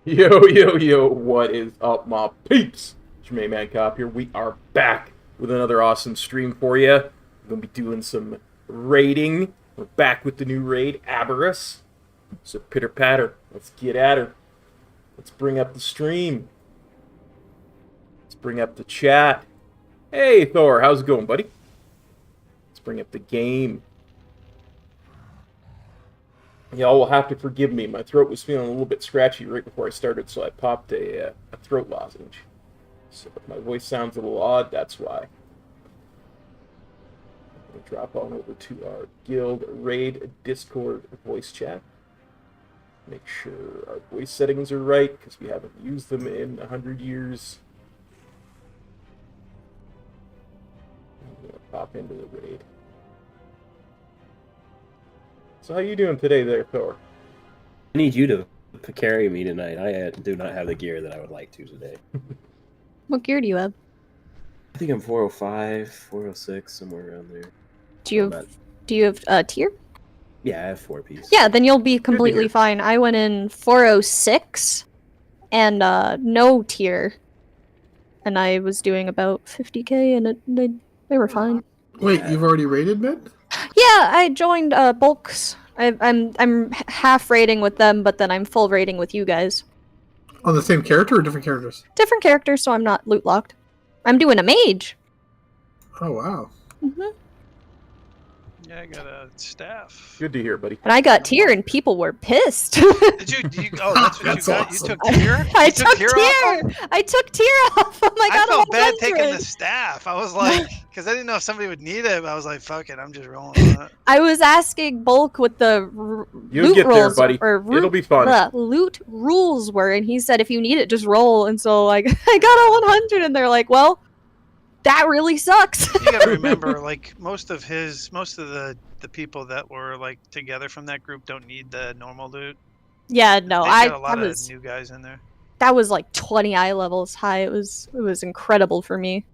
Yo, what is up, my peeps? It's your main man Kop here. We are back with another awesome stream for you. We're going to be doing some raiding. We're back with the new raid, Aberrus. So pitter patter, let's get at her. Let's bring up the stream. Let's bring up the chat. Hey, Thor, how's it going, buddy? Let's bring up the game. Y'all will have to forgive me. My throat was feeling a little bit scratchy right before I started, so I popped a throat lozenge. So if my voice sounds a little odd, that's why. I'm going to drop on over to our guild raid Discord voice chat. Make sure our voice settings are right, because we haven't used them in 100 years. I'm going to pop into the raid. So how you doing today there, Thor? I need you to carry me tonight. I do not have the gear that I would like to today. What gear do you have? I think I'm 405, 406, somewhere around there. Do you have tier? Yeah, I have 4-piece. Yeah, then you'll be completely fine. I went in 406 and no tier. And I was doing about 50k and they were fine. Wait, you've already raided mid? Yeah, I joined bulks. I'm half raiding with them, but then I'm full raiding with you guys. On the same character or different characters? Different characters, so I'm not loot locked. I'm doing a mage. Oh wow. Mm-hmm. Yeah, I got a staff. Good to hear, buddy. And I got tier, and people were pissed. Did you? Oh, that's what That's you got. awesome. You took tier. I You took tier. tier. I took tier off. Oh my god! I felt bad taking 100. the staff. I was like, because I didn't know if somebody would need it. I was like, fuck it, I'm just rolling with it. I was asking bulk what the You'll loot get there, rules buddy. or It'll be fun. The loot rules were, and he said if you need it, just roll. And so like I got a 100, and they're like, well, that really sucks. You gotta remember, like most of the people that were like together from that group don't need the normal loot. Yeah, no, They got a lot of new guys in there. That was like 20 eye levels high. It was incredible for me.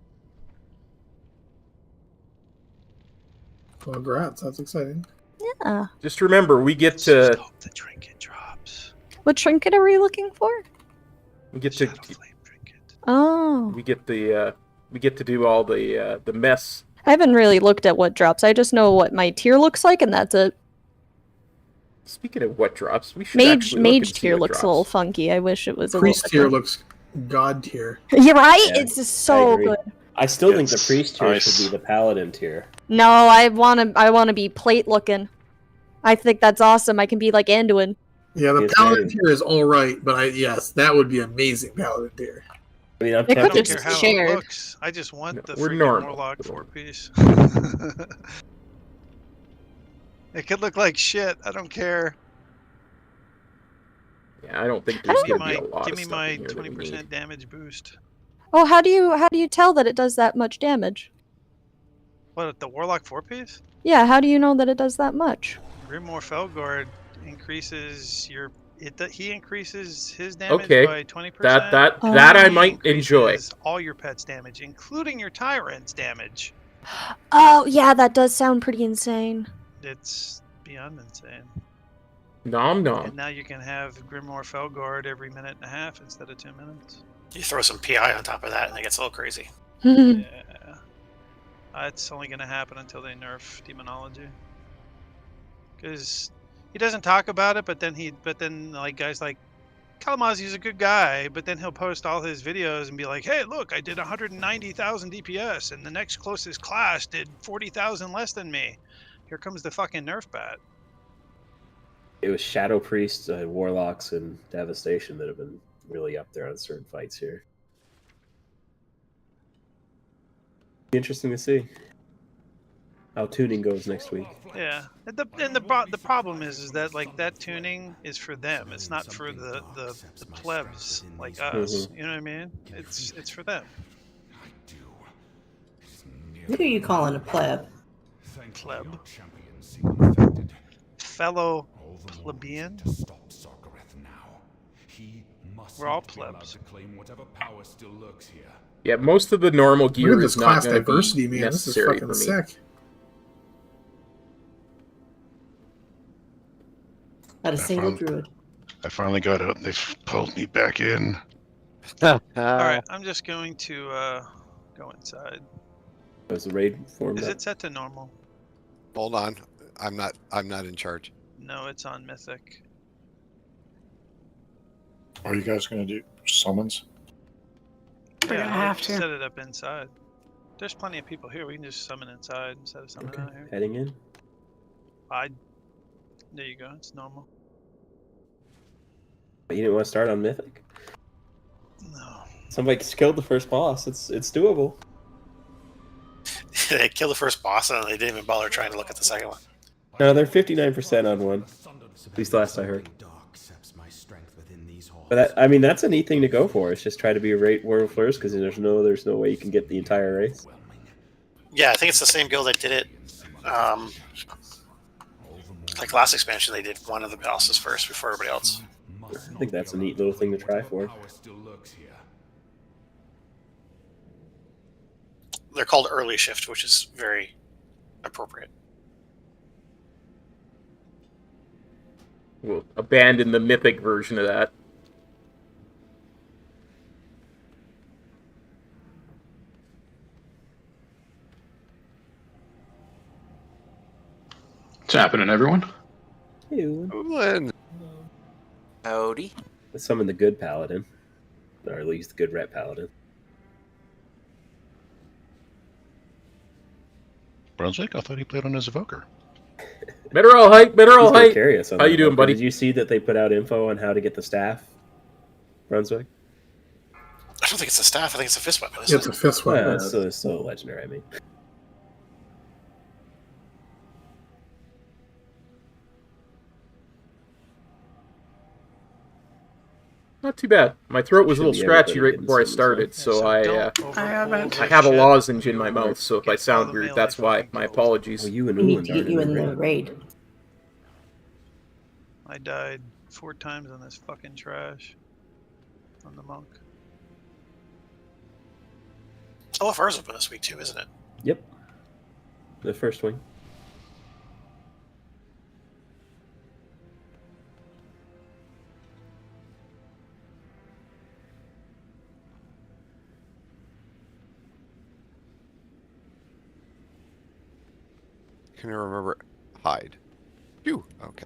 Congrats, that's exciting. Yeah. Just remember, we get Just to hope the trinket drops. What trinket are we looking for? Shadow flame trinket. Oh. we get to do all the mess. I haven't really looked at what drops. I just know what my tier looks like, and that's it. Speaking of what drops, we should actually look Mage and see tier what looks drops. a little funky. I wish it was a Priest little tier looks god tier. You're right. Yeah, It's just so agree. good. I still think the It's priest tier nice. should be the paladin tier. No, I wanna be plate looking. I think that's awesome. I can be like Anduin. Yeah, the It's paladin very- tier is alright, but yes, that would be amazing paladin tier. I mean, I'm They could I don't tempted just care how shared. it looks. I just want No, the we're freaking normal. warlock 4-piece. It could look like shit. I don't care. Yeah, I don't think How there's do going to be a lot Give of me stuff my in here that we need. 20% damage boost. Oh, how do you tell that it does that much damage? What, the Warlock 4-piece? Yeah, how do you know that it does that much? Grimoire Felguard increases your... he increases his damage Okay, by 20%. that Oh. I He might enjoy. increases all your pets' damage, including your Tyrant's damage. Oh, yeah, that does sound pretty insane. It's beyond insane. Nom nom. And now you can have Grimoire Felguard every minute and a half instead of 2 minutes. You throw some PI on top of that, and it gets a little crazy. Yeah. It's only going to happen until they nerf Demonology. Because he doesn't talk about it, but then like guys like Kalamazi's a good guy, but then he'll post all his videos and be like, "Hey, look, I did 190,000 DPS, and the next closest class did 40,000 less than me. Here comes the fucking nerf bat." It was Shadow Priests, Warlocks, and Devastation that have been really up there on certain fights here. Interesting to see how tuning goes next week. Yeah, and the problem is that like that tuning is for them. It's not for the plebs like us. You know what I mean? It's for them. Who are you calling a pleb? Pleb. Fellow plebeian. We're all plebs. Yeah, most of the normal Look gear at is this not class going to diversity, be man. This is necessary for fucking me. sick. Not a single druid. I finally got out and they pulled me back in. All right, I'm just going to go inside. Was the raid formed Is up? it set to normal? Hold on. I'm not in charge. No, it's on Mythic. Are you guys going to do summons? We're gonna have to. Set it up inside. There's plenty of people here. We can just summon inside instead of summoning out here. Heading in? There you go. It's normal. But you didn't want to start on Mythic? No. Somebody killed the first boss. It's doable. They killed the first boss, and they didn't even bother trying to look at the second one. No, they're 59% on one. At least last I heard. But I mean, that's a neat thing to go for. It's just try to be a rate world first, because there's no way you can get the entire race. Yeah, I think it's the same guild that did it. Like last expansion, they did one of the bosses first before everybody else. I think that's a neat little thing to try for. They're called early shift, which is very appropriate. We'll abandon the mythic version of that. What's happening, everyone? Ooh, Howdy. Let's summon the good paladin. Or at least the good ret paladin. Brunswick? I thought he played on his evoker. Mineral height, mineral He's gonna height. carry us on How that you doing, one. buddy? Did you see that they put out info on how to get the staff? Brunswick? I don't think it's a staff. I think it's a fist weapon. Yeah, Isn't it's a it? fist Well, weapon. it's still legendary, I mean. Not too bad. My throat was a little Should be scratchy everybody right before I getting some started, so I haven't. I have a lozenge in my mouth, so if I sound weird, that's why. My apologies. Well, you and We need Uland to get you in the raid. I died 4 times on this fucking trash. On the monk. OFR's open this week too, isn't it? Yep. The first wing. can you remember? Hide. Phew. Okay.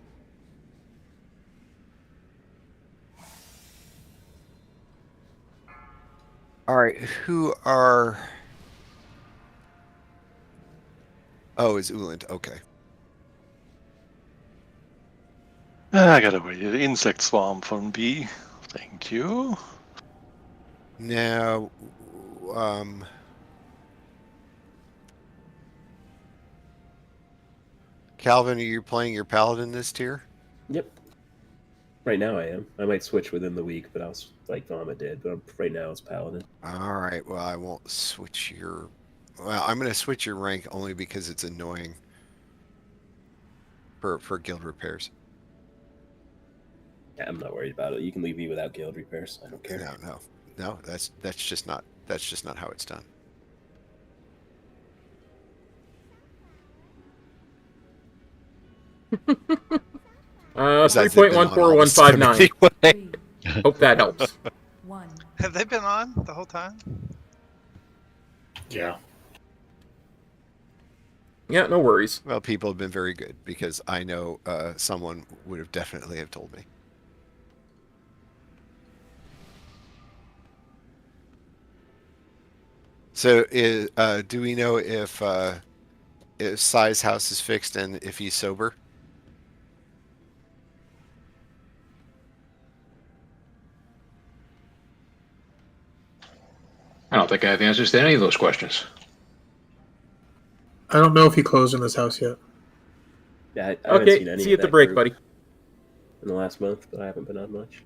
All right. Who are? Oh, it's Uland. Okay. I got away the insect swarm from B. Thank you. Now, Calvin, are you playing your paladin this tier? Yep. Right now I am. I might switch within the week, but I was like Vama did. But right now it's paladin. All right. Well, I won't switch your. Well, I'm going to switch your rank only because it's annoying for guild repairs. Yeah, I'm not worried about it. You can leave me without guild repairs. I don't care. No. That's just not how it's done. Is that 3.14159. Hope that helps. Have they been on the whole time? Yeah. Yeah, no worries. Well, people have been very good because I know someone would have definitely have told me. So, do we know if Sai's house is fixed and if he's sober? I don't think I have answers to any of those questions. I don't know if he closed in his house yet. Yeah, I haven't seen any see you of at the that break, group buddy. in the last month, but I haven't been on much.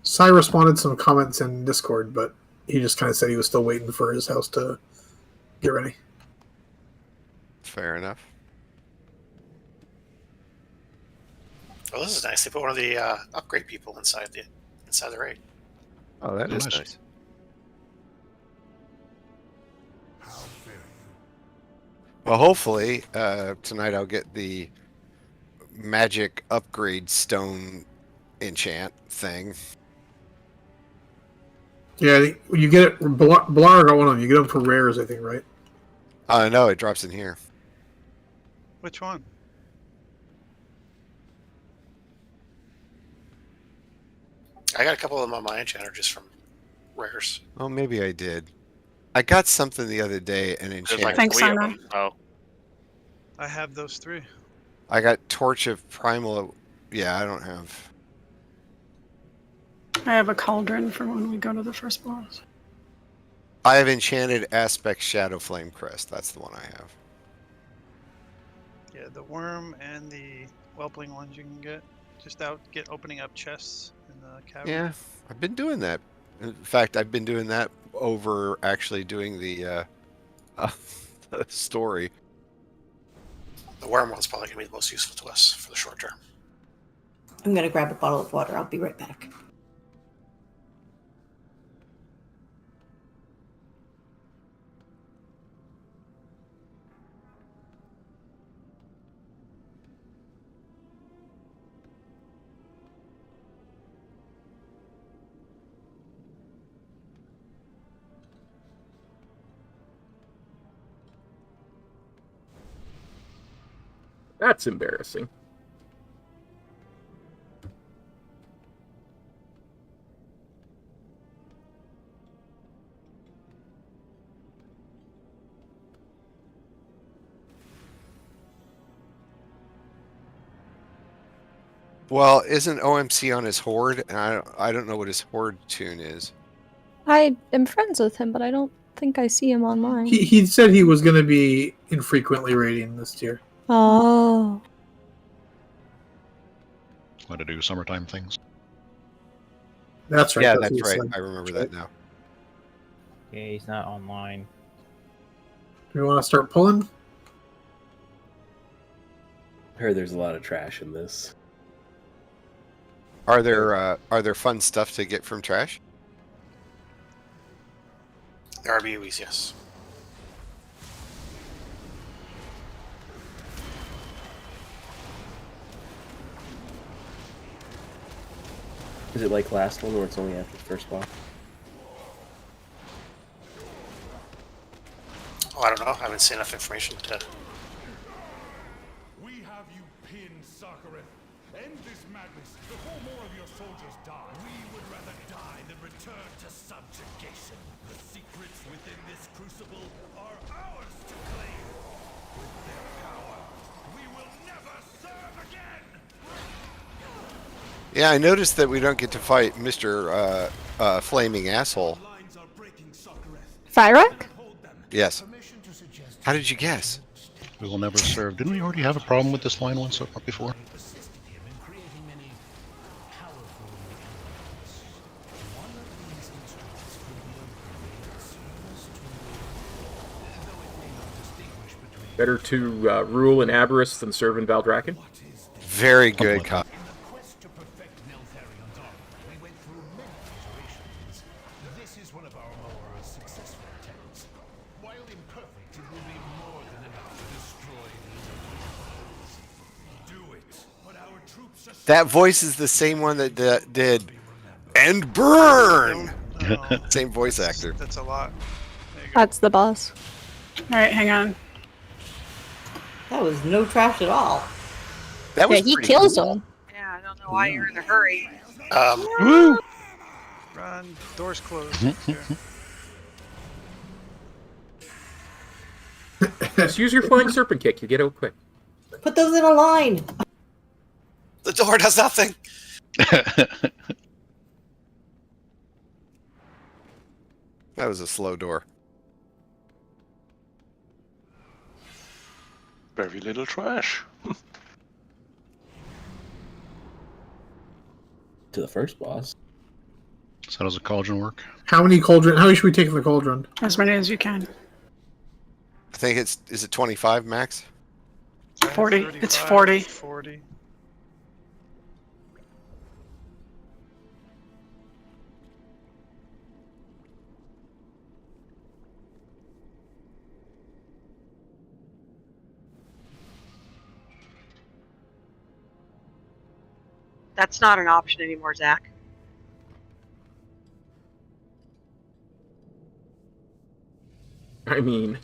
Sai responded some comments in Discord, but he just kind of said he was still waiting for his house to get ready. Fair enough. Oh, this is nice. They put one of the upgrade people inside the raid. Oh, that is nice. Well, hopefully tonight I'll get the magic upgrade stone enchant thing. Yeah, you get it. Blar got one of them. You get them for rares, I think, right? No, it drops in here. Which one? I got a couple of them on my enchanter just from rares. Oh, maybe I did. I got something the other day and enchanted. Like Thanks, 3 of Simon. them. Oh, I have those 3. I got Torch of Primal. Yeah, I don't have. I have a cauldron for when we go to the first boss. I have enchanted Aspect Shadow Flame Crest. That's the one I have. Yeah, the worm and the whelpling ones you can get. Just opening up chests in the cavern. Yeah, I've been doing that. In fact, I've been doing that over actually doing the story. the worm one's probably going to be the most useful to us for the short term. I'm going to grab a bottle of water. I'll be right back. That's embarrassing. Well, isn't OMC on his Horde? And I don't know what his Horde tune is. I am friends with him, but I don't think I see him online. He said he was going to be infrequently raiding this tier. Oh. Want to do summertime things? That's right. Yeah, what that's he right. said. I remember that now. Yeah, he's not online. Do we want to start pulling? I heard there's a lot of trash in this. Are there fun stuff to get from trash? There are BUEs, yes. Is it like last one where it's only after the first boss? Oh, I don't know. I haven't seen enough information to... We have you pinned, Sarkareth. End this madness before more of your soldiers die. We would rather die than return to subjugation. The secrets within this crucible are ours to claim. With their power, we will never serve again! Yeah, I noticed that we don't get to fight Mr. Flaming Asshole. Fyrock? Yes. How did you guess? We will never serve. Didn't we already have a problem with this line once before? Better to rule in Aberrus than serve in Valdrakken? Very good, Kop. This is one of our more successful attempts. While imperfect, it will be more than enough to destroy the Do it, but our troops are That voice is the same one that did and burn. Same voice actor. That's a lot. That's the boss. All right, hang on. That was no trash at all. That was Yeah, he pretty kills cool. him. Yeah, I don't know why you're in a hurry. Woo! Run. Doors closed. Just use your flying serpent kick. You get out quick. Put those in a line. The door does nothing. That was a slow door. Very little trash. To the first boss. So how does a cauldron work? How many cauldron? How many should we take in the cauldron? As many as you can. I think is it 25 max? 40. It's 40. 40. That's not an option anymore, Zach. I mean,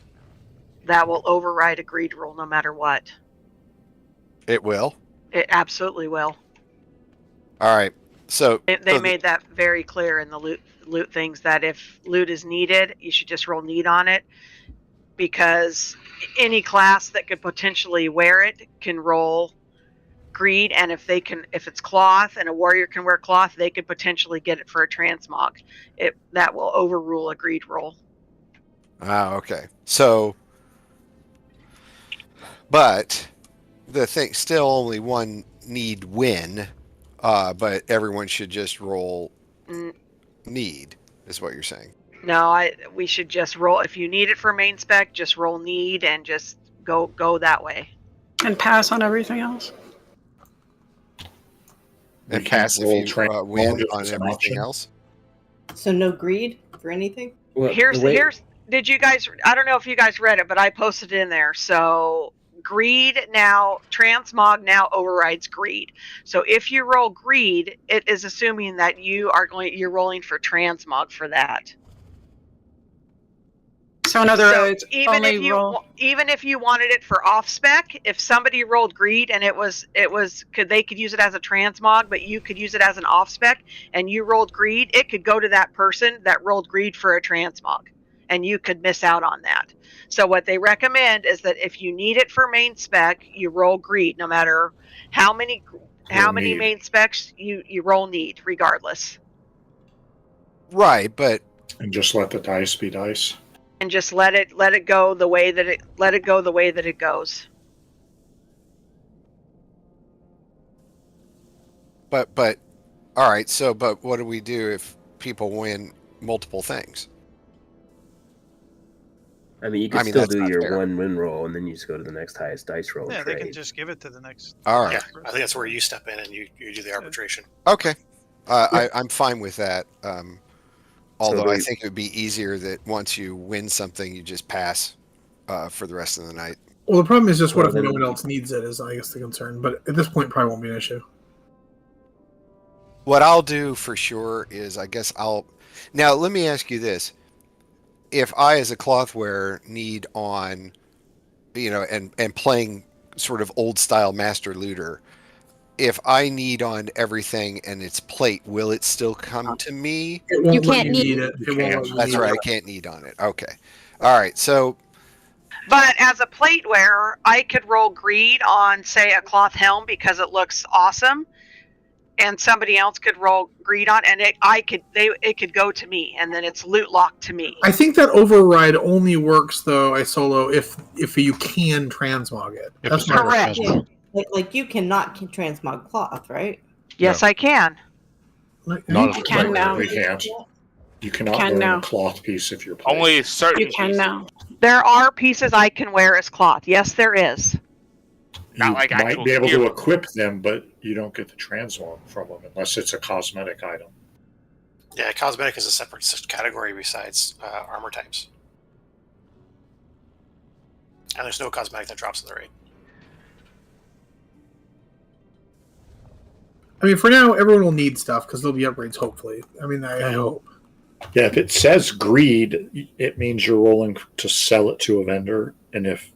That will override a greed rule no matter what. It will. It absolutely will. All right. So They made that very clear in the loot things that if loot is needed, you should just roll need on it, because any class that could potentially wear it can roll greed, and if it's cloth and a warrior can wear cloth, they could potentially get it for a transmog. That will overrule a greed roll. Ah, okay. So, but the thing still only one need win, but everyone should just roll need, is what you're saying. No, we should just roll. If you need it for main spec, just roll need and just go that way. And pass on everything else. And pass if you win on everything else. So no greed for anything? Well, Here's did you guys, I don't know if you guys read it, but I posted it in there. So greed now, transmog now overrides greed. So if you roll greed, it is assuming that you're rolling for transmog for that. So in other words, even only if you wanted it for off spec, if somebody rolled greed and they could use it as a transmog, but you could use it as an off spec, and you rolled greed, it could go to that person that rolled greed for a transmog, and you could miss out on that. So what they recommend is that if you need it for main spec, you roll greed, no matter how many main specs you roll need, regardless. Right, but and just let the dice be dice. And just let it go the way that it goes. But all right. So, but what do we do if people win multiple things? I mean, you can still do your one win roll, and then you just go to the next highest dice roll. Yeah, they can just give it to the next. All right. Yeah, I think that's where you step in and you do the arbitration. Okay. I'm fine with that. Although I think it would be easier that once you win something, you just pass for the rest of the night. Well, the problem is just what if no one else needs it is, I guess, the concern. But at this point, probably won't be an issue. What I'll do for sure is now let me ask you this. If I, as a cloth wearer, need on, and playing sort of old style master looter, if I need on everything and it's plate, will it still come to me? You can't need it. That's right. I can't need on it. Okay. All right. So. But as a plate wearer, I could roll greed on, say, a cloth helm because it looks awesome. and somebody else could roll greed on, and it could go to me, and then it's loot locked to me. I think that override only works though, Isolo, if you can transmog it. That's my correct. Yeah. Like you cannot transmog cloth, right? Yes, I can. Not You can now. You can't. You cannot Can burn now. a cloth piece if you're playing. Only certain You can pieces. now. There are pieces I can wear as cloth. Yes, there is. Not You like might actual be able gear. to equip them, but you don't get the transmog from them unless it's a cosmetic item. Yeah, cosmetic is a separate category besides armor types. And there's no cosmetic that drops in the raid. I mean, for now, everyone will need stuff because there'll be upgrades. Hopefully, I mean, I hope. Yeah, if it says greed, it means you're rolling to sell it to a vendor, and if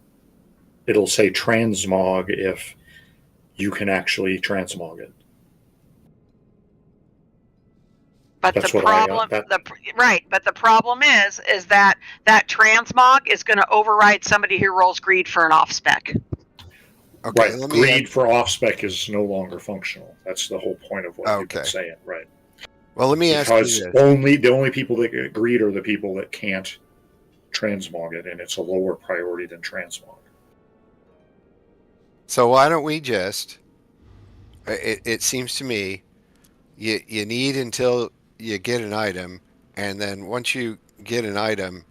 it'll say transmog if you can actually transmog it. But That's the what I problem, got. but the problem is that transmog is going to override somebody who rolls greed for an off spec. Okay, Right, greed for off spec is no longer functional. That's the whole point of what you've been saying, right? Well, let me ask you because this. the only people that get greed are the people that can't transmog it, and it's a lower priority than transmog. So why don't we just? It seems to me, you need until you get an item, and then once you get an item,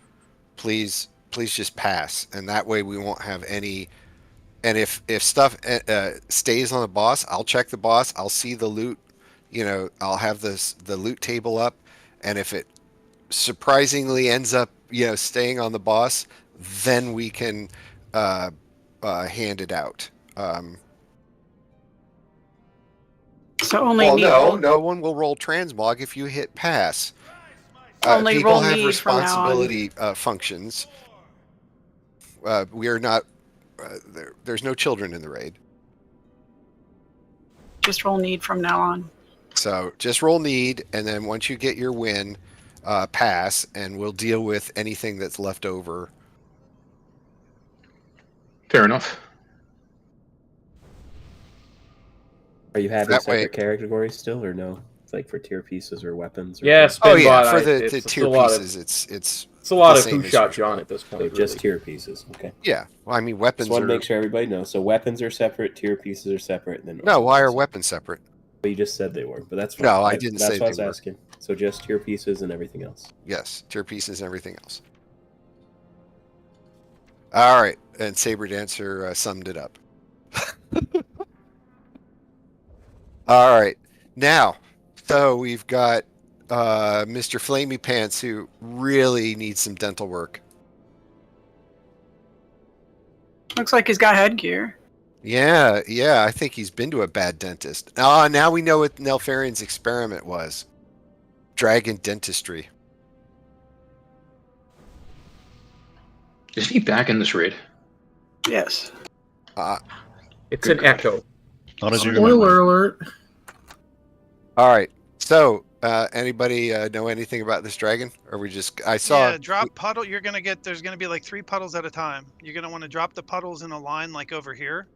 please just pass, and that way we won't have any. And if stuff stays on the boss, I'll check the boss. I'll see the loot. I'll have the loot table up, and if it surprisingly ends up staying on the boss, then we can hand it out. So only well, need no one will roll transmog if you hit pass. Only people roll have need from now on. responsibility functions. We are not. There's no children in the raid. Just roll need from now on. So just roll need, and then once you get your win, pass, and we'll deal with anything that's left over. Fair enough. Are you having That separate categories still, or no? It's like for tier pieces or weapons? Or Yes. Oh yeah, for the tier pieces, it's a lot the of same who as shot usual. John at this point. So just tier pieces, okay. Yeah, well, I mean weapons. Just want are... to make sure everybody knows. So weapons are separate, tier pieces are separate, and then No, why are weapons separate? Well, you just said they were, but that's fine. No, I didn't that's say what I was they were. asking. So just tier pieces and everything else. Yes, tier pieces and everything else. All right, and Saber Dancer summed it up. All right, now, so we've got Mr. Flamey Pants who really needs some dental work. Looks like he's got headgear. Yeah, I think he's been to a bad dentist. Now we know what Nelfarian's experiment was. Dragon dentistry. Isn't he back in this raid? Yes. It's an echo. Not as you Spoiler alert. All right. So, anybody know anything about this dragon? Or we just I saw Yeah, drop puddle. You're gonna get. There's gonna be like 3 puddles at a time. You're gonna want to drop the puddles in a line like over here.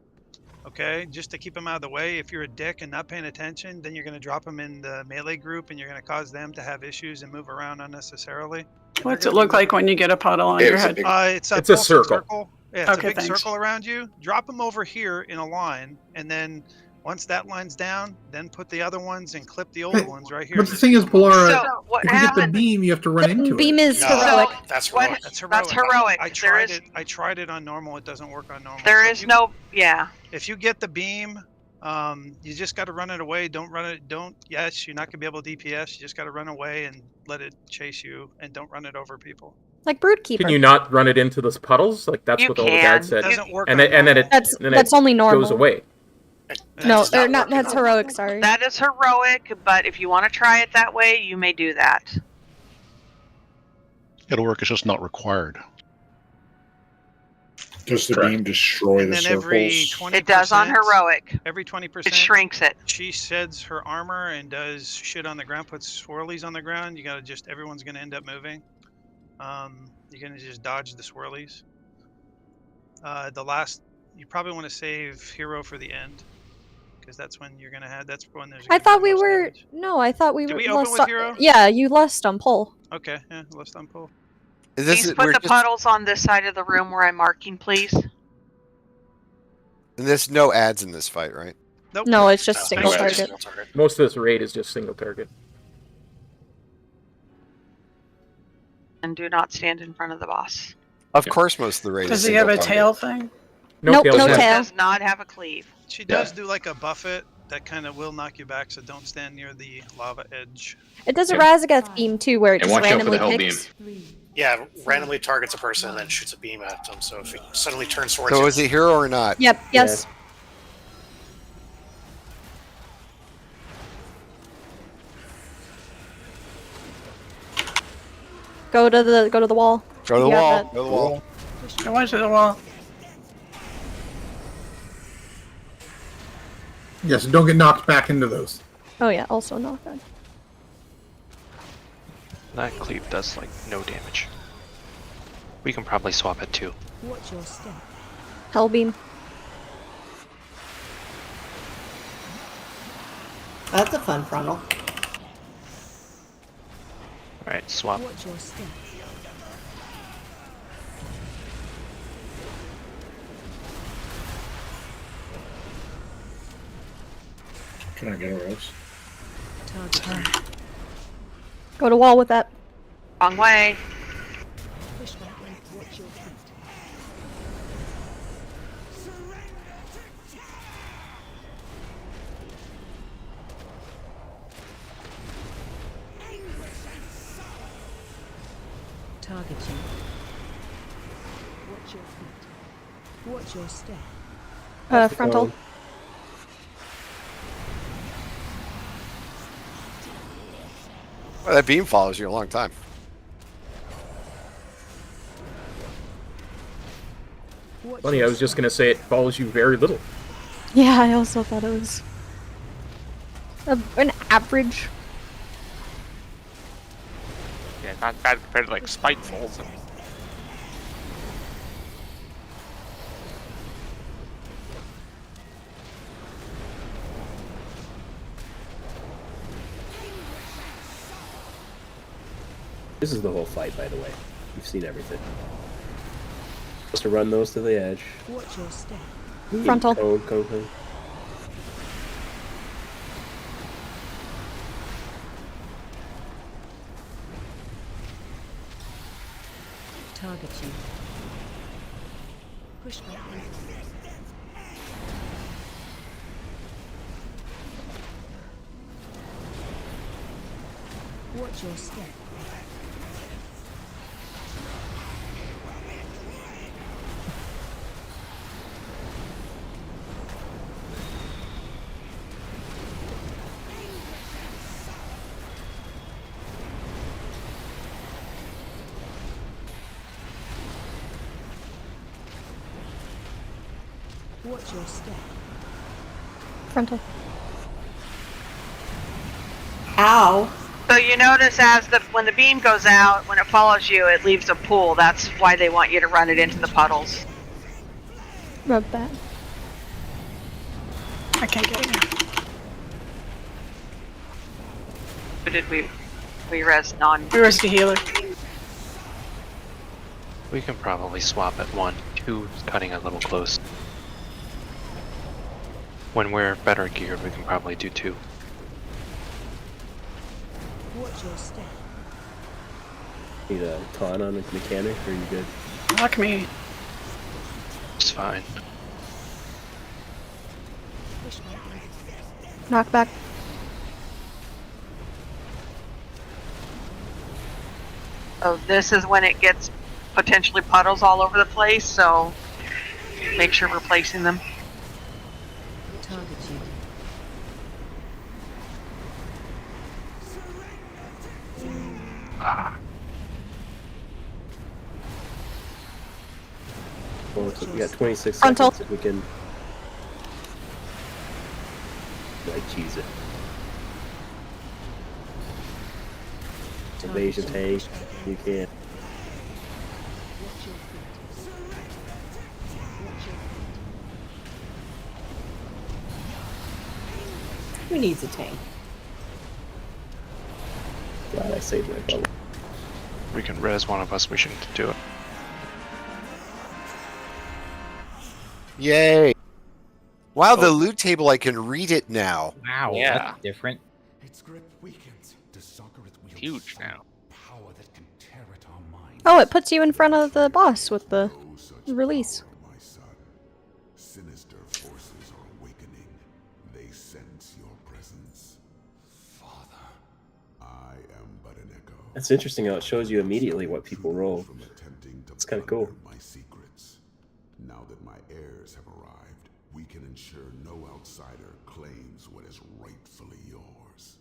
Okay, just to keep them out of the way. If you're a dick and not paying attention, then you're gonna drop them in the melee group, and you're gonna cause them to have issues and move around unnecessarily. What's it look like when you get a puddle on your head? It's a circle. Yeah, it's Okay, a big thanks. circle around you. Drop them over here in a line, and then once that line's down, then put the other ones and clip the old ones right here. But the thing is, Balara, So what if you get the happened? beam, you have to run into Beam it. is heroic. That's heroic. That's heroic. That's heroic. I tried it on normal. It doesn't work on normal. There So is no. Yeah. If you get the beam, you just got to run it away. Don't run it. Yes, you're not gonna be able to DPS. You just got to run away and let it chase you, and don't run it over people. Like Broodkeeper. Can you not run it into those puddles? Like that's You what all the can. guys said. It doesn't work And on then it That's then that's it only normal. goes away. No, That's or not not. working. That's heroic. Sorry. That is heroic, but if you want to try it that way, you may do that. It'll work. It's just not required. Does the beam destroy And the then every circles? 20%, It does on heroic. Every 20%, It shrinks it. she sheds her armor and does shit on the ground, puts swirlies on the ground. You gotta just, everyone's gonna end up moving. You're gonna just dodge the swirlies. You probably want to save hero for the end, because that's when you're gonna have. That's when there's. I gonna be thought the we most were. damage. No, I thought we Did were. we open with hero? Yeah, you lost on pull. Okay, yeah, left on pull. Please put the puddles on this side of the room where I'm marking, please. And there's no ads in this fight, right? Nope. No, it's just single No, target. Most of this raid is just single target. And do not stand in front of the boss. Of course, most of the raid. Does is he have a single tail target. thing? Nope, no She tail. does not have a cleave. She does do like a buffet that kind of will knock you back, so don't stand near the lava edge. It does a Razagath beam too, where it And just watch out for the randomly hell picks. beam. Yeah, randomly targets a person and then shoots a beam at them. So if it suddenly turns towards So you, is he hero or not? Yep. Yes. Go to the wall. Go to the You got wall. that. Go to the wall. I went to the wall. Yes, don't get knocked back into those. Oh yeah, also not good. That cleave does like no damage. We can probably swap it too. Watch your step. Hellbeam. That's a fun frontal. Alright, swap. Watch your step. Can I get a rose? Target. Go to wall with that. Wrong way. Push back and watch your feet. Target you. Watch your feet. Watch your step. Frontal. Well, that beam follows you a long time. Funny, I was just gonna say it follows you very little. Yeah, I also thought it was an average. Yeah, not bad compared to like Spitefuls. This is the whole fight, by the way. You've seen everything. Supposed to run those to the edge. Watch your step. Frontal. Cone. Target you. Push back. Watch your step. Watch your step. Frontal. Ow. So you notice when the beam goes out, when it follows you, it leaves a pool. That's why they want you to run it into the puddles. Rub that. I can't get it now. Or did we res non? We res the healer. We can probably swap at 1. 2 is cutting a little close. When we're better geared, we can probably do 2. Watch your step. Need a con on a mechanic, or are you good? Lock me. It's fine. Push back. Knockback. So this is when it gets potentially puddles all over the place. So make sure we're placing them. Target you. Well, we got 26 Frontal. seconds if we can. Like cheese it. Evasion tank. You can't. Watch your feet. Watch your feet. Who needs a tank? Glad I saved my bubble. We can res one of us wishing to do it. Yay! Wow, the loot table, I can read it now. Wow, Yeah. that's different. Its grip weakens. Does Sarkareth wield Huge now. power that can tear at our minds? Oh, it puts you in front of the boss with the release. My son, sinister forces are awakening. They sense your presence. Father, I am but an echo. That's interesting how it shows you immediately what people roll. From attempting to It's kind of cool. plunder my secrets. Now that my heirs have arrived, we can ensure no outsider claims what is rightfully yours.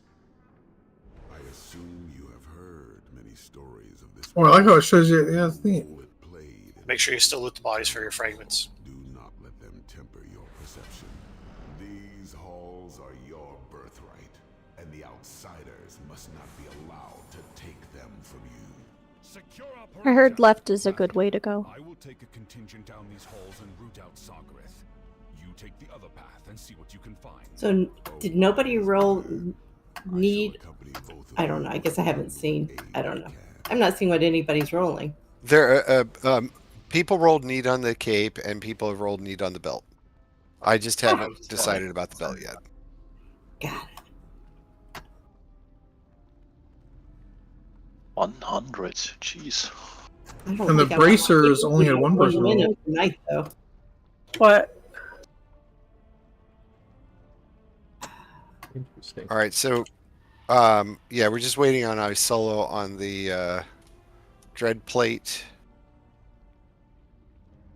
I assume you have heard many stories of this. Oh, I like how it shows you. Yeah, it's neat. Make sure you still loot the bodies for your fragments. Do not let them temper your perception. These halls are your birthright, and the outsiders must not be allowed to take them from you. Secure our I heard left is a good way to go. I will take a contingent down these halls and root out Sarkareth. You take the other path and see what you can find. So, did nobody roll need? I don't know. I guess I haven't seen. I don't know. I'm not seeing what anybody's rolling. There, people rolled need on the cape, and people have rolled need on the belt. I just haven't decided about the belt yet. Got it. 100. Jeez. I don't And the think I bracers want only had one person roll. minute tonight, though. What? Interesting. All right, so, yeah, we're just waiting on our solo on the dread plate.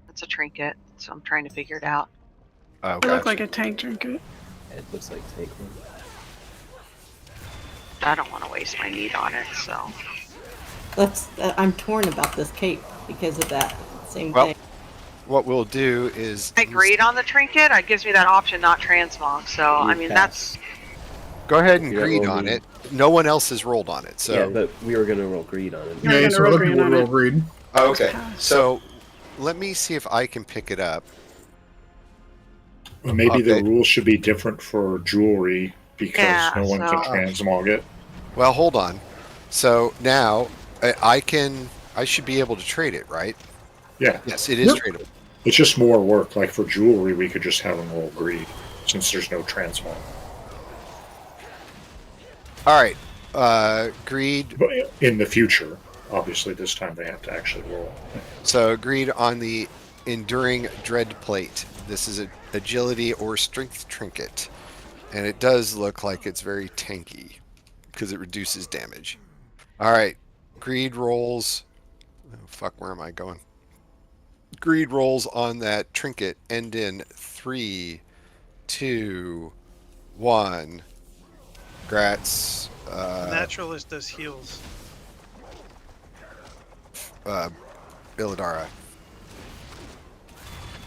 That's a trinket, so I'm trying to figure it out. Oh, It looked like a tank trinket. It looks like tank. I don't want to waste my need on it, so. I'm torn about this cape because of that same Well, thing. what we'll do is I agreed on the trinket. It gives me that option, not transmog. So I mean, that's go ahead and Yeah, greed roll on greed. it. No one else has rolled on it, so Yeah, but we were gonna roll greed on it. Yeah, so other people roll greed. Okay, so let me see if I can pick it up. Maybe the Okay. rules should be different for jewelry because Yeah, no one can so- transmog it. Well, hold on. So now I should be able to trade it, right? Yeah. Yes, it is Yep. tradable. It's just more work. Like for jewelry, we could just have them roll greed since there's no transmog. All right, greed. But in the future, obviously, this time they have to actually roll. So greed on the enduring dread plate. This is a agility or strength trinket, and it does look like it's very tanky because it reduces damage. All right, greed rolls. Oh, fuck, where am I going? Greed rolls on that trinket end in 3, 2, 1. Grats. Naturalist does heals. Illadara.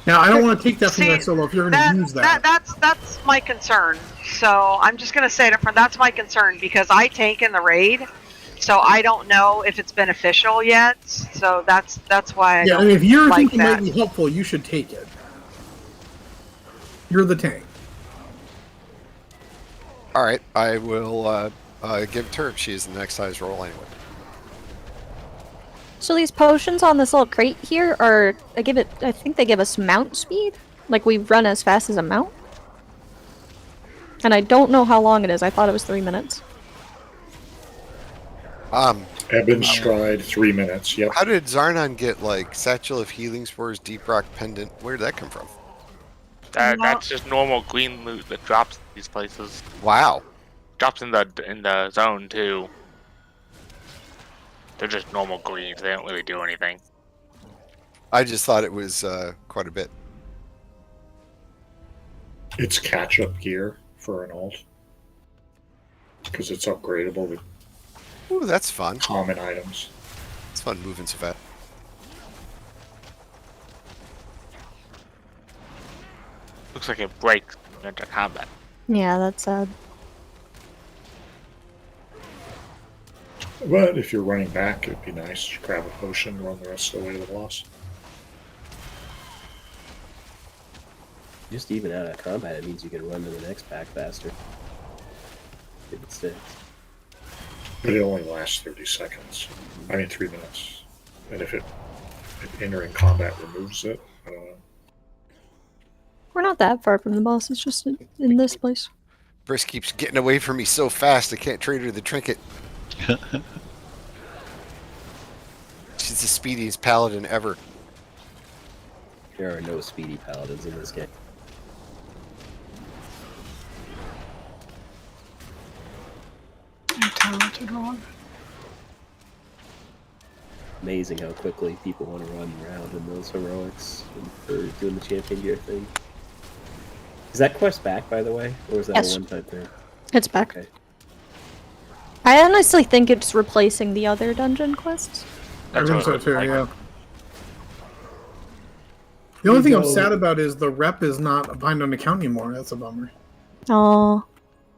Now, I don't want to take that from See, that solo if you're going to use that. That's my concern. So I'm just gonna say it up front. That's my concern because I tank in the raid, so I don't know if it's beneficial yet. So that's why I Yeah, don't I mean, if you're like thinking it that. might be helpful, you should take it. You're the tank. All right, I will give it to her. She is the next highest roll anyway. So these potions on this little crate here are I think they give us mount speed. Like we run as fast as a mount. And I don't know how long it is. I thought it was 3 minutes. Ebb and stride, 3 minutes. Yep. How did Zarnan get like Satchel of Healing Spores, Deep Rock Pendant? Where did that come from? That's just normal green loot that drops in these places. Wow. Drops in the zone too. They're just normal greens. They don't really do anything. I just thought it was quite a bit. It's catch-up gear for an alt because it's upgradable with Ooh, that's fun. common items. It's fun moving so fast. Looks like it breaks into combat. Yeah, that's sad. But if you're running back, it'd be nice to grab a potion, run the rest of the way to the boss. Just even out of combat, it means you can run to the next pack faster. if it sticks. But it only lasts 30 seconds. I mean, 3 minutes. And if entering combat removes it, I don't know. We're not that far from the boss. It's just in this place. Briss keeps getting away from me so fast, I can't trade her the trinket. She's the speediest paladin ever. There are no speedy paladins in this game. You're talented, Ron. Amazing how quickly people want to run around in those heroics for doing the champion gear thing. Is that quest back, by the way? Or was that Yes. a one-time thing? It's back. Okay. I honestly think it's replacing the other dungeon quests. I think so too, like. yeah. The only thing I'm sad about is the rep is not bind on account anymore. That's a bummer. Oh,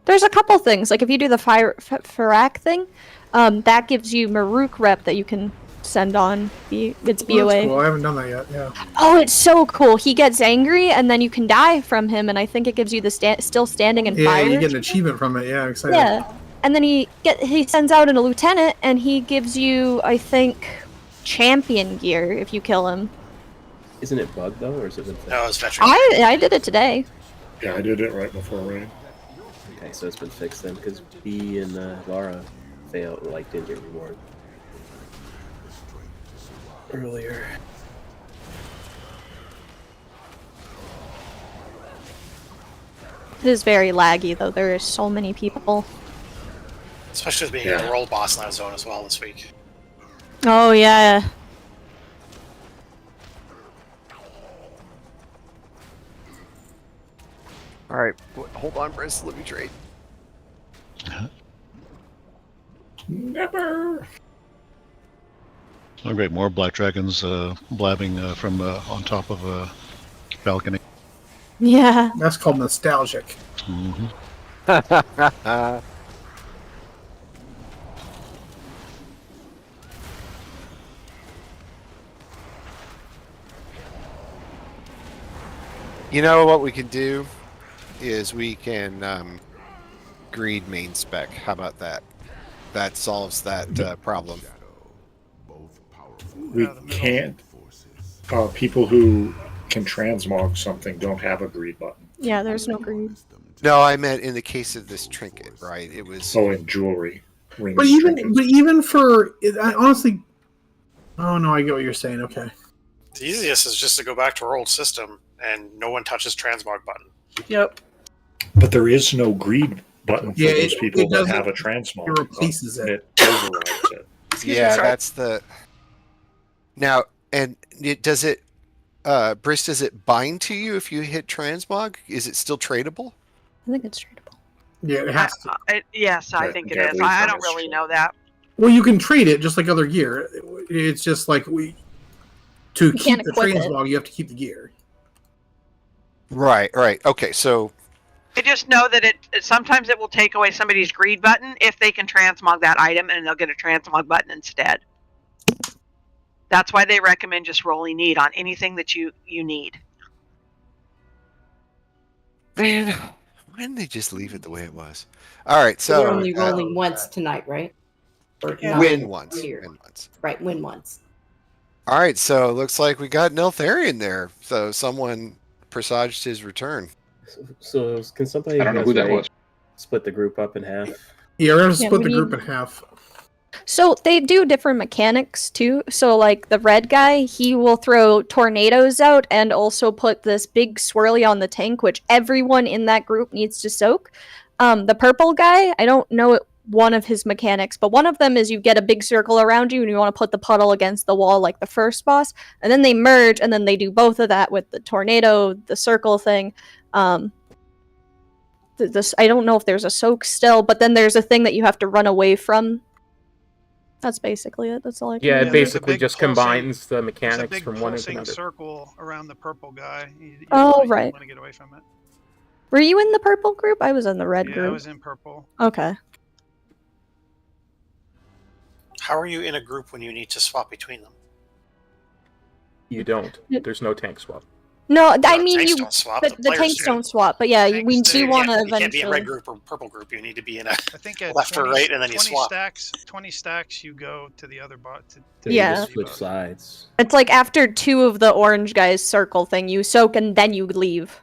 there's a couple things. Like if you do the Farak thing, that gives you Maruk rep that you can send on. It's BOA. That's cool. I haven't done that yet. Yeah. Oh, it's so cool. He gets angry, and then you can die from him, and I think it gives you the still standing and Yeah, fire. you get an achievement from it. Yeah, I'm excited. Yeah, and then he sends out a lieutenant, and he gives you, I think, champion gear if you kill him. Isn't it bugged though, or is it been fixed? No, it's veteran. I did it today. Yeah, I did it right before raid. Okay, so it's been fixed then, because B and Lara didn't get reward earlier. It is very laggy though. There are so many people. Especially with being a roll boss in that zone as well this week. Oh yeah. Alright, hold on, Briss, let me trade. Never. Oh, great. More black dragons blabbing from on top of a balcony. Yeah. That's called nostalgic. Mm-hmm. You know what we can do is we can greed main spec. How about that? That solves that problem. We can't. People who can transmog something don't have a greed button. Yeah, there's no greed. No, I meant in the case of this trinket, right? It was. Oh, in jewelry. Rings, But even for I honestly, oh no, I get what you're saying. Okay. The easiest is just to go back to our old system and no one touches transmog button. Yep. But there is no greed button for Yeah, those it people that doesn't- have a transmog. it replaces button. it. It overrides it. Yeah, that's the. Now, and does it, Briss, does it bind to you if you hit transmog? Is it still tradable? I think it's tradable. Yeah, it has to. Yes, I think it is. I don't really know that. Well, you can trade it just like other gear. It's just like to keep can't the equip it. transmog, you have to keep the gear. Right, right. Okay, so I just know that sometimes it will take away somebody's greed button if they can transmog that item, and they'll get a transmog button instead. That's why they recommend just rolling need on anything that you need. man, why didn't they just leave it the way it was? All right, so We're only rolling once tonight, right? Or not win once. here. Win once. Right, win once. All right, so it looks like we got Neltharion there. So someone presaged his return. So can somebody I don't know who that was. split the group up in half? Yeah, we're gonna Yeah, split we the group need- in half. So they do different mechanics too. So like the red guy, he will throw tornadoes out and also put this big swirly on the tank, which everyone in that group needs to soak. The purple guy, I don't know one of his mechanics, but one of them is you get a big circle around you and you want to put the puddle against the wall like the first boss, and then they merge and then they do both of that with the tornado, the circle thing. This I don't know if there's a soak still, but then there's a thing that you have to run away from. That's basically it. That's all I can Yeah, do. it basically big just pulsing- combines the There's a mechanics big from one into pulsing another. circle around the purple guy. You Oh, don't right. want to get away from it. Were you in the purple group? I was in the red Yeah, group. I was in purple. Okay. How are you in a group when you need to swap between them? You don't. There's no tank swap. No, I No, mean tanks you. don't swap, The, the the players tanks do. don't swap, but yeah, we Tanks do do. want to You can't be in eventually. red group or purple group. You need to be in a I think at left or 20 right, and then you 20 swap. stacks. 20 stacks, you go to the other bot. So Yeah. you just switch sides. It's like after 2 of the orange guys circle thing, you soak and then you leave.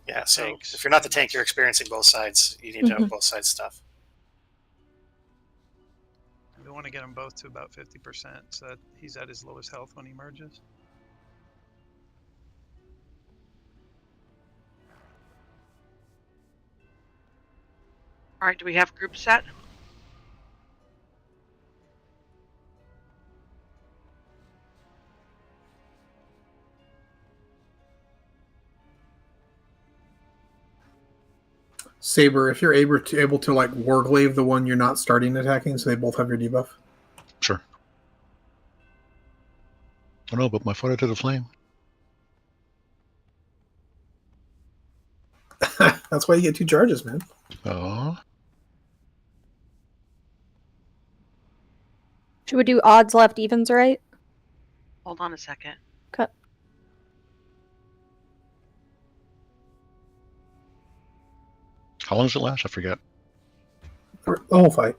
Yeah, so Tanks. if you're not the tank, you're experiencing both sides. You need to Mhm. have both sides stuff. We want to get them both to about 50%, so that he's at his lowest health when he merges. All right, do we have group set? Saber, if you're able to like warglaive the one you're not starting attacking, so they both have your debuff. Sure. Oh no, but my fodder to the flame. That's why you get 2 charges, man. Oh. Should we do odds left, evens right? Hold on a second. Cut. How long does it last? I forget. The whole fight.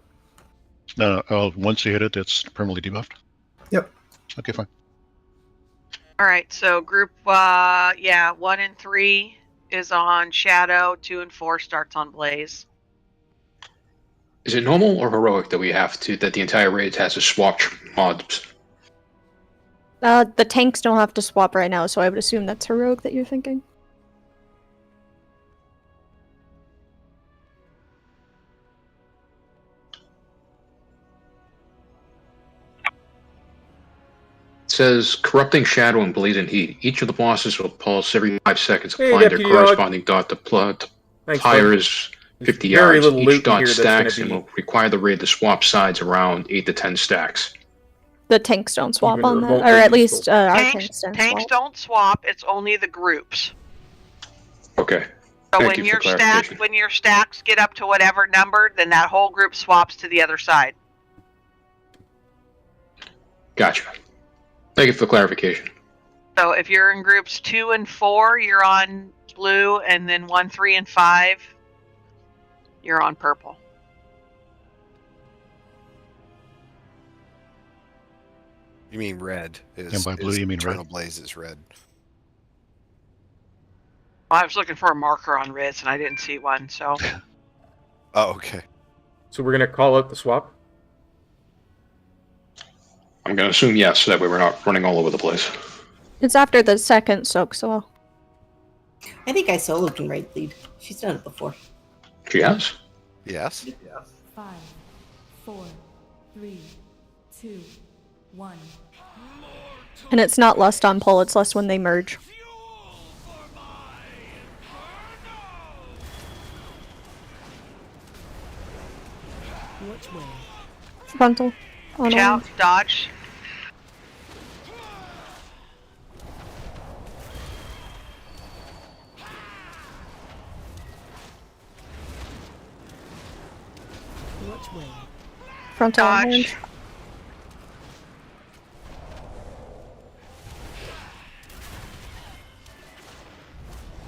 No, once you hit it, it's permanently debuffed. Yep. Okay, fine. All right, so group, 1 and 3 is on Shadow. 2 and 4 starts on Blaze. Is it normal or heroic that the entire raid has to swap mobs? The tanks don't have to swap right now, so I would assume that's heroic that you're thinking. It says corrupting shadow and blazing heat. Each of the bosses will pulse every 5 seconds, Hey, applying their Deputy Dog. corresponding dot to Thanks, tires bud. 50 There's very yards. little loot Each in dot here that's stacks gonna and be- will require the raid to swap sides around 8 to 10 stacks. The tanks don't swap Even on that, remotely or at useful. least our Tanks, tanks don't tanks swap. don't swap. It's only the groups. Okay. So Thank when you for your clarification. when your stacks get up to whatever number, then that whole group swaps to the other side. Gotcha. Thank you for the clarification. So if you're in groups 2 and 4, you're on blue, and then 1, 3, and 5, you're on purple. You mean red? And by blue, you mean Eternal red. Blaze is red. I was looking for a marker on Ritz, and I didn't see one, so. Oh, okay. So we're gonna call out the swap. I'm going to assume yes, so that way we're not running all over the place. It's after the second soak, so I think I solo can raid lead. She's done it before. She has? Yes. 5, 4, 3, 2, 1. and it's not lust on pull, it's lust when they merge. Which way? Frontal. On Watch out, orange. dodge. Which way? Frontal on Dodge. orange.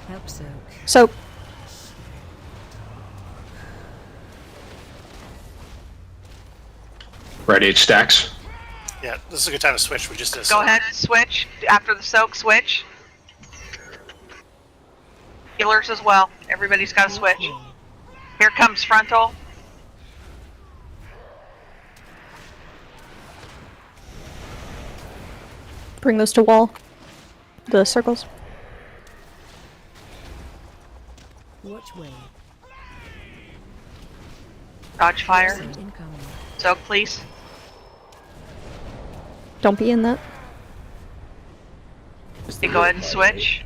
Help soak. So Right, 8 stacks. Yeah, this is a good time to switch. We just did a Go swap. ahead and switch. After the soak, switch. Healers as well. Everybody's got to switch. Here comes frontal. bring those to wall. The circles. Which way? Dodge fire. Incoming. Soak, please. Don't be in that. You go ahead and switch.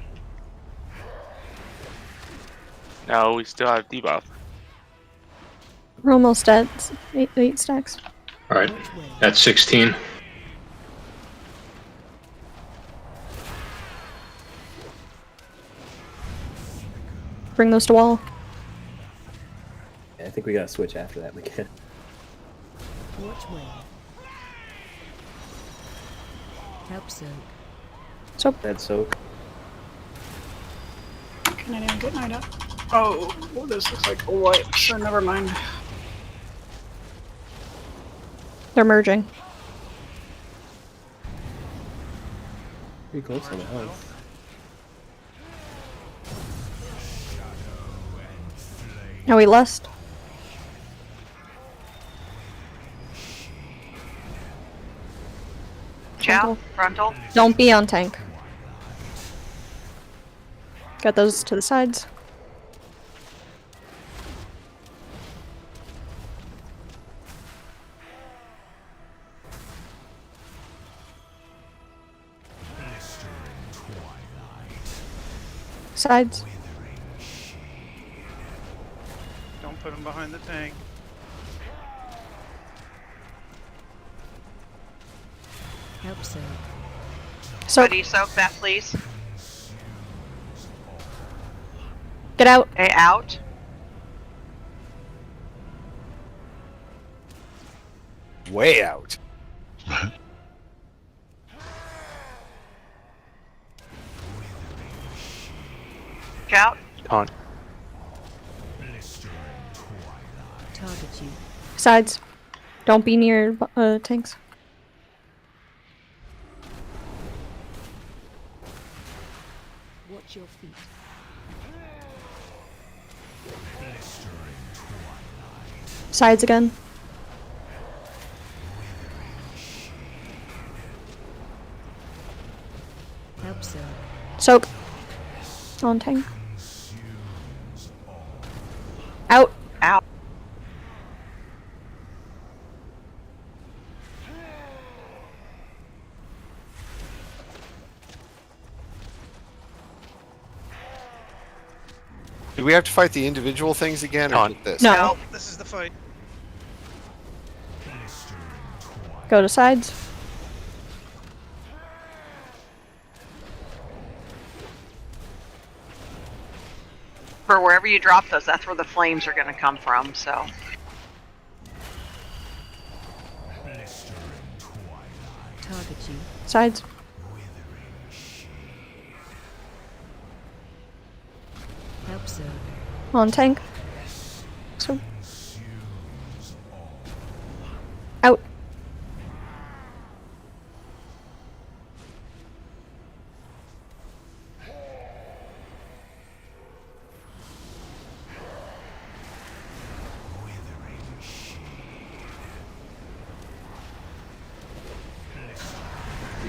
No, we still have debuff. We're almost at 8 stacks. All right, that's 16. Bring those to wall. Yeah, I think we gotta switch after that, McKen. Which way? Help soak. Soak. Red soak. Can anyone get night up? Oh, well, this looks like a wipe, so never mind. They're merging. Pretty close on the health. Oh, we lost. Chow, frontal. Don't be on tank. Got those to the sides. Sides. Don't put him behind the tank. Help so. Somebody soak that, please. Get out. Hey, out. Way out. Out. On. Target you. Sides. Don't be near tanks. Watch your feet. Sides again. Help so. Soak. On tank. Out. Out. Do we have to fight the individual things again, or just this? No. This is the fight. Go to sides. For wherever you drop those, that's where the flames are going to come from, so. Target you. Sides. Help so. On tank. So. Out.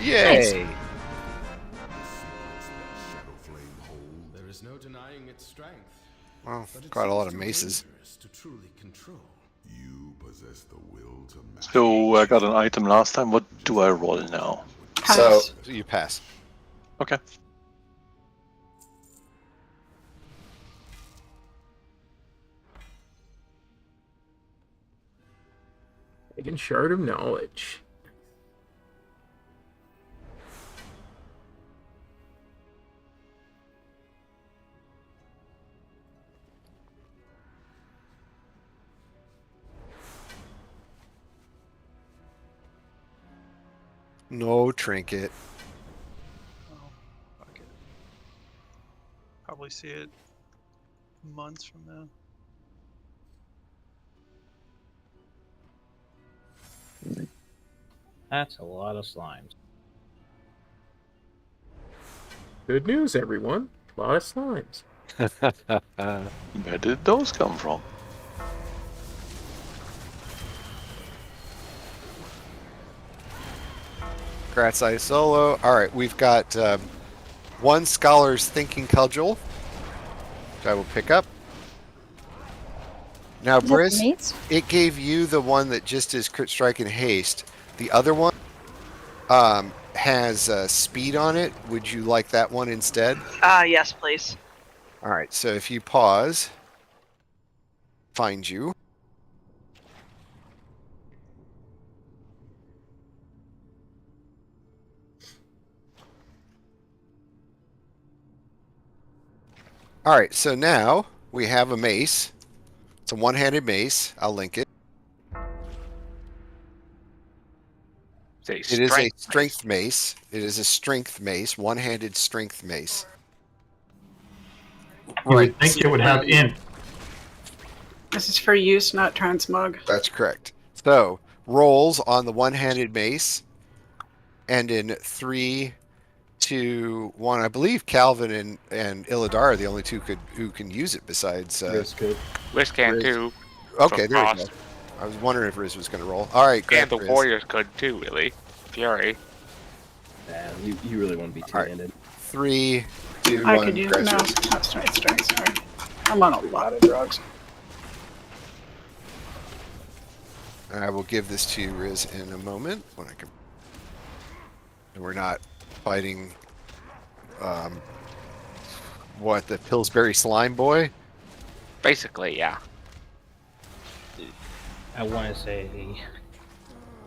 Yay! There is no denying its strength. Well, quite a lot of maces. To truly control. You possess the will to match. So I got an item last time. What do I roll now? So you pass. Okay. Taking Shard of Knowledge. No trinket. Oh, fuck it. Probably see it months from now. That's a lot of slimes. Good news, everyone. A lot of slimes. Where did those come from? Congrats, I solo. All right, we've got one Scholar's Thinking Cudgel, which I will pick up. Now, Is that the Briz, mates? it gave you the one that just is Crit Strike and Haste. The other one has speed on it. Would you like that one instead? Yes, please. All right, so if you pause, find you. All right, so now we have a mace. It's a one-handed mace. I'll link it. It is a strength mace. It is a strength mace, one-handed strength mace. You would think it would have int. This is for use, not transmog. That's correct. So rolls on the one-handed mace, and in 3, 2, 1, I believe Calvin and Illidar are the only two who can use it besides. Riz could. Riz can too. Okay, from there you Frost. go. I was wondering if Riz was going to roll. All right, And the Riz. Warriors could too, really. Fury. Yeah, you really want to be two-handed. 3, 2, I 1. could use grab no, Riz. not straight strength. Sorry, I'm on a lot of drugs. I will give this to you, Riz, in a moment when I can. And we're not fighting. What, the Pillsbury slime boy? Basically, yeah. I want to say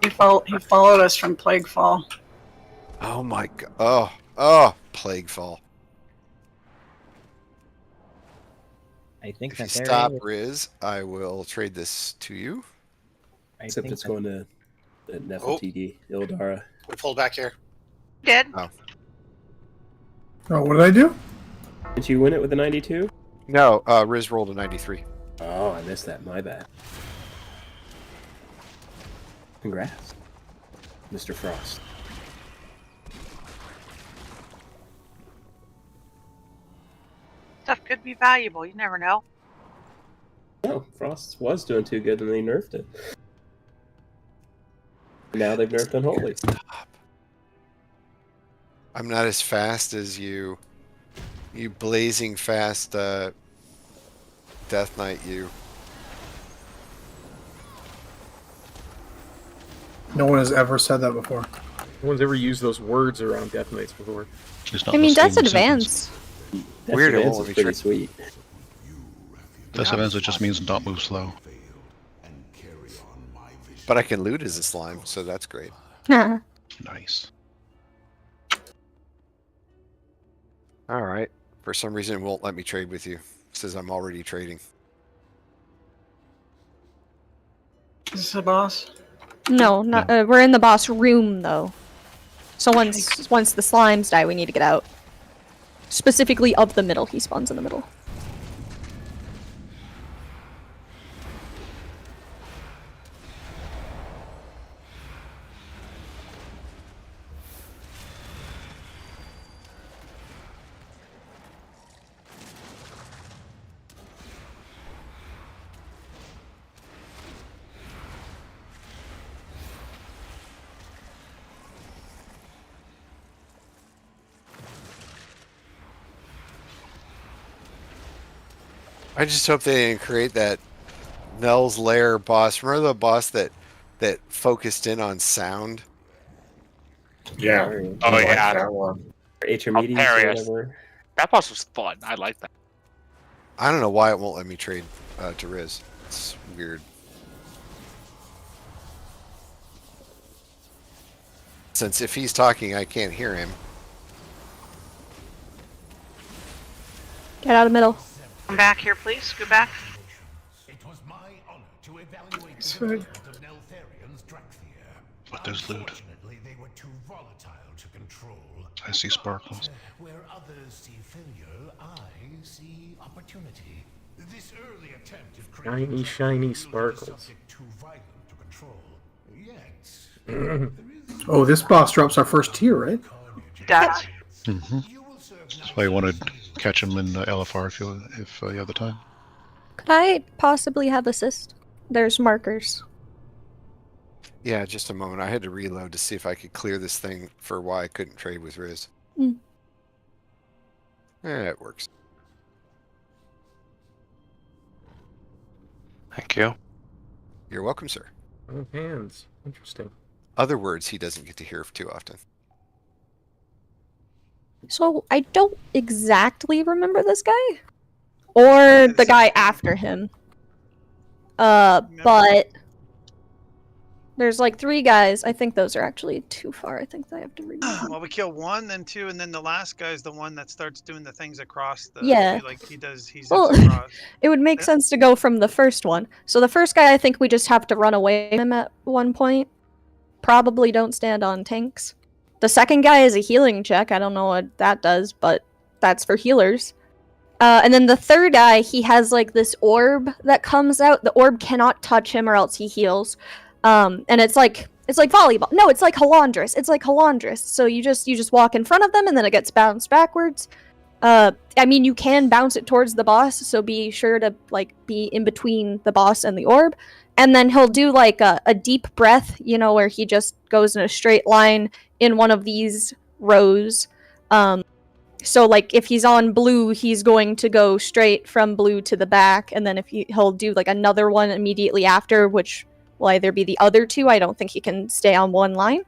He followed us from Plaguefall. Oh my god! Oh, Plaguefall. I think If you that stop, Riz, I will trade this to you. Except it's going to Nefertiti, Ildara. We pulled back here. Did. Oh. Oh, what did I do? Did you win it with a 92? No, Riz rolled a 93. Oh, I missed that. My bad. Congrats, Mr. Frost. Stuff could be valuable. You never know. No, Frost was doing too good and they nerfed it. Now they've nerfed Unholy. Stop. I'm not as fast as you. You blazing fast, Death Knight, you. No one has ever said that before. No one's ever used those words around Death Knights before. I mean, that's advanced. Weird, it Advance won't is let me pretty sweet. This event it just means not move slow. But I can loot as a slime, so that's great. Nice. All right. For some reason, it won't let me trade with you. It says I'm already trading. Is this the boss? No, not. We're in the boss room though. So once the slimes die, we need to get out. Specifically of the middle. He spawns in the middle. I just hope they didn't create that Nell's Lair boss. Remember the boss that focused in on sound? Yeah. Oh, yeah. That one. HMEDs or Hilarious. whatever. That boss was fun. I like that. I don't know why it won't let me trade to Riz. It's weird. Since if he's talking, I can't hear him. Get out of the middle. Come back here, please. Go back. Food. But there's loot. I see sparkles. Where others see failure, I see opportunity. This early attempt at Shiny, shiny sparkles. Oh, this boss drops our first tier, right? Does. Mm-hmm. That's why you want to catch him in LFR if you have the time. Could I possibly have assist? There's markers. Yeah, just a moment. I had to reload to see if I could clear this thing for why I couldn't trade with Riz. Mm. Yeah, it works. Thank you. You're welcome, sir. Oh, hands. Interesting. Other words he doesn't get to hear too often. So I don't exactly remember this guy. Or the guy after him. But there's like 3 guys. I think those are actually too far. I think I have to remember. Well, we kill 1, then 2, and then the last guy's the one that starts doing the things across the. Yeah. He does. He zips Well, across. it would make sense to go from the first one. So the first guy, I think we just have to run away from him at one point. Probably don't stand on tanks. The second guy is a healing check. I don't know what that does, but that's for healers. And then the third guy, he has like this orb that comes out. The orb cannot touch him or else he heals. And it's like volleyball. No, it's like Halandris. It's like Halandris. So you just walk in front of them and then it gets bounced backwards. I mean, you can bounce it towards the boss, so be sure to like be in between the boss and the orb. And then he'll do like a deep breath, you know, where he just goes in a straight line in one of these rows. So like if he's on blue, he's going to go straight from blue to the back, and then if he'll do like another one immediately after, which will either be the other two. I don't think he can stay on one line.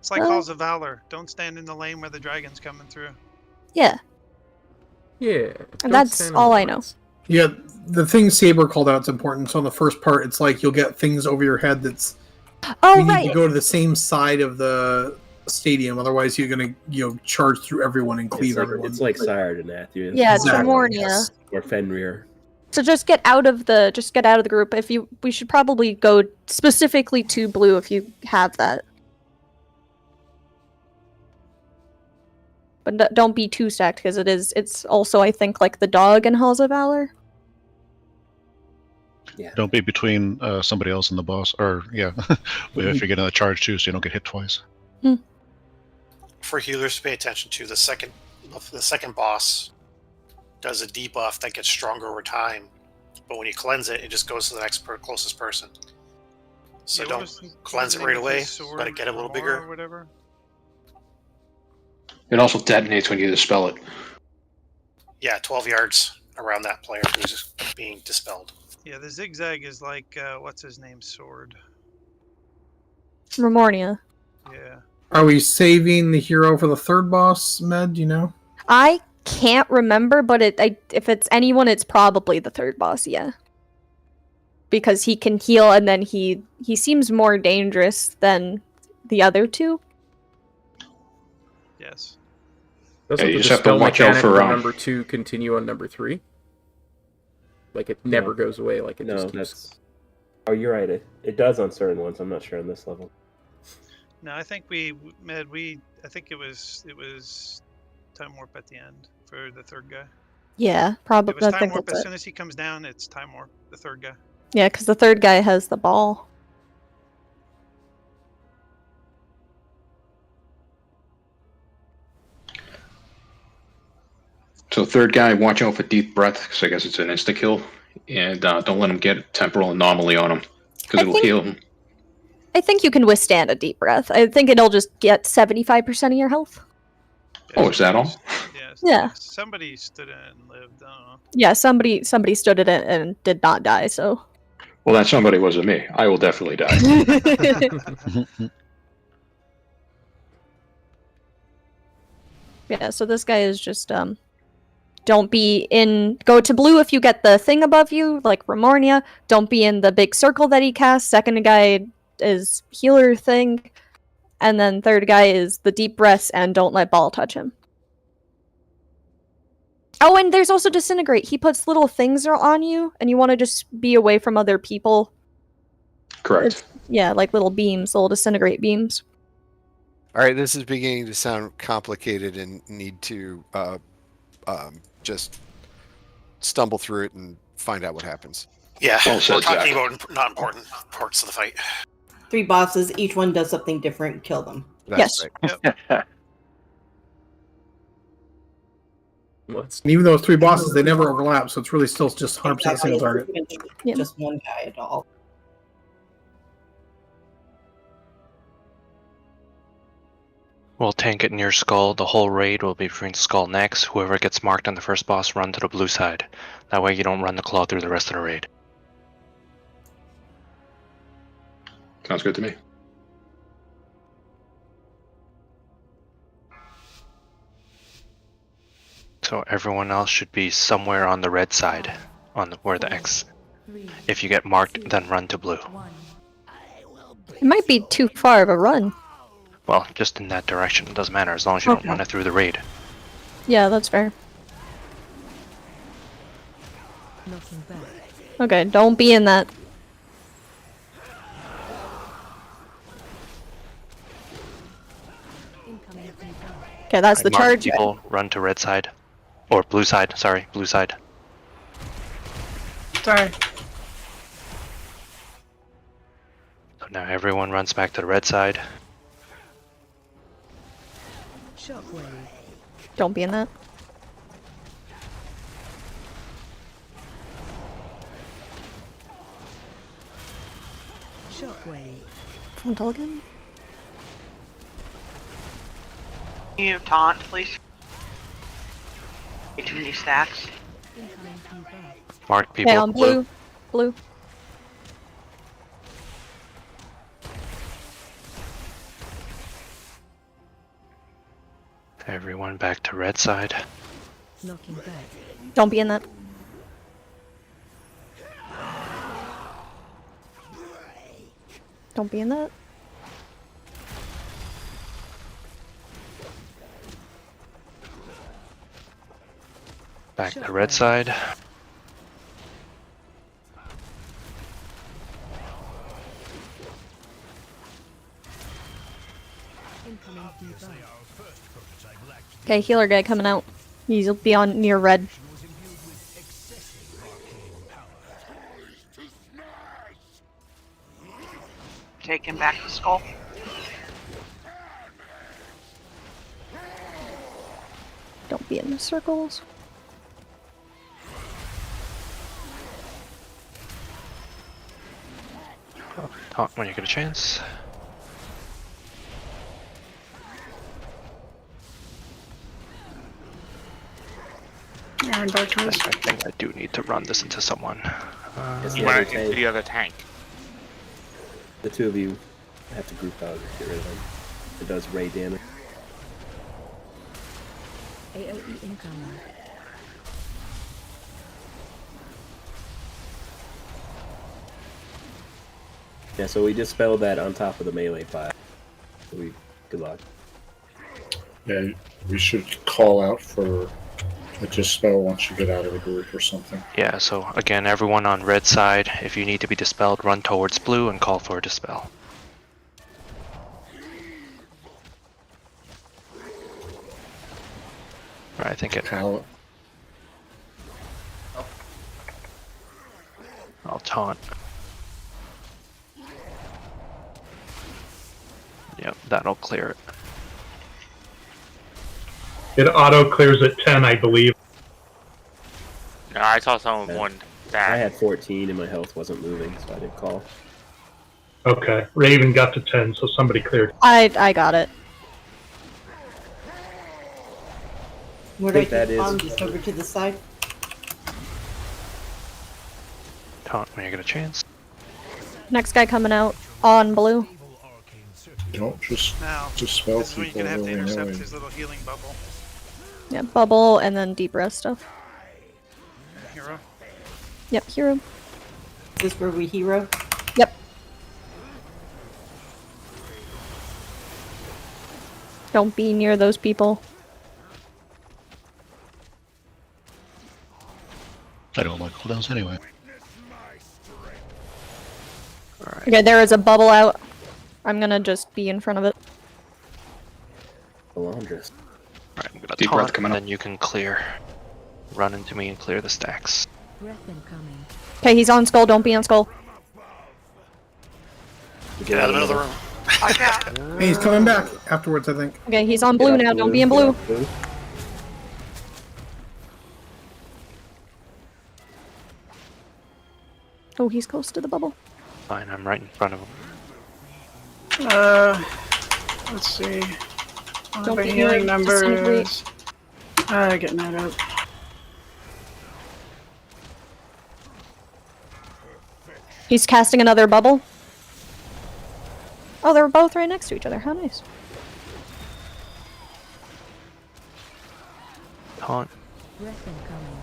It's like Halls of Valor. Don't stand in the lane where the dragon's coming through. Yeah. Yeah. And that's all I know. Yeah, the thing Saber called out is important. So on the first part, it's like you'll get things over your head that's... Oh, you need to go to the same side of the stadium, otherwise you're gonna charge through everyone and cleave everyone. It's like Sire to Matthew. Yeah, it's Tremornia. Yes. Or Fenrir. So just get out of the group. We should probably go specifically to blue if you have that. But don't be too stacked because it's also I think like the dog in Halls of Valor. Yeah. Don't be between somebody else and the boss, or if you're getting a charge too, so you don't get hit twice. For healers to pay attention to, the second boss does a debuff that gets stronger over time, but when you cleanse it, it just goes to the next closest person. So don't cleanse it right away. Let it get a little bigger. Or whatever. It also detonates when you dispel it. Yeah, 12 yards around that player who's being dispelled. Yeah, the zigzag is like what's his name sword. Remornia. Yeah. Are we saving the hero for the third boss, Med? Do you know? I can't remember, but if it's anyone, it's probably the third boss. Yeah. Because he can heal, and then he seems more dangerous than the other two. Yes. Doesn't you the just have to dispel watch out mechanic for on number 2 continue on number 3? Like it never goes away. Like it just keeps... that's... Oh, you're right. It does on certain ones. I'm not sure on this level. No, I think I think it was time warp at the end for the third guy. Yeah, probably. It was I time think warp that's as it. soon as he comes down. It's time warp. The third guy. Yeah, because the third guy has the ball. So third guy, watch out for deep breath, because I guess it's an insta kill, and don't let him get temporal anomaly on him, because it'll heal him. I think you can withstand a deep breath. I think it'll just get 75% of your health. Oh, is that all? Yeah. Somebody stood in and lived. I don't know. Yeah, somebody stood in it and did not die. So. Well, that somebody wasn't me. I will definitely die. Yeah. So this guy is just don't be in. Go to blue if you get the thing above you, like Remornia. Don't be in the big circle that he casts. Second guy is healer thing, and then third guy is the deep breaths and don't let ball touch him. Oh, and there's also disintegrate. He puts little things on you, and you want to just be away from other people. Correct. Yeah, like little beams, little disintegrate beams. All right, this is beginning to sound complicated and need to just stumble through it and find out what happens. Yeah, Well we're said, talking Zach. about not important parts of the fight. 3 bosses, each one does something different. Kill them. That's right. And even though it's 3 bosses, they never overlap, so it's really still just 100% single target. Just one guy at all. We'll tank it near Skull. The whole raid will be between Skull next. Whoever gets marked on the first boss, run to the blue side. That way you don't run the claw through the rest of the raid. Sounds good to me. So everyone else should be somewhere on the red side, where the X. If you get marked, then run to blue. It might be too far of a run. Well, just in that direction. It doesn't matter as long as you don't run it through the raid. Yeah, that's fair. Okay, don't be in that. Okay, that's the Mark charge. people, run to red side. Or blue side, sorry, blue side. Sorry. So now everyone runs back to the red side. Shockwave. Don't be in that. Shockwave. Frontal again. Can you taunt, please? Too many stacks. Incoming debuff. Mark people. Okay, on blue. Blue. Everyone back to red side. Knocking back. Don't be in that. Don't be in that. Back to red side. Incoming debuff. Okay, healer guy coming out. He'll be on near red. Take him back to skull. Don't be in the circles. Taunt when you get a chance. Aaron, back to us. I think I do need to run this into someone. It's You the other want it into tank. the other tank. The two of you have to group out and get rid of him. It does ray damage. AOE incoming. Yeah, so we dispelled that on top of the melee fire. Good luck. Yeah, we should call out for a dispel once you get out of the group or something. Yeah, so again, everyone on red side, if you need to be dispelled, run towards blue and call for a dispel. Alright, I think it. I'll taunt. Yep, that'll clear it. It auto clears at 10, I believe. No, I saw someone Yeah. one I back. had 14 and my health wasn't moving, so I didn't call. Okay, Raven got to 10, so somebody cleared. I got it. Where think do I that take is- Tom? Just over to the side? Taunt when you get a chance. Next guy coming out on blue. Don't just Now, dispel this is when you people can have to intercept willy-nilly. his little healing bubble. Yeah, bubble and then deep rest stuff. Hero. Yep, hero. Is this where we hero? Yep. Don't be near those people. I don't like cooldowns anyway. Okay, there is a bubble out. I'm gonna just be in front of it. Alondris. Alright, I'm gonna Deep breath taunt, coming and up. then you can clear. Run into me and clear the stacks. Breath incoming. Okay, he's on skull. Don't be on skull. Get out of the middle of the room. Watch out. Hey, he's coming back afterwards, I think. Okay, he's on blue Get now. off Don't be in get blue. off blue. Oh, he's close to the bubble. Fine, I'm right in front of him. Let's see. Don't My be healing here, number disintegrate. is. Getting that up. He's casting another bubble. Oh, they're both right next to each other. How nice. Taunt. Breath incoming.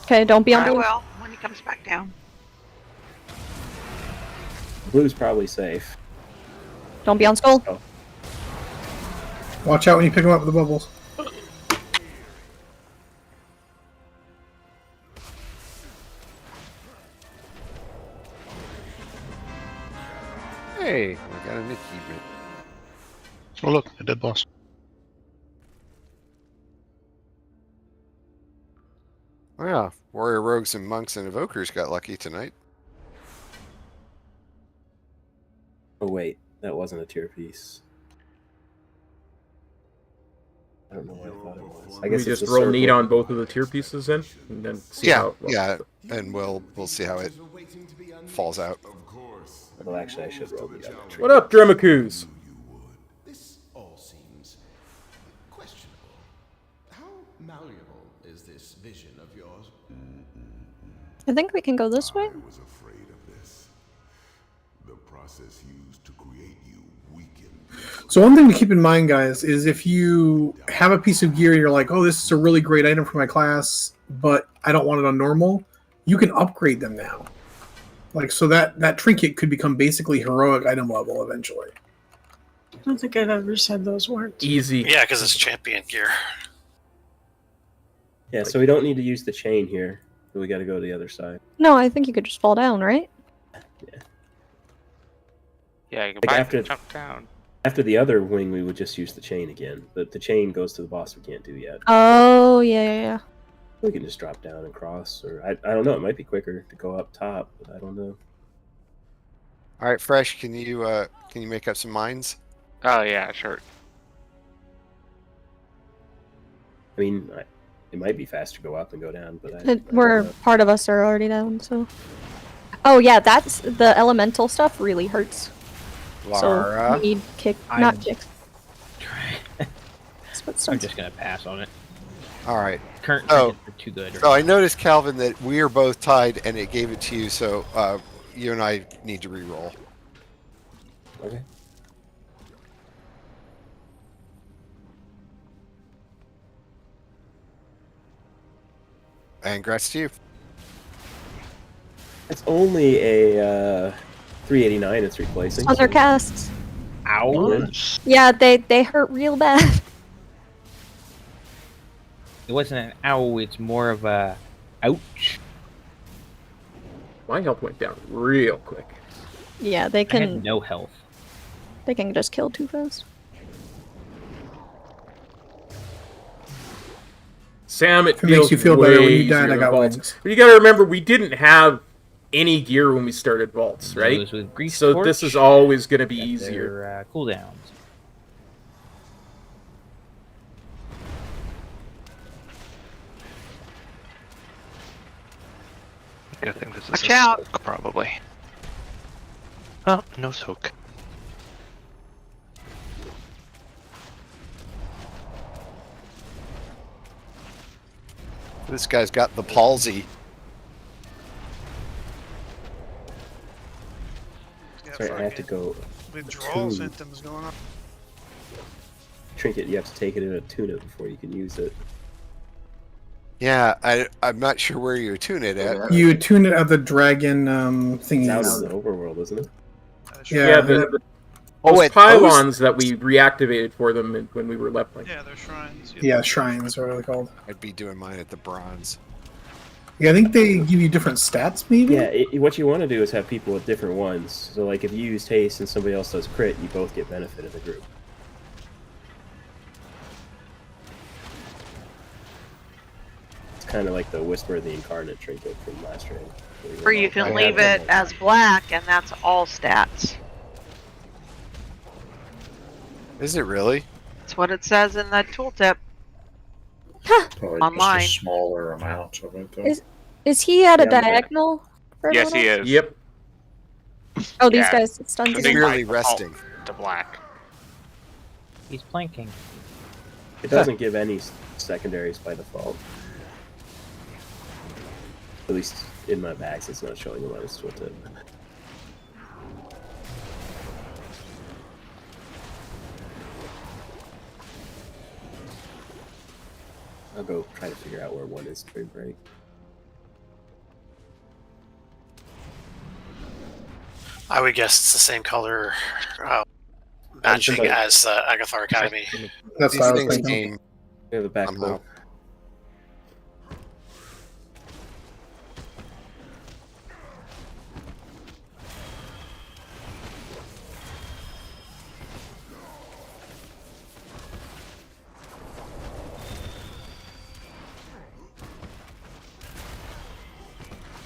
Okay, don't be on I blue. will when he comes back down. Blue's probably safe. Don't be on skull. Oh, Watch out when you pick him up with the bubbles. Hey, we got an achievement. Oh look, a dead boss. Yeah, warrior rogues and monks and evokers got lucky tonight. Oh wait, that wasn't a tier piece. I don't know what I thought it was. I guess we it's just a roll neat circle. on both of the tier pieces then, and then see Yeah, how it looks. yeah, and we'll see how it falls out. Well, actually, I should roll the other tree. What up, Dremakus? This all seems questionable. How malleable is this vision of yours? I think we can go this way. was afraid of this. The process used to create you weakened. So one thing to keep in mind, guys, is if you have a piece of gear and you're like, oh, this is a really great item for my class, but I don't want it on normal, you can upgrade them now. Like, so that trinket could become basically heroic item level eventually. I don't think I've ever said those words. Easy. Yeah, because it's champion gear. Yeah, so we don't need to use the chain here. But we got to go to the other side. No, I think you could just fall down, right? Yeah, you can Like buy after- jump down. After the other wing, we would just use the chain again. But the chain goes to the boss we can't do yet. Oh, yeah. We can just drop down and cross, or I don't know. It might be quicker to go up top, but I don't know. All right, Fresh, can you make up some mines? Oh yeah, sure. I mean, it might be faster to go up and go down, but Part of us are already down, so. Oh yeah, that's the elemental stuff really hurts. Lara, So we need I'm not kicks. I'm just gonna pass on it. all right. Current Oh, trinkets are too good. So I noticed, Calvin, that we are both tied, and it gave it to you. So you and I need to re-roll. Okay. And congrats to you. It's only a 389 it's replacing. On their casts. Ow! Yeah, they hurt real bad. It wasn't an ow. It's more of a ouch. My health went down real quick. Yeah, they I can. had no health. They can just kill too fast. Sam, it If it makes feels you feel way better when you easier died, I than got vaults. wings. But you got to remember, we didn't have any gear when we started vaults, right? Those with Grease So Torch this is always going to be at easier. their, cooldowns. I think this is Watch a out. soak, probably. Oh, no soak. This guy's got the palsy. Sorry, I have to go. Withdrawal attune. symptoms going on. Trinket, you have to take it and attune it before you can use it. Yeah, I'm not sure where you attune it at. You tune it at the dragon It's out thingies. in the overworld, isn't it? Yeah, the Oh, those wait, pylons that we reactivated for them when we were leveling. Yeah, they're shrines. yeah, shrines are what they're called. I'd be doing mine at the bronze. Yeah, I think they give you different stats, maybe? Yeah, what you want to do is have people with different ones. So, like, if you use haste and somebody else does crit, you both get benefit of the group. It's kind of like the Whisper of the Incarnate trinket from last raid. Or you can leave it as black, and that's all stats. Is it really? That's what it says in the tooltip. Probably Online. just a smaller amount of it, though. Is he at a Yeah, I'm there. diagonal? For Yes, everyone he else? is. Yep. Oh, these Yeah. guys stunned So him. they Merely might default resting. to black. He's planking. It doesn't give any secondaries by default. At least in my bags, it's not showing them on his tooltip. I'll go try to figure out where one is to break. I would guess it's the same color matching somebody- as Agathar Academy. That's These what I was things thinking. game We have a back somehow. bow.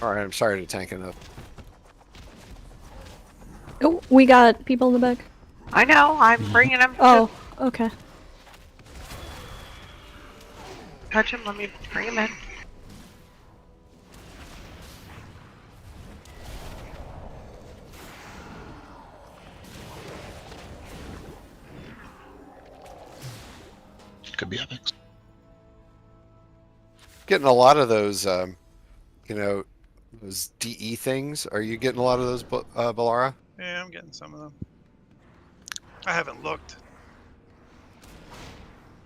All right, I'm sorry to tank enough. Oh, we got people in the back. I know. I'm bringing them. Oh, okay. Touch him. Let me bring him in. Could be epics. Getting a lot of those, those DE things. Are you getting a lot of those, Balara? Yeah, I'm getting some of them. I haven't looked.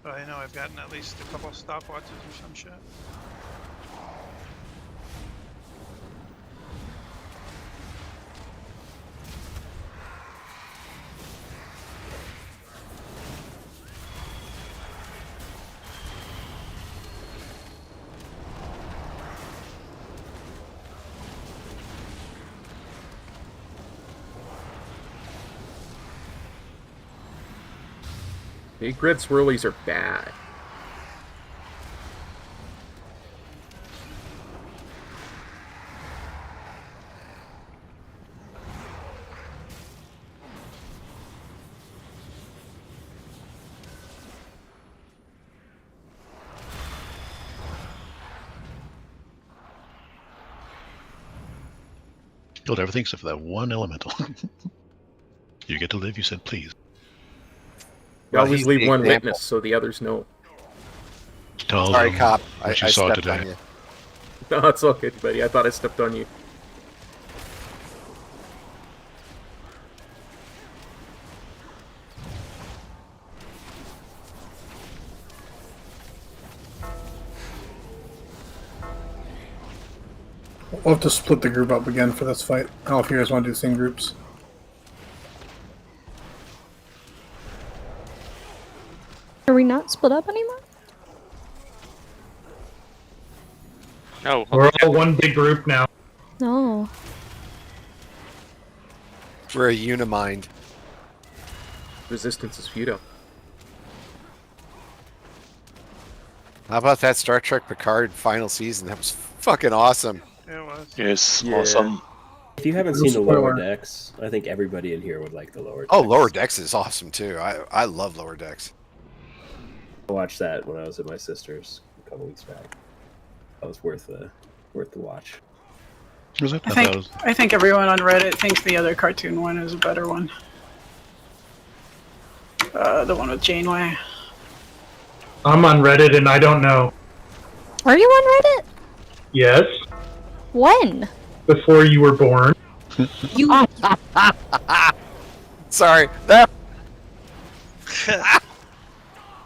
But I know I've gotten at least a couple stopwatches or some shit. Big red swirlies are bad. Killed everything except for that one elemental. You get to live, you said please. You always leave one witness so the others know. Tell Sorry, them Cop. what I you saw stepped on today. you. No, it's all good, buddy. I thought I stepped on you. We'll have to split the group up again for this fight. I don't know if you guys want to do the same groups. Are we not split up anymore? No. We're all one big group now. No. We're a unimind. Resistance is futile. How about that Star Trek Picard final season? That was fucking awesome. It was. Yes, Yeah. awesome. If you haven't seen the lower decks, I think everybody in here would like the lower decks. Oh, lower decks is awesome too. I love lower decks. I watched that when I was at my sister's a couple weeks back. That was worth the watch. Was it? I think everyone on Reddit thinks the other cartoon one is a better one. The one with Janeway. I'm on Reddit and I don't know. Are you on Reddit? Yes, When? before you were born. You. Sorry. That.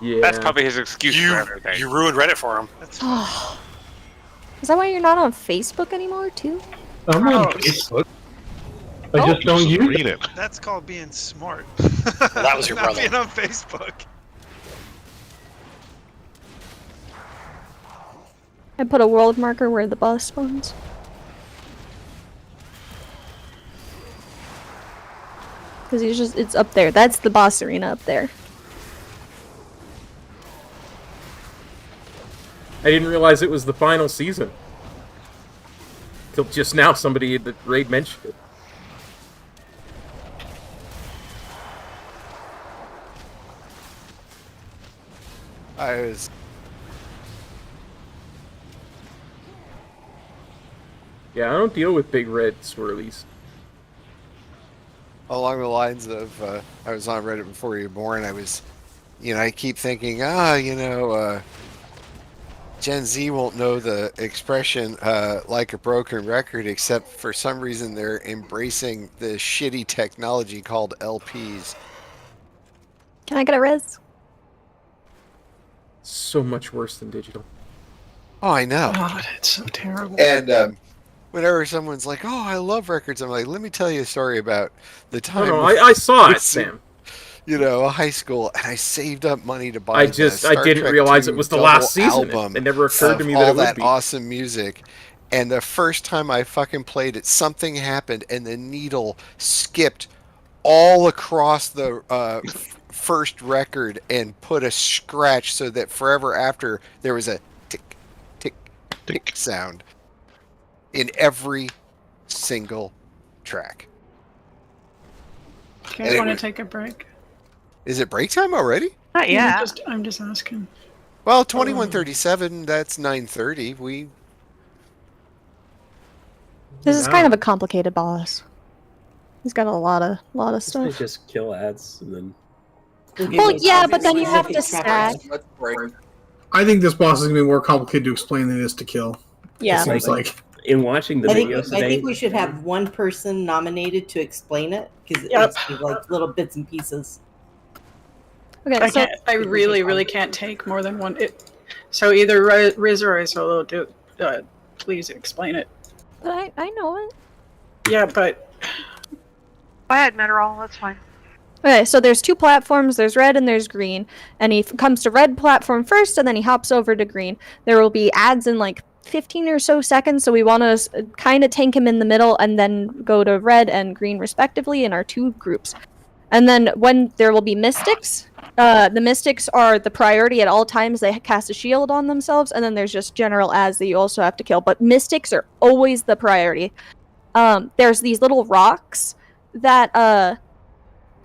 Yeah. That's probably his excuse for You everything. you ruined Reddit for him. Is that why you're not on Facebook anymore, too? I'm on Gross. Facebook. I just don't use Read it. That's called being smart. Well, that was your Not brother. being on Facebook. I put a world marker where the boss spawns. Because it's up there. That's the boss arena up there. I didn't realize it was the final season. Till just now, somebody at the raid mentioned it. I was. Yeah, I don't deal with big red swirlies. Along the lines of, I was on Reddit before you were born. I was, I keep thinking, Gen Z won't know the expression like a broken record, except for some reason they're embracing the shitty technology called LPs. Can I get a res? So much worse than digital. Oh, I know. God, it's so terrible. And whenever someone's like, "Oh, I love records," I'm like, "Let me tell you a story about the time." No, I saw it, Sam. High school, and I saved up money to buy. I didn't realize it was the last season. It never occurred to me that it all would that be. awesome music. And the first time I fucking played it, something happened, and the needle skipped all across the first record and put a scratch, so that forever after there was a tick, tick, tick sound. in every single track. Do you guys want to take a break? Is it break time already? Not yet. I'm just asking. Well, 21:37. That's 9:30. This is kind of a complicated boss. He's got a lot of They stuff. just kill ads and then. Well, yeah, but then you have to stack. I think this boss is gonna be more complicated to explain than it is to kill. Yeah. It seems like. In watching the I think, videos I today, think we should have one person nominated to explain it because it's like little bits and pieces. Okay, I really can't take more than one. So either Riz or Isolo, please explain it. But I know it. Yeah, but Go ahead, Mineral. That's fine. Okay, so there's two platforms. There's red and there's green. And he comes to red platform first, and then he hops over to green. There will be ads in like 15 or so seconds, so we want to kind of tank him in the middle and then go to red and green respectively in our two groups. And then when there will be mystics, the mystics are the priority at all times. They cast a shield on themselves, and then there's just general ads that you also have to kill. But mystics are always the priority. There's these little rocks that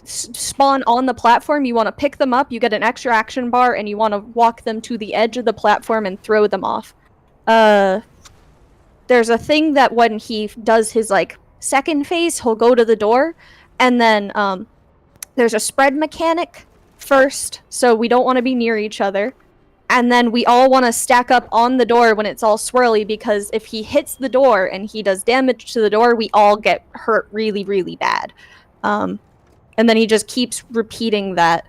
spawn on the platform. You want to pick them up, you get an extra action bar, and you want to walk them to the edge of the platform and throw them off. There's a thing that when he does his like second phase, he'll go to the door, and then there's a spread mechanic first, so we don't want to be near each other. And then we all want to stack up on the door when it's all swirly, because if he hits the door and he does damage to the door, we all get hurt really, really bad. And then he just keeps repeating that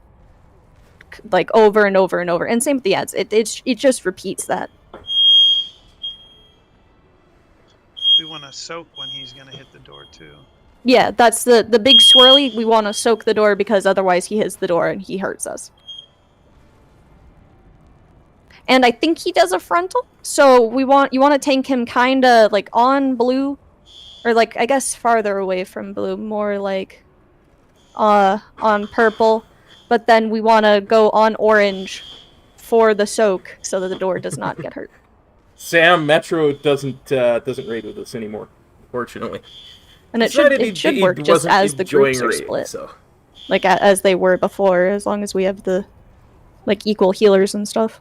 like over and over and over. And same with the ads. It just repeats that. We want to soak when he's going to hit the door, too. Yeah, that's the big swirly. We want to soak the door because otherwise he hits the door and he hurts us. And I think he does a frontal, so you want to tank him kind of like on blue, or like I guess farther away from blue, more like on purple. But then we want to go on orange for the soak so that the door does not get hurt. Sam Metro doesn't raid with us anymore, unfortunately. And it should work just as the groups are split, so. like as they were before, as long as we have the like equal healers and stuff.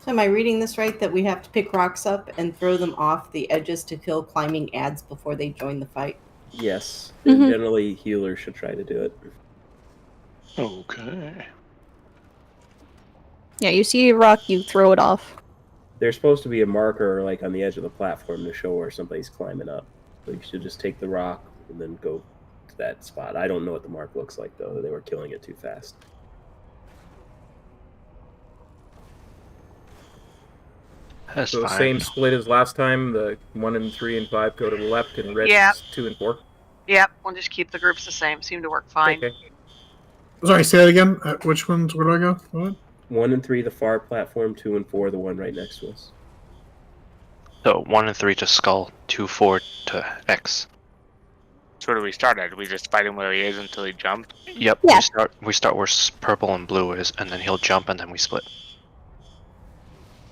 So am I reading this right, that we have to pick rocks up and throw them off the edges to kill climbing ads before they join the fight? yes, and generally healers should try to do it. Okay. Yeah, you see a rock, you throw it off. There's supposed to be a marker like on the edge of the platform to show where somebody's climbing up. So you should just take the rock and then go to that spot. I don't know what the mark looks like though. They were killing it too fast. That's So fine. same split as last time. The 1 and 3 and 5 go to the left, and red Yeah. 2 and 4. Yep, we'll just keep the groups the same. Seem to work fine. Okay. Sorry, say that again. Which ones? Where do I go? What? 1 and 3 the far platform, 2 and 4 the one right next to us. So 1 and 3 to skull, 2, 4 to X. So where do we start at? Do we just fight him where he is until he jumps? Yep. Yeah. We start where purple and blue is, and then he'll jump, and then we split.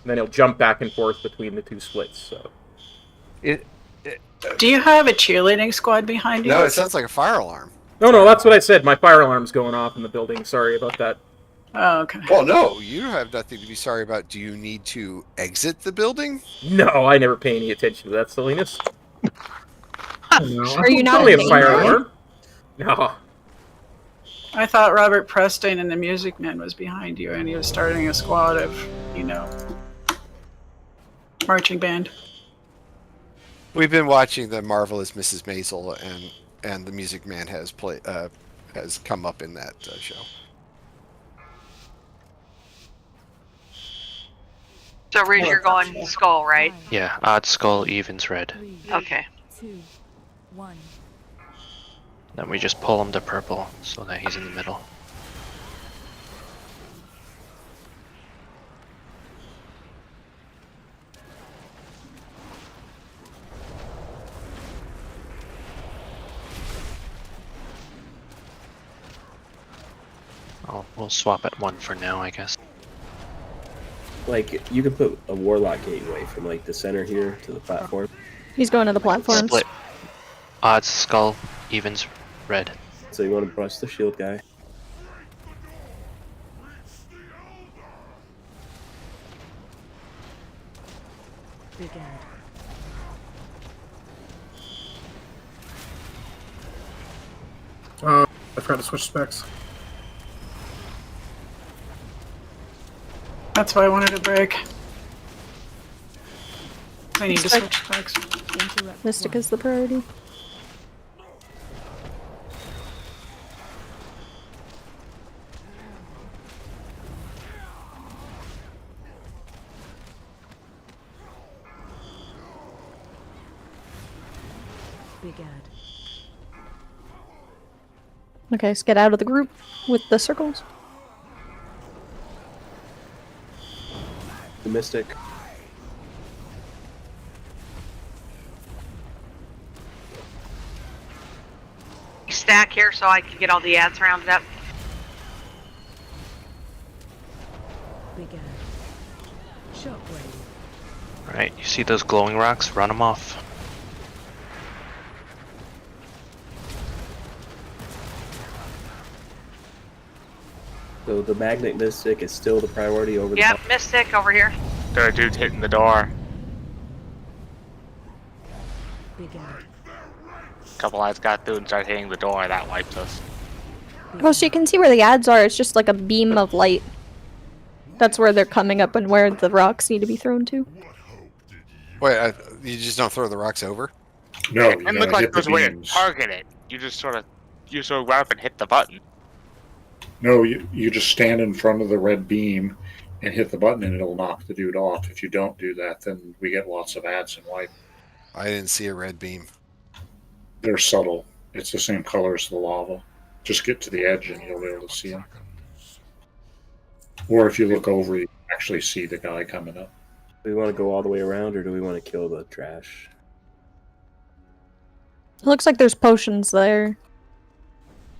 And then he'll jump back and forth between the two splits. So. Do you have a cheerleading squad behind you? No, it sounds like a fire alarm. No, that's what I said. My fire alarm's going off in the building. Sorry about that. Oh, okay. Well, no, you have nothing to be sorry about. Do you need to exit the building? No, I never pay any attention to that silliness. Are you not Only a in fire danger? alarm? No. I thought Robert Preston and the Music Man was behind you, and he was starting a squad of, marching band. We've been watching the marvelous Mrs. Maisel, and the Music Man has come up in that show. So, Riz, you're going skull, right? Yeah, odd skull, evens red. Okay. 2, 1. Then we just pull him to purple so that he's in the middle. We'll swap at 1 for now, I guess. Like, you could put a Warlock gateway from, like, the center here to the platform. He's going to the platforms. Split. Odds, skull, evens, red. So you want to brush the shield guy. Begin. I forgot to switch specs. That's why I wanted to break. I need to switch specs. Mystic is the priority. Begin. Okay, let's get out of the group with the circles. The Mystic. Stack here so I can get all the ads rounded up. Begin. Shockwave. Alright, you see those glowing rocks? Run them off. So the Magnet Mystic is still the priority over the... Yep, Mystic over here. The dude's hitting the door. Begin. Couple eyes got through and started hitting the door. That wiped us. Oh, so you can see where the ads are. It's just like a beam of light. That's where they're coming up and where the rocks need to be thrown to. Wait, you just don't throw the rocks over? No, It looked like there's a way to target it. You just sort of run up and hit the button. No, you just stand in front of the red beam and hit the button and it'll knock the dude off. If you don't do that, then we get lots of ads and wipe. I didn't see a red beam. They're subtle. It's the same color as the lava. Just get to the edge and you'll be able to see them. Or if you look over, you can actually see the guy coming up. Do we want to go all the way around, or do we want to kill the trash? It looks like there's potions there.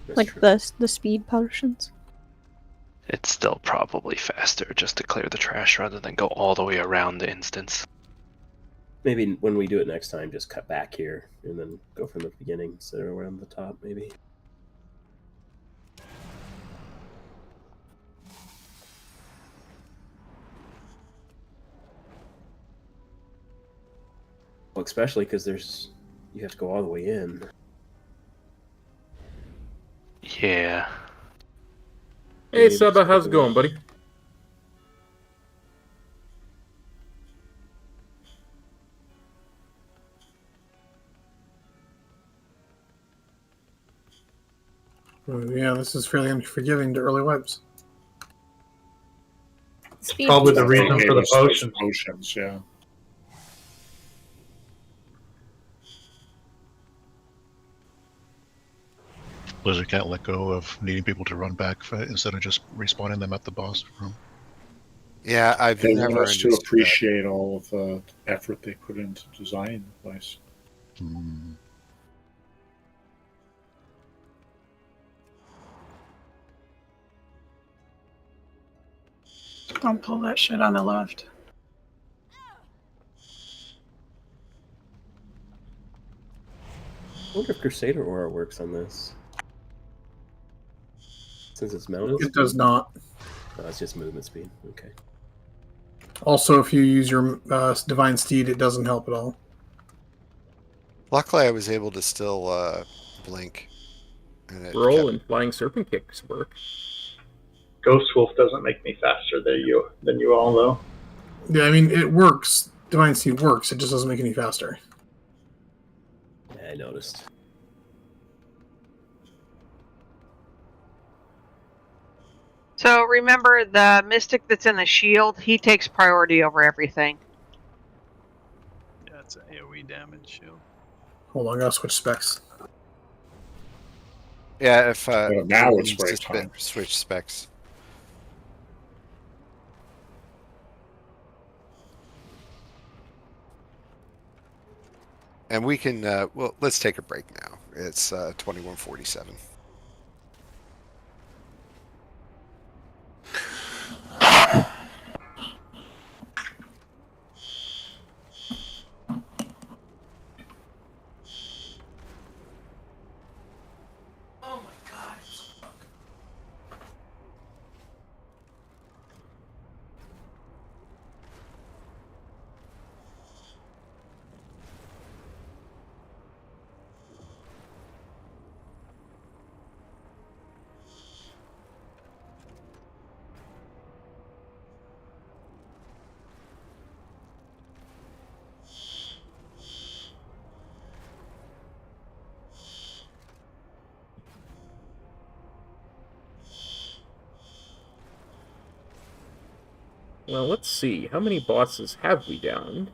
That's like true. the speed potions. It's still probably faster just to clear the trash rather than go all the way around the instance. Maybe when we do it next time, just cut back here and then go from the beginning instead of around the top, maybe. Well, especially because you have to go all the way in. Yeah. Hey, Seba, how's it going, buddy? Yeah, this is fairly unforgiving to early webs. Speed. Probably the reason for the potions. Potions, yeah. Blizzard can't let go of needing people to run back instead of just respawning them at the boss room. Yeah, I've They never want us to understood appreciate all of the effort they put into designing the place. Hmm. Don't pull that shit on the left. I wonder if Crusader Aura works on this. Since it's mounted? It does not. No, it's just movement speed. Okay. Also, if you use your Divine Steed, it doesn't help at all. Luckily, I was able to still blink. And it Roll kept- and flying serpent kicks work. Ghost Wolf doesn't make me faster than you all, though. Yeah, I mean, it works. Divine Steed works. It just doesn't make any faster. Yeah, I noticed. So remember, the mystic that's in the shield, he takes priority over everything. Yeah, it's an AoE damage shield. Hold on, I gotta switch specs. Yeah, if now it's needs break to time. switch specs. And we can, well, let's take a break now. It's 21:47. Well, let's see. How many bosses have we downed?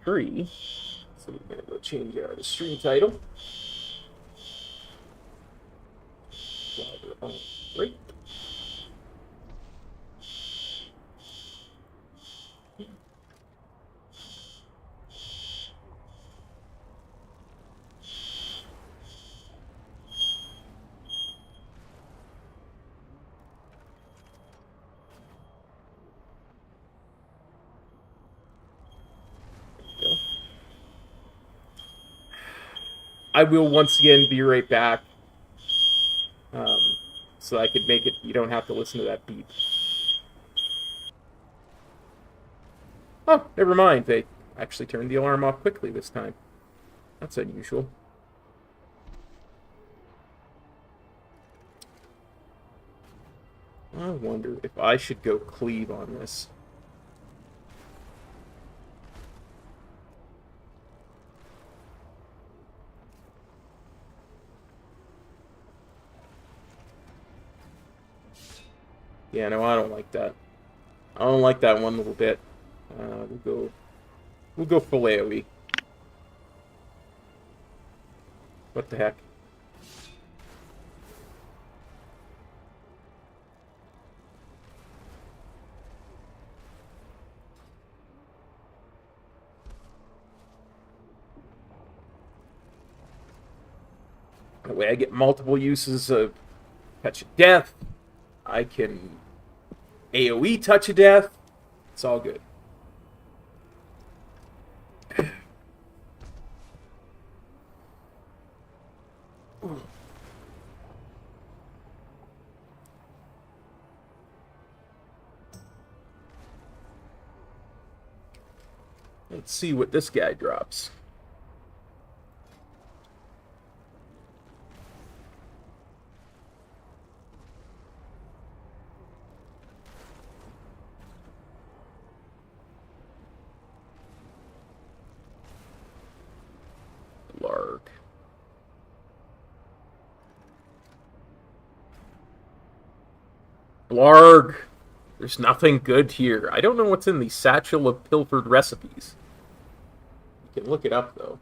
3. So we're going to go change our stream title. Great. I will once again be right back. So I could make it, you don't have to listen to that beep. Oh, never mind. They actually turned the alarm off quickly this time. That's unusual. I wonder if I should go cleave on this. Yeah, no, I don't like that. I don't like that one little bit. We'll go full AoE. What the heck? That way I get multiple uses of Touch of Death. I can AoE Touch of Death. It's all good. Let's see what this guy drops. Lark. Blarg. There's nothing good here. I don't know what's in the satchel of pilfered recipes. You can look it up, though.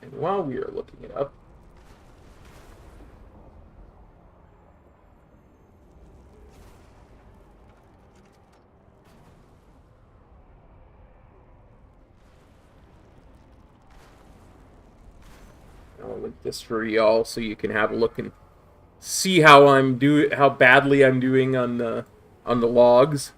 And while we are looking it up, I'll link this for y'all so you can have a look and see how how badly I'm doing on the logs.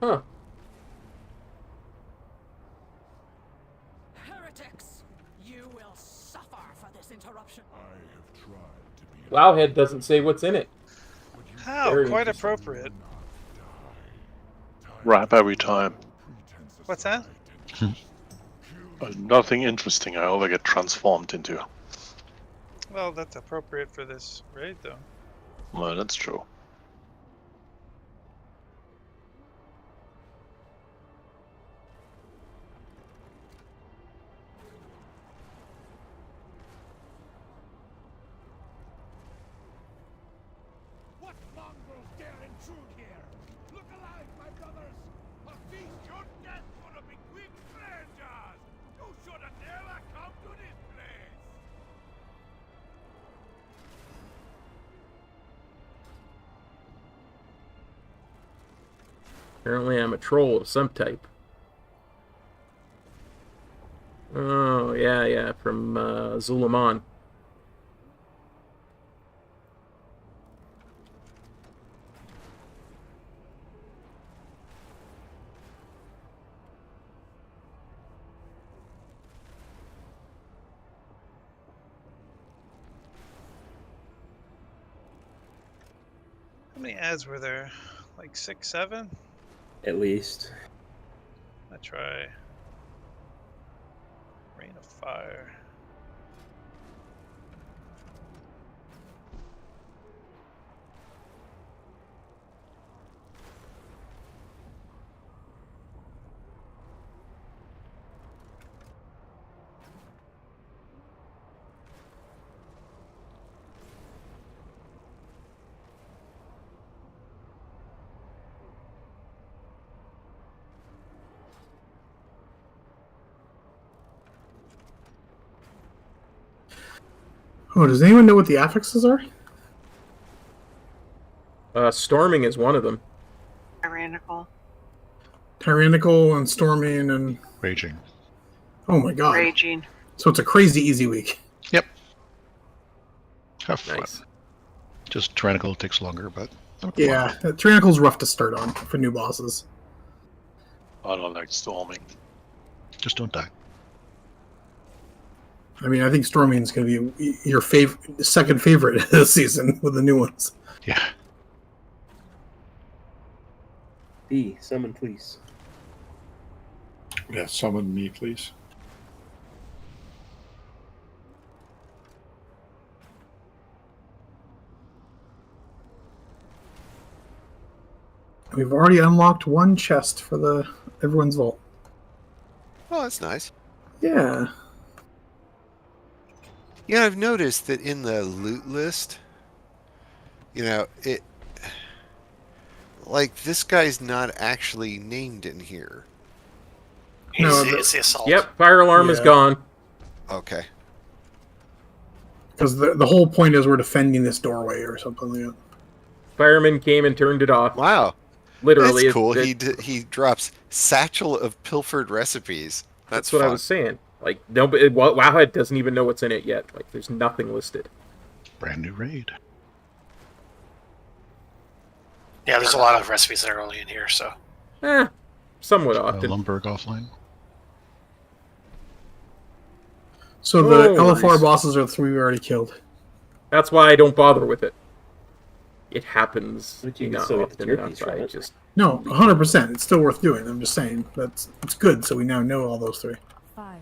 Huh. Heretics, you will suffer for this interruption. Wowhead doesn't say what's in it. How? Very Quite interesting. appropriate. Rap every time. What's that? Nothing interesting I ever get transformed into. Well, that's appropriate for this raid, though. Well, that's true. What mongrels dare intrude here? Look alive, my brothers! A feast your death for the bequeathed strangers! You should have never come to this place! Apparently I'm a troll of some type. Oh, yeah, from Zulaman. How many ads were there? Like 6, 7? At least. I try. Rain of Fire. Oh, does anyone know what the affixes are? Storming is one of them. Tyrannical. Tyrannical and storming and Raging. oh my god. Raging. So it's a crazy easy week. Yep. Have fun. Nice. Just Tyrannical takes longer, but Yeah, Tyrannical's rough to start on for new bosses. I don't like storming. just don't die. I mean, I think Storming's going to be your second favorite this season with the new ones. Yeah. B, summon, please. Yeah, summon me, please. We've already unlocked one chest for everyone's vault. Oh, that's nice. Yeah. Yeah, I've noticed that in the loot list, like this guy's not actually named in here. It's the assault. Yep, fire alarm is gone. Okay. Because the whole point is we're defending this doorway or something like that. Fireman came and turned it off. Wow. Literally. That's cool. He drops satchel of pilfered recipes. That's what I was saying. Like, nobody, Wowhead doesn't even know what's in it yet. Like, there's nothing listed. Brand new raid. Yeah, there's a lot of recipes that are only in here, so. Somewhat often. Lumberg offline. So the LFR bosses are the three we already killed. That's why I don't bother with it. It happens. But you can still get the often tier enough. piece from it. Just No, 100%. It's still worth doing. I'm just saying it's good. So we now know all those three. 5,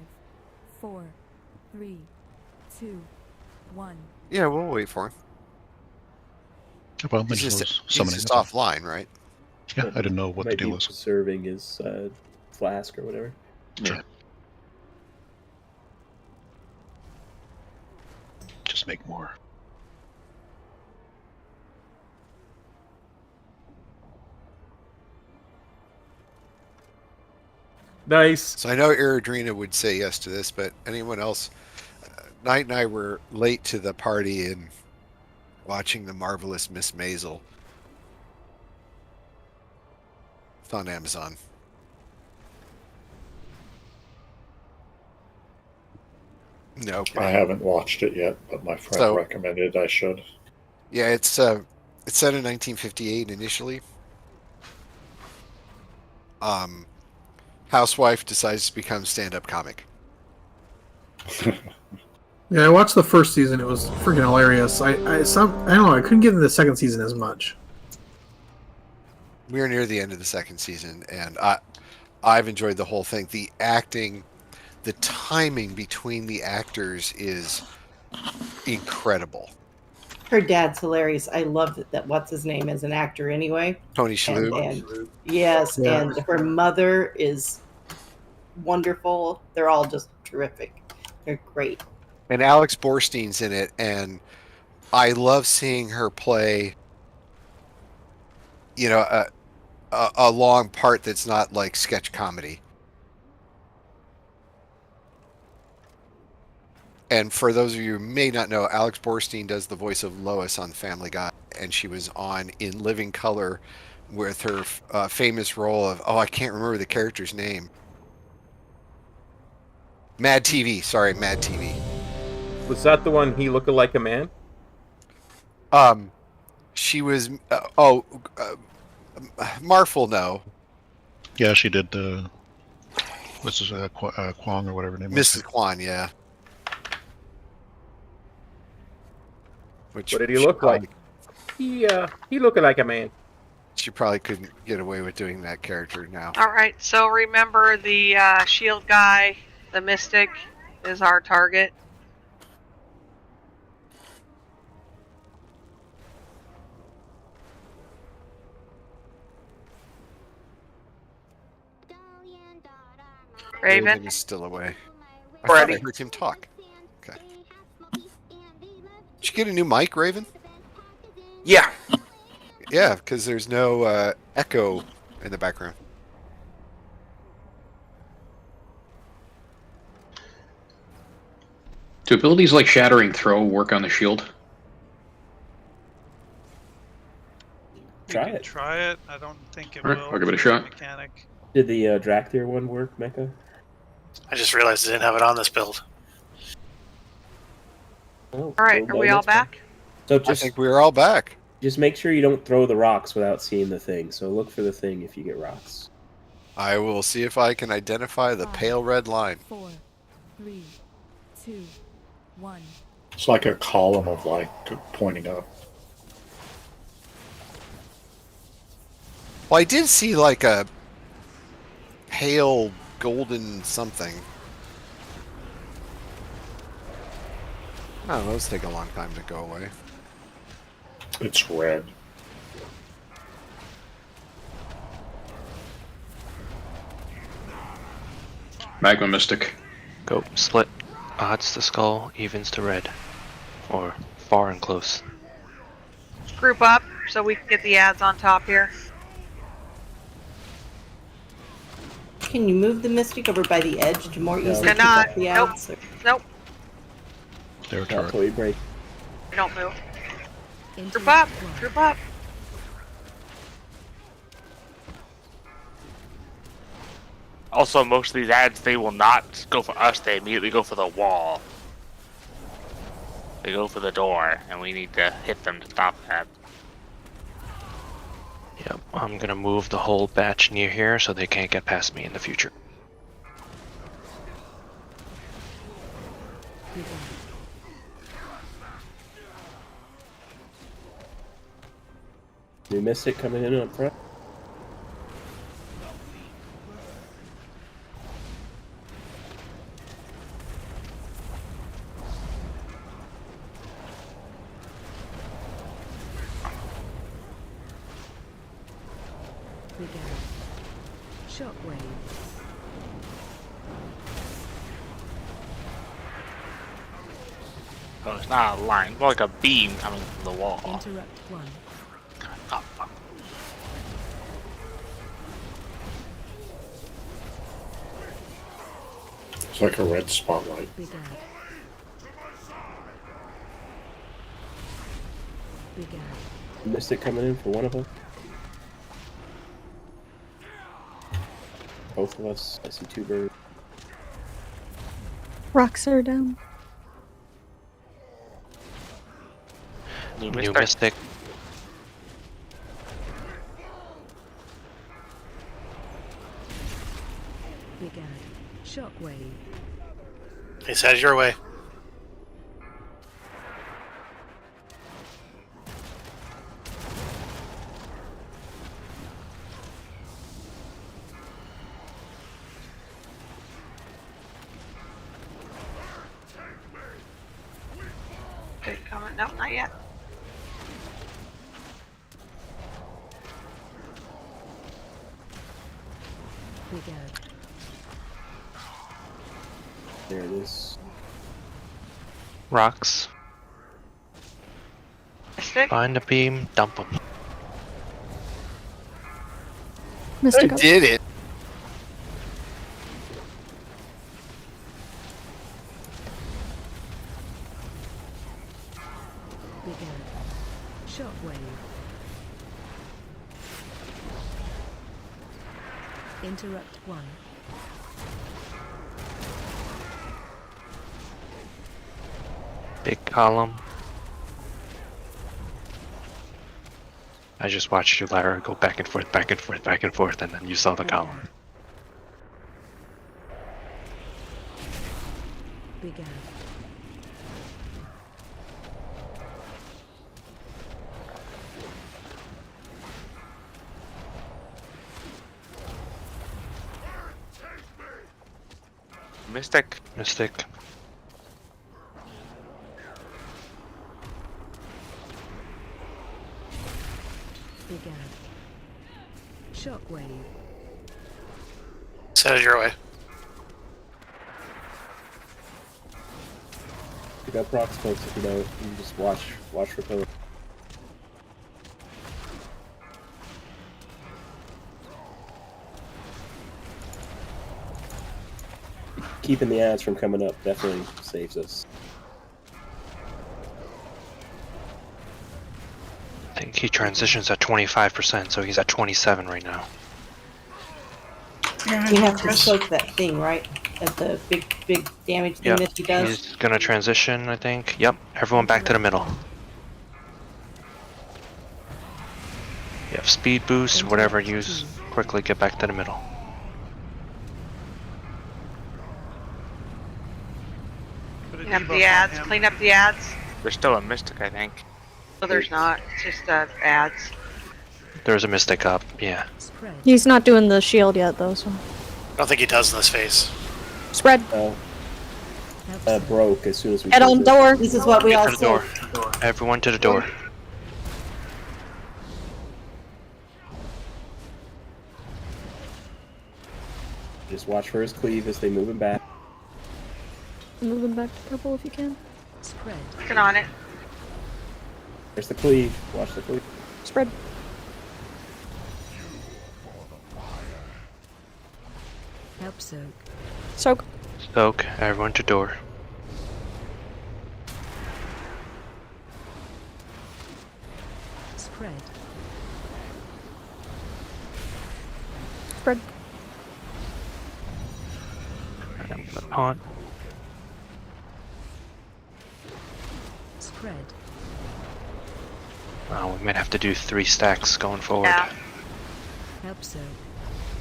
4, 3, 2, 1. Yeah, we'll wait for him. Well, He's he's just summoning. offline, right? Yeah, I didn't know what the Might deal be was. serving his flask or whatever. Sure. Just make more. Nice. So I know Iridrina would say yes to this, but anyone else? Knight and I were late to the party and watching The Marvelous Miss Maisel. It's on Amazon. Nope. I haven't watched it yet, but my friend recommended I should. Yeah, it's set in 1958 initially. Housewife decides to become stand-up comic. Yeah, I watched the first season. It was freaking hilarious. I don't know. I couldn't get into the second season as much. We're near the end of the second season, and I've enjoyed the whole thing. The acting, the timing between the actors is incredible. Her dad's hilarious. I love that what's his name as an actor anyway. Tony Shalhoub. And yes, Yeah. and her mother is wonderful. They're all just terrific. They're great. And Alex Borstein's in it, and I love seeing her play, a long part that's not like sketch comedy. And for those of you who may not know, Alex Borstein does the voice of Lois on Family Guy, and she was on In Living Color with her famous role of, I can't remember the character's name. Mad TV. Sorry, Mad TV. Was that the one he looked like a man? She was. Marf will know. Yeah, she did. Mrs. Kwong or whatever her name was. Mrs. Kwan, yeah. What did he look like? He looked like a man. She probably couldn't get away with doing that character now. All right, so remember the shield guy, the mystic, is our target. Raven is still away. I thought I heard him talk. Okay. Did you get a new mic, Raven? Yeah. Yeah, because there's no echo in the background. Do abilities like Shattering Throw work on the shield? Try it. Try it. I don't think it All right, will. I'll give it a shot. Mechanic. Did the Drakthir one work, Mecha? I just realized I didn't have it on this build. Oh, All right, are we all back? So I think we're all back. Just make sure you don't throw the rocks without seeing the thing. So look for the thing if you get rocks. I will see if I can identify the pale red line. 4, 3, 2, 1. It's like a column of light pointing up. Well, I did see like a pale golden something. I don't know, those take a long time to go away. It's red. Magma Mystic. Go split. Odds to skull, evens to red. Or far and close. Group up so we can get the ads on top here. Can you move the mystic over by the edge to more easily pick Cannot. up the Nope. ads? Nope. Their That's what we break. We don't move. Group up. Group up. Also, most of these ads, they will not go for us. They immediately go for the wall. They go for the door, and we need to hit them to stop that. Yep, I'm gonna move the whole batch near here so they can't get past me in the future. New Mystic coming in up front. Shockwave. Oh, it's not a line. It's more like a beam coming from the wall. Interrupt 1. Oh, fuck. It's like a red spotlight. Big ad. Big ad. Mystic coming in for one of them. Both of us. I see two birds. Rocks are down. New Mystic. Big ad. Shockwave. He says your way. Okay, comment. No, not yet. Big ad. There it is. Rocks. Mystic. Find a beam, dump them. Mystic I up. did it. Big ad. Shockwave. Interrupt 1. Big column. I just watched you, Lara, go back and forth, back and forth, back and forth, and then you saw the column. Began. Mystic. Mystic. Began. Shockwave. Set it your way. You got proc smokes if you don't. You just watch for PoV. Keeping the ads from coming up definitely saves us. I think he transitions at 25%, so he's at 27 right now. You have to soak that thing, right? At the big damage thing Yep, that he does. he's gonna transition, I think. Yep, everyone back to the middle. You have speed boost, whatever, use, quickly get back to the middle. Clean up the ads. Clean up the ads. There's still a Mystic, I think. No, there's not. It's just ads. There's a Mystic up, yeah. He's not doing the shield yet, though, so. I don't think he does in this phase. Spread. Oh. Broke as soon as we Head on closed it. door. This is what we Get all to the said. door. Everyone to the door. Just watch for his cleave as they move him back. Move him back to purple if you can. Spread. Working on it. There's the cleave. Watch the cleave. Spread. Help soak. Soak. Soak, everyone to door. Spread. Spread. Pawn. Spread. Oh, we might have to do 3 stacks going forward. Yeah. Help soak.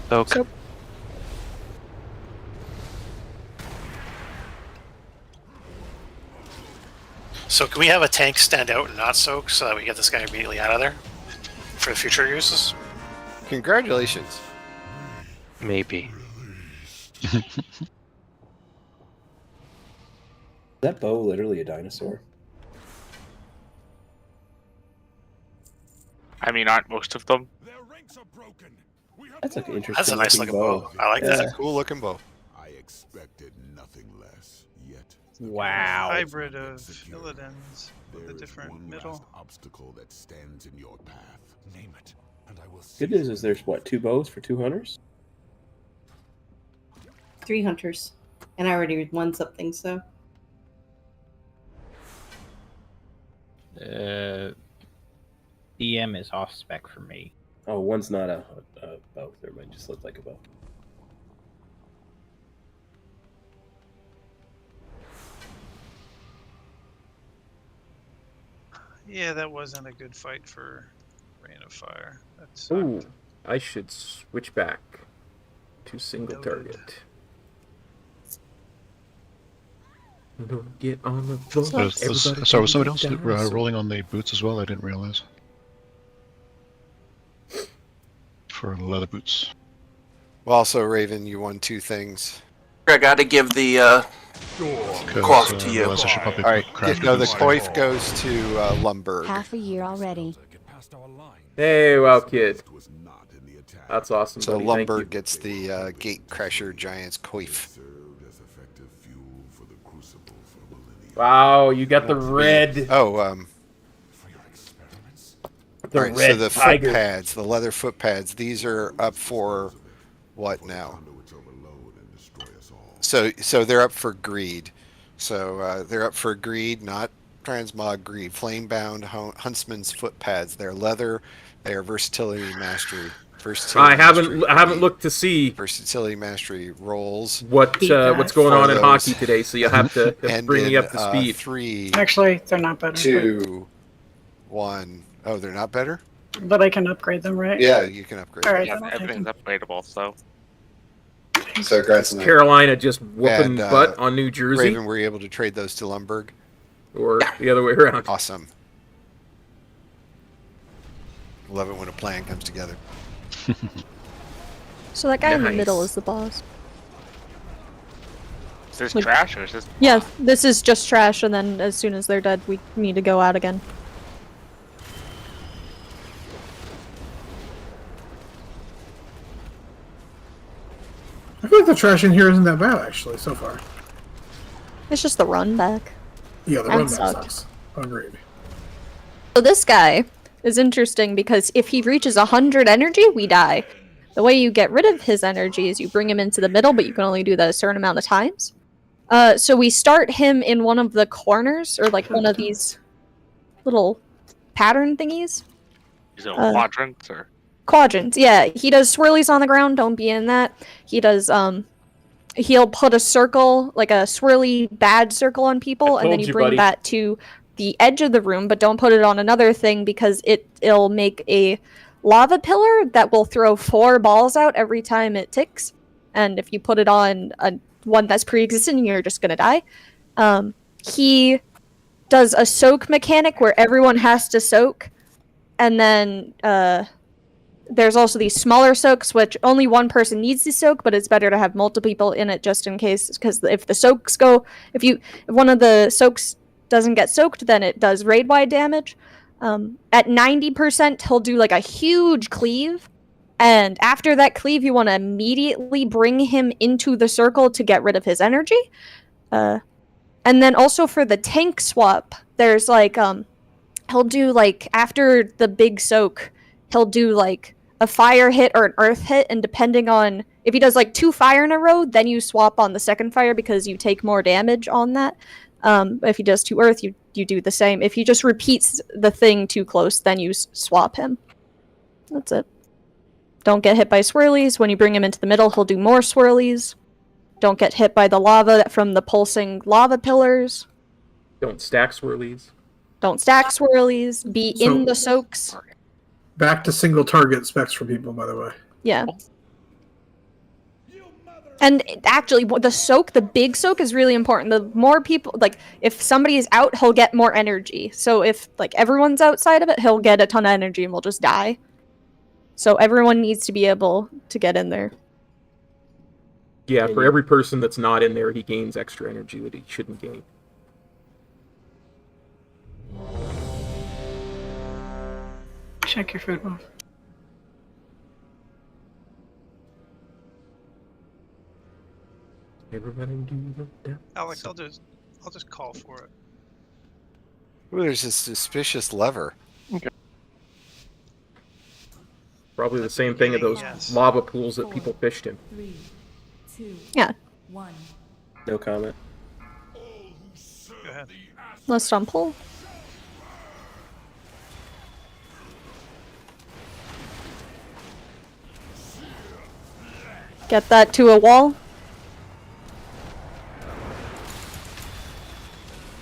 Soak. Soak. So can we have a tank stand out and not soak so that we get this guy immediately out of there for future uses? Congratulations. Maybe. Is that bow literally a dinosaur? I mean, aren't most of them? That's like an interesting. That's a nice looking bow. I like That's that. a cool looking bow. I expected nothing less. Yet Wow. Hybrid of Illidan's with a different middle. obstacle that stands in your path. Name it, and I will. Good news is there's what, 2 bows for 2 hunters? 3 hunters. And I already won something, so. DM is off spec for me. Oh, one's not a bow. Never mind, just looked like a bow. Yeah, that wasn't a good fight for Rain of Fire. That Ooh, sucked. I should switch back to single Noted. target. Don't get on the floor. So was somebody else rolling on the boots as well? I didn't realize. For leather boots. Well, also, Raven, you won 2 things. I got to give the coif to you. Otherwise I should probably All right, craft no, it the instead. coif goes to Lumberg. Half a year already. Hey, wow, kid. That's awesome. So buddy. Thank you. Lumberg gets the Gate Crusher Giant's coif. Wow, you got the red. Oh, The all right, red so the tiger. foot pads, the leather foot pads, these are up for what now? So they're up for greed. So they're up for greed, not transmog greed. Flamebound Huntsman's foot pads. They're leather. They are versatility and mastery. I haven't looked to see versatility mastery rolls. What's going on in hockey today, so you'll have to And bring me then, up to speed. 3, Actually, they're not better. 2, 1. Oh, they're not better? But I can upgrade them, right? Yeah, you can upgrade. All right, Yeah, then I'll take everything's them. upgradable, so. So congrats on that. Carolina just whooping And, butt on New Jersey, Raven, were you able to trade those to Lumberg? or the other way around? Awesome. Love it when a plan comes together. So that guy in the Nice. middle is the boss. Is this Like- trash or is this? Yeah, this is just trash, and then as soon as they're dead, we need to go out again. I feel like the trash in here isn't that bad actually so far. It's just the run back. Yeah, the That run back sucked. sucks. Agreed. So this guy is interesting because if he reaches 100 energy, we die. The way you get rid of his energy is you bring him into the middle, but you can only do that a certain amount of times. So we start him in one of the corners, or like one of these little pattern thingies. Is it quadrants or? Quadrants, yeah. He does swirlies on the ground, don't be in that. He does, he'll put a circle, like a swirly bad circle on people, and then told you you, bring buddy. that to the edge of the room, but don't put it on another thing because it'll make a lava pillar that will throw 4 balls out every time it ticks. And if you put it on one that's pre-existing, you're just gonna die. He does a soak mechanic where everyone has to soak, and then there's also these smaller soaks which only one person needs to soak, but it's better to have multiple people in it just in case, because if the soaks go, if one of the soaks doesn't get soaked, then it does raid wide damage. At 90%, he'll do like a huge cleave, and after that cleave, you want to immediately bring him into the circle to get rid of his energy. And then also for the tank swap, there's like he'll do like after the big soak, he'll do like a fire hit or an earth hit, and depending on if he does like 2 fire in a row, then you swap on the second fire because you take more damage on that. If he does 2 earth, you do the same. If he just repeats the thing too close, then you swap him. That's it. Don't get hit by swirlies. When you bring him into the middle, he'll do more swirlies. Don't get hit by the lava from the pulsing lava pillars. Don't stack swirlies. Don't stack swirlies. Be in the soaks. Back to single target specs for people, by the way. Yeah. And actually, the big soak is really important. The more people, like, if somebody is out, he'll get more energy. So if, like, everyone's outside of it, he'll get a ton of energy and we'll just die. So everyone needs to be able to get in there. Yeah, for every person that's not in there, he gains extra energy that he shouldn't gain. Check your food bowl. Everybody do the Alex, I'll just call for it. Ooh, there's a suspicious lever. Probably the same thing at those lava pools that people fished in. 3, 2, Yeah. 1. No comment. Go ahead. Let's on pull. Get that to a wall.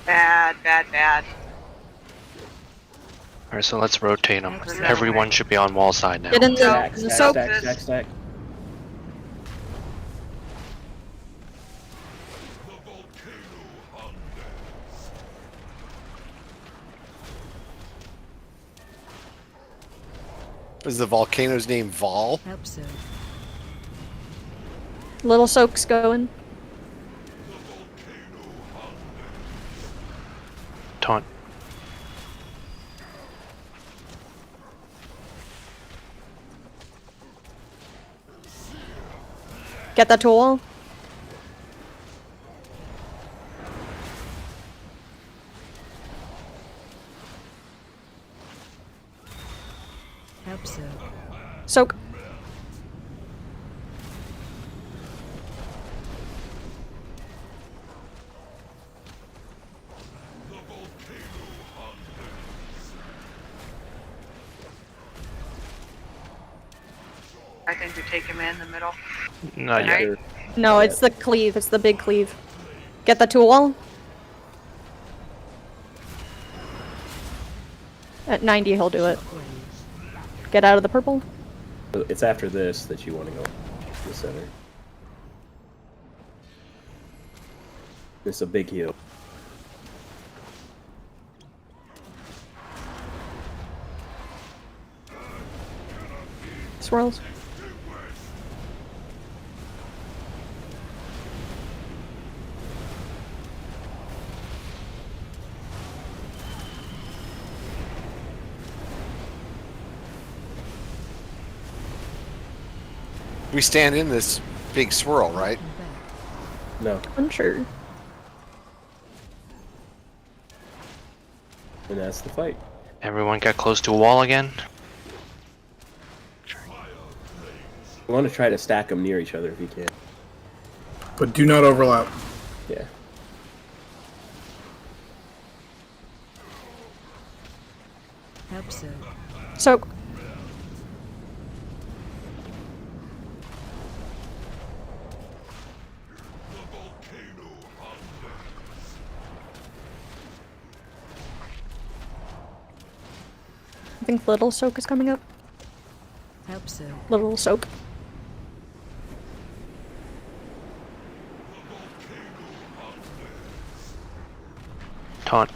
Bad, bad, bad. Alright, so let's rotate them. Everyone should be on wall side now. Get in the soak. Stack. Is the volcano's name Vol? Episode. Little soaks going. Taunt. Get that to a wall. Episode. Soak. I think we take him in the middle. Not Right? yet. No, it's the cleave. It's the big cleave. Get the tool wall. At 90, he'll do it. Get out of the purple. It's after this that you want to go to the center. It's a big heal. Swirls. We stand in this big swirl, right? No. Unsure. And that's the fight. Everyone got close to a wall again. You want to try to stack them near each other if you can. But do not overlap. Yeah. Help so. Soak. I think little soak is coming up. Help so. Little soak. Taunt.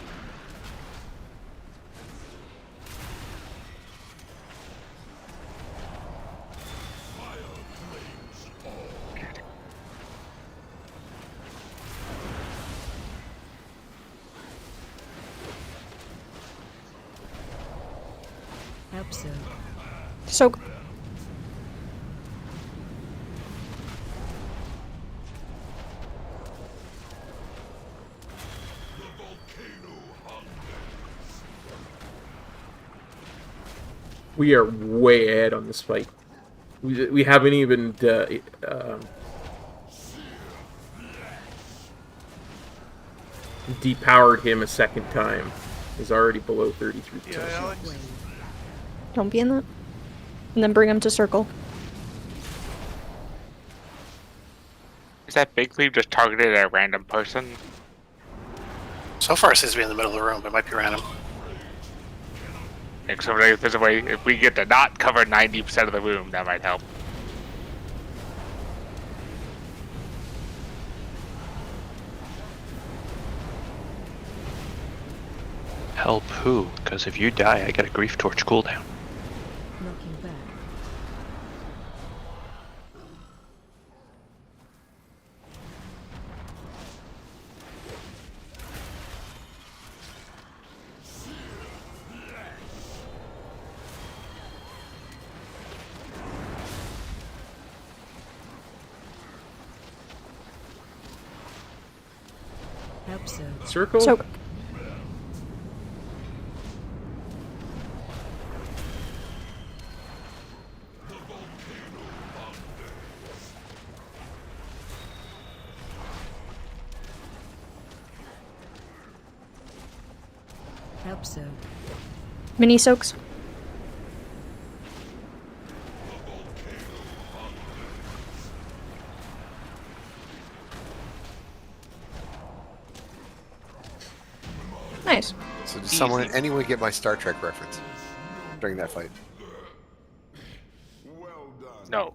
Help so. Soak. We are way ahead on this fight. We haven't even depowered him a second time. He's already below 33%. Yeah, Alex. Don't be in that. And then bring him to circle. Is that big cleave just targeted at a random person? So far, it seems to be in the middle of the room, but it might be random. So if there's a way, if we get to not cover 90% of the room, that might help. Help who? Because if you die, I get a Grief Torch cooldown. Knocking back. Help so. Circle? Soak. Help so. Mini soaks. Nice. So did someone anyone get my Star Trek reference during that fight? No.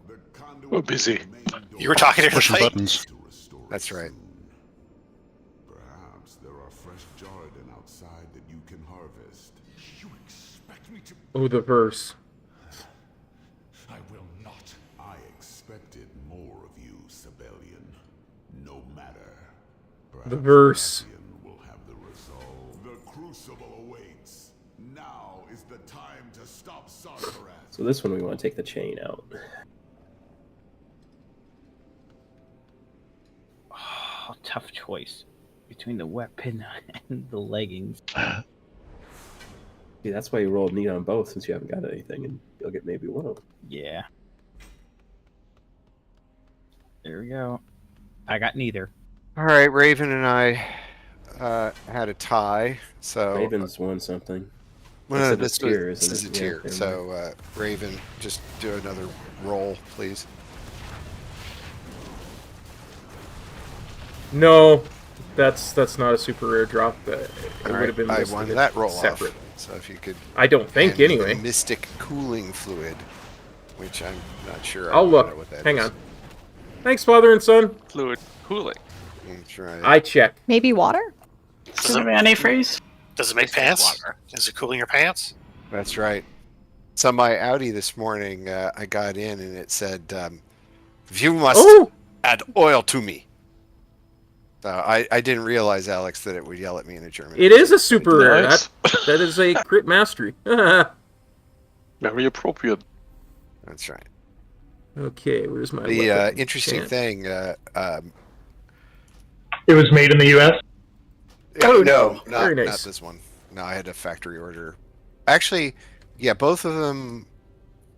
We're busy. You were talking to the Pushing fight? buttons. That's right. Perhaps there are fresh Jordan outside that you can harvest. You expect me to? Oh, the verse. I will not. I expected more of you, Sibelian. No matter. The verse. Will have the resolve. The Crucible awaits. Now is the time to stop Sargeras. So this one we want to take the chain out. Oh, tough choice between the weapon and the leggings. See, that's why you rolled neat on both, since you haven't got anything, and you'll get maybe one of them. Yeah. There we go. I got neither. All right, Raven and I had a tie, so Raven's won something. Well, no, This is a tier, isn't this is it? a Yeah, tier. never So, Raven, just do another roll, please. No, that's not a super rare drop. It All would have been I listed wanted that roll separate. off. So if you could. I don't think, hand me the anyway. Mystic cooling fluid, which I'm not sure. I'll I look. know what that Hang is. on. Thanks, father and son. Fluid cooling. That's right. I check. Maybe water? Does it have antifreeze? Does it make pants? Is it cooling your pants? That's right. So my Audi this morning, I got in and it said, "You must add oil to me." I didn't realize, Alex, that it would yell at me in a German. It is a super rare. Nice. That is a crit mastery. Very appropriate. That's right. Okay, where's my The weapon? interesting Can't. thing. It was made in the U.S. Oh, no, no. Very not nice. this one. No, I had a factory order. Actually, yeah, both of them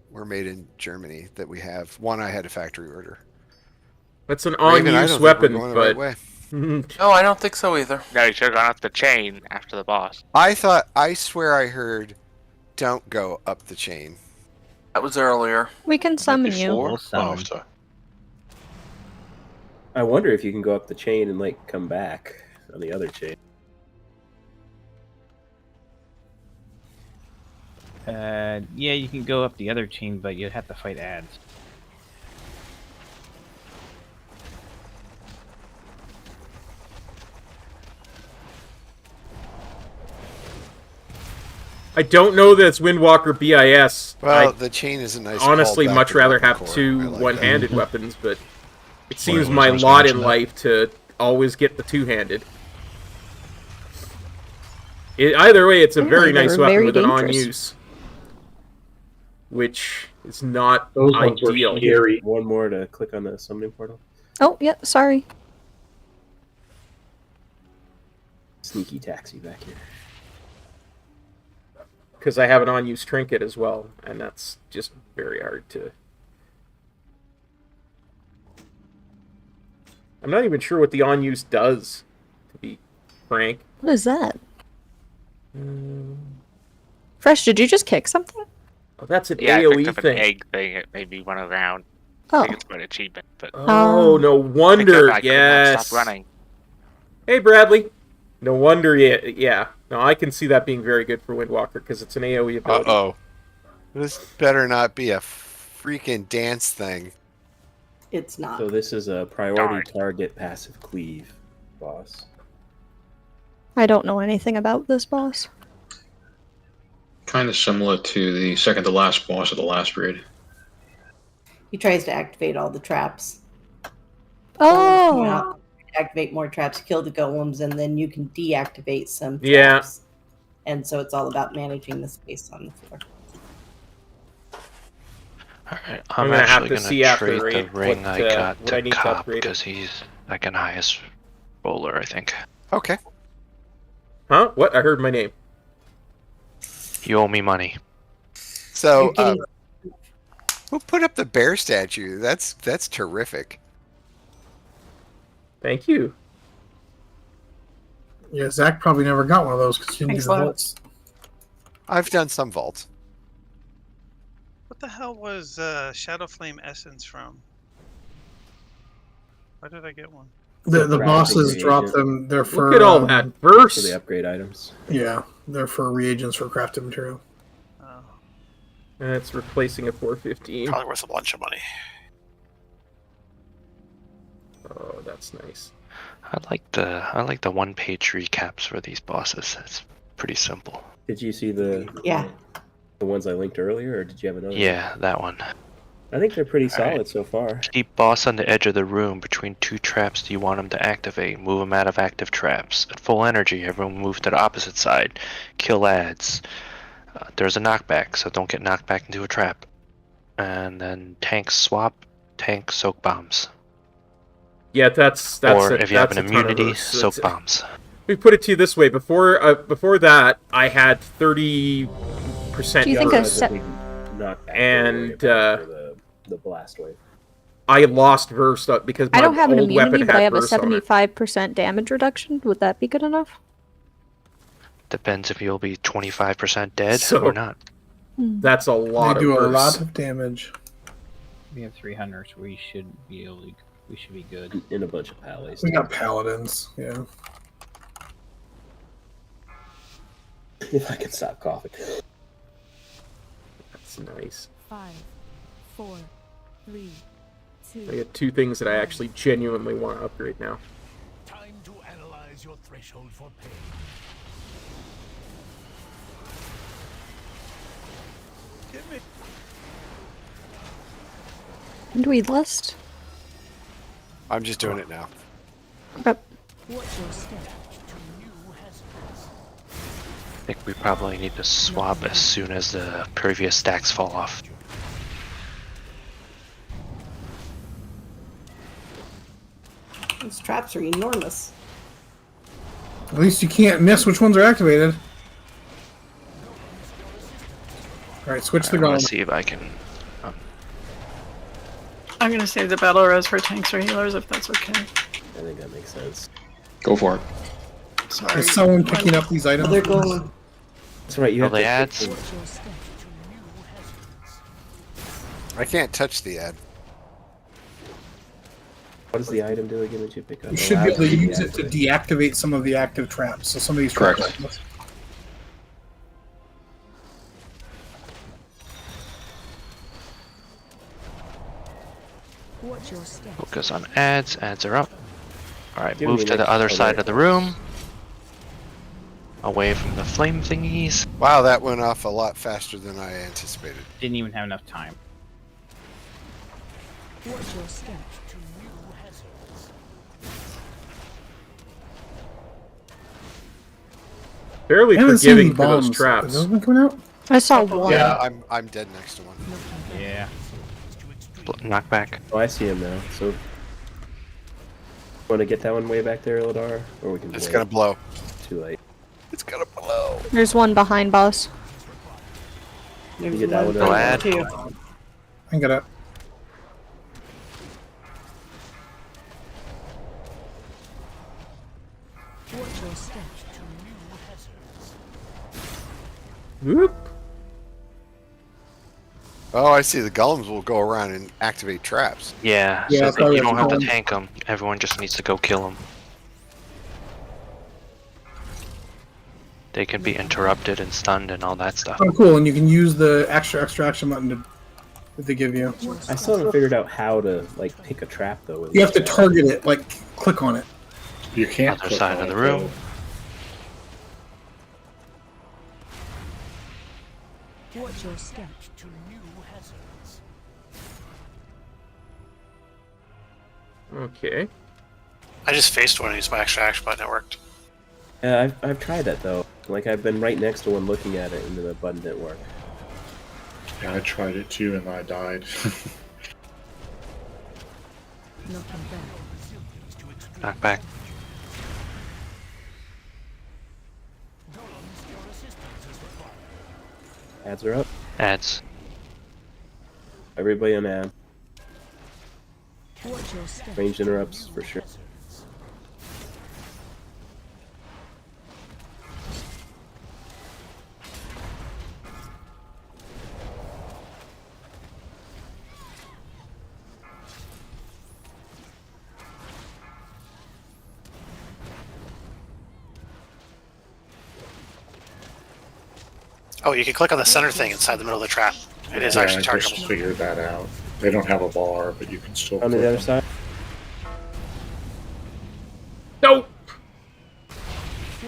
were made in Germany that we have. One I had a factory order. That's an Raven, I on-use don't think we're weapon, going the but right way. No, I don't think so either. No, you should have gone up the chain after the boss. I swear I heard, don't go up the chain. That was earlier. We can summon you. Before? summon. After. I wonder if you can go up the chain and like come back on the other chain. Yeah, you can go up the other chain, but you'd have to fight ads. I don't know that it's WindWalker BIS. Well, the chain is a nice. Honestly, callback much to rather Broken have Core. two I like one-handed that. weapons, but it Why seems was my I supposed to lot in mention that? life to always get the two-handed. Either way, it's a very they nice were weapon very with an dangerous. on-use, which is not Those ones were ideal. scary. One more to click on the summoning portal. Oh, yep, sorry. Sneaky taxi back here. Because I have an on-use trinket as well, and that's just very hard to... I'm not even sure what the on-use does, to be frank. What is that? Fresh, did you just kick something? Oh, that's an Yeah, I AoE picked up thing. an egg thing. It made me run around. Oh. I think it's an achievement, but Oh, no picked wonder, up, I could not yes. stop running. Hey, Bradley. No wonder, yeah. No, I can see that being very good for WindWalker, because it's an AoE ability. Uh-oh. This better not be a freaking dance thing. It's not. So this is a priority target passive cleave boss. I don't know anything about this boss. Kind of similar to the second to last boss of the last raid. He tries to activate all the traps. Oh! Yeah. Activate more traps, kill the golems, and then you can deactivate some traps. Yeah. And so it's all about managing the space on the floor. Alright, I'm I'm gonna have actually to gonna see after trade the raid ring what, I got what I to need to Kop upgrade it. because he's second highest roller, I think. Okay. Huh? What? I heard my name. You owe me money. So, who put up the bear statue? That's terrific. Thank you. Yeah, Zach probably never got one of those because he didn't do Thanks, the Lance. vaults. I've done some vaults. What the hell was Shadow Flame Essence from? Why did I get one? The Crafting bosses drop reagent. them. They're for Look at all that verse. For the upgrade items. Yeah, they're for reagents for crafted material. And it's replacing a 415. Probably worth a bunch of money. Oh, that's nice. I like the one-page recaps for these bosses. It's pretty simple. Did you see the ones I linked earlier, or did you have another? Yeah, that one. I think they're pretty solid Alright. so far. Keep boss on the edge of the room between two traps you want him to activate. Move him out of active traps. At full energy, everyone move to the opposite side. Kill ads. There's a knockback, so don't get knocked back into a trap. And then tank swap, tank soak bombs. Yeah, that's or a, if you have that's an a ton of immunity, verse. soak That's- bombs. Let me put it to you this way: before that, I had 30% Do you think a burst, and the blast wave. I lost verse up because my I don't have an old immunity, weapon but I had have a burst on it. 75% damage reduction. Would that be good enough? Depends if you'll be 25% dead So- or not. That's a lot They do of a verse. lot of damage. We have 3 hunters. We should be able to. We should be good. In a bunch of alleys. We got paladins. Yeah. If I can stop coughing. That's nice. 5, 4, 3, 2. I got 2 things that I actually genuinely want to upgrade now. Time to analyze your threshold for pain. Give me. Weed list. I'm just doing it now. Okay. Watch your step. I think we probably need to swap as soon as the previous stacks fall off. These traps are enormous. At least you can't miss which ones are activated. All right, switch the I'm gonna golem. see if I can. I'm gonna save the battle res for tanks or healers if that's okay. I think that makes sense. Go for it. Sorry. Is someone picking up these items? They're going. That's right. You All have the to ads. Watch your step. I can't touch the ad. What does the item do again that you pick up? You should be able to Allows you use it to deactivate. deactivate some of the active traps. So some of these Correct. traps. Watch your step. Focus on ads. Ads are up. Alright, Give move me to the next other color. side of the room. Away from the flame thingies. Wow, that went off a lot faster than I anticipated. Didn't even have enough time. Watch your step. Fairly I haven't seen any forgiving for those bombs. traps. Has those been coming out? I saw one. Yeah, I'm dead next to one. Yeah. Knock back. Oh, I see him now. So, want to get that one way back there, Eldar, or we can. It's wait? gonna blow. Too late. It's gonna blow. There's one behind boss. There's get that one one there, out. too. I got it. Watch your step. Whoop. Oh, I see. The golems will go around and activate traps. Yeah, Yeah, so that's that probably you don't have to fine. tank them. Everyone just needs to go kill them. They can be interrupted and stunned and all that stuff. Oh, cool. And you can use the extra action button that they give you. I still haven't figured out how to like pick a trap though. with You have to this. target it, like click on it. You can't. Other click side on of the it, room. Watch your step. Okay. I just faced one and used my extra action button. It worked. Yeah, I've tried that though. Like I've been right next to one looking at it, and then the button didn't work. Yeah, I tried it too, and I died. Knocking back. Knock back. Ads are up. Ads. Everybody on ad. Watch your step. Ranged interrupts for sure. Oh, you can click on the center thing inside the middle of the trap. It is Yeah, actually I just targetable. figured that out. They don't have a bar, but you can still. On the click other them. side. Nope.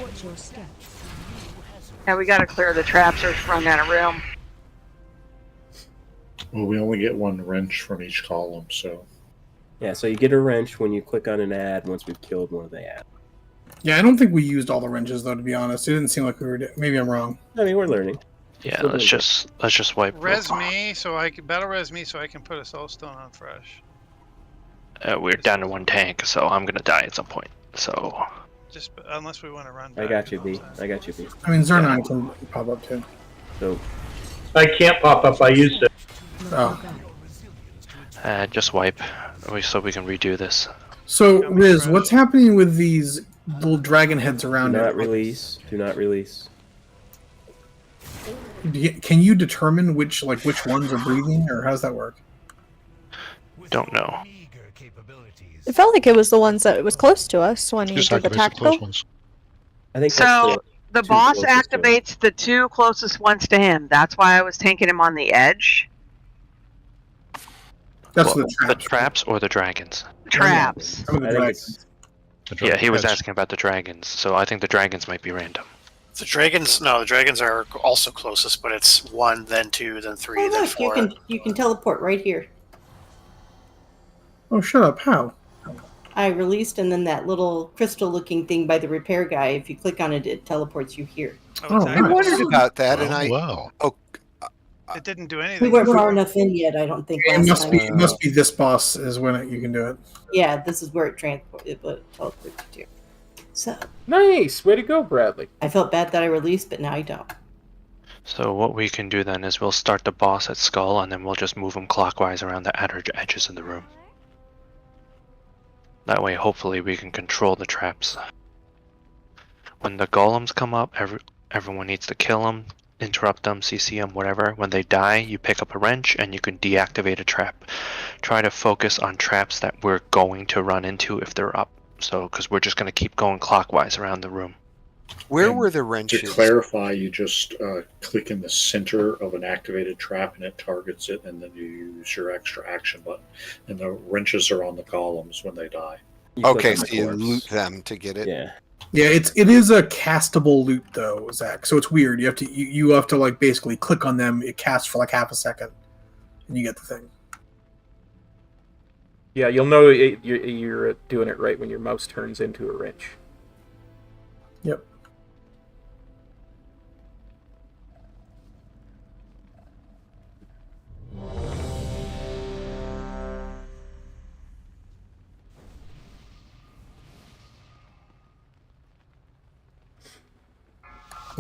Watch your step. Yeah, we gotta clear the traps or just run out of room. Well, we only get one wrench from each column, so. Yeah, so you get a wrench when you click on an ad once we've killed one of the ads. Yeah, I don't think we used all the wrenches though. To be honest, it didn't seem like we were. Maybe I'm wrong. I mean, we're learning. Yeah, let's just wipe. Res me so I can battle res me so I can put a soulstone on fresh. We're down to one tank, so I'm gonna die at some point. So Just unless we want to run. I Back got you, and all B. that. I got you, B. I mean, Zernon can pop up too. So I can't pop up. I used it. Oh. just wipe, so we can redo this. So, Riz, what's happening with these little dragon heads do around not it? release. Do not release. Can you determine which ones are breathing, or how does that work? Don't know. It felt like it was the ones that was close to us when he Just did the activates the close tactical. ones. I think So the two boss closest to him. activates the 2 closest ones to him. That's why I was tanking him on the edge. That's Well, the the traps or the dragons? Traps. I think it's Yeah, he was asking about the dragons, so I think the dragons might be random. The dragons are also closest, but it's 1, then 2, then 3, Oh, then look, 4. you can teleport right here. Oh, shut up! How? I released, and then that little crystal-looking thing by the repair guy. If you click on it, it teleports you here. I wondered about that, and It didn't do We anything. weren't far enough in yet, I don't think. It Last must time. be. It must be this boss is when you can do it. Yeah, this is where it teleports you to. So Nice, way to go, Bradley. I felt bad that I released, but now I don't. So what we can do then is we'll start the boss at Skull, and then we'll just move him clockwise around the outer edges of the room. That way, hopefully, we can control the traps. When the golems come up, everyone needs to kill them, interrupt them, CC them, whatever. When they die, you pick up a wrench and you can deactivate a trap. Try to focus on traps that we're going to run into if they're up. So, because we're just going to keep going clockwise around the room. Where And were the wrenches? To clarify, you just click in the center of an activated trap and it targets it, and then you use your extra action button. And the wrenches are on the golems when they die. Okay, so you loot them to get it. Yeah. Yeah, it is a castable loot though, Zach. So it's weird. You have to like basically click on them. It casts for like half a second, and you get the thing. Yeah, you'll know you're doing it right when your mouse turns into a wrench. Yep.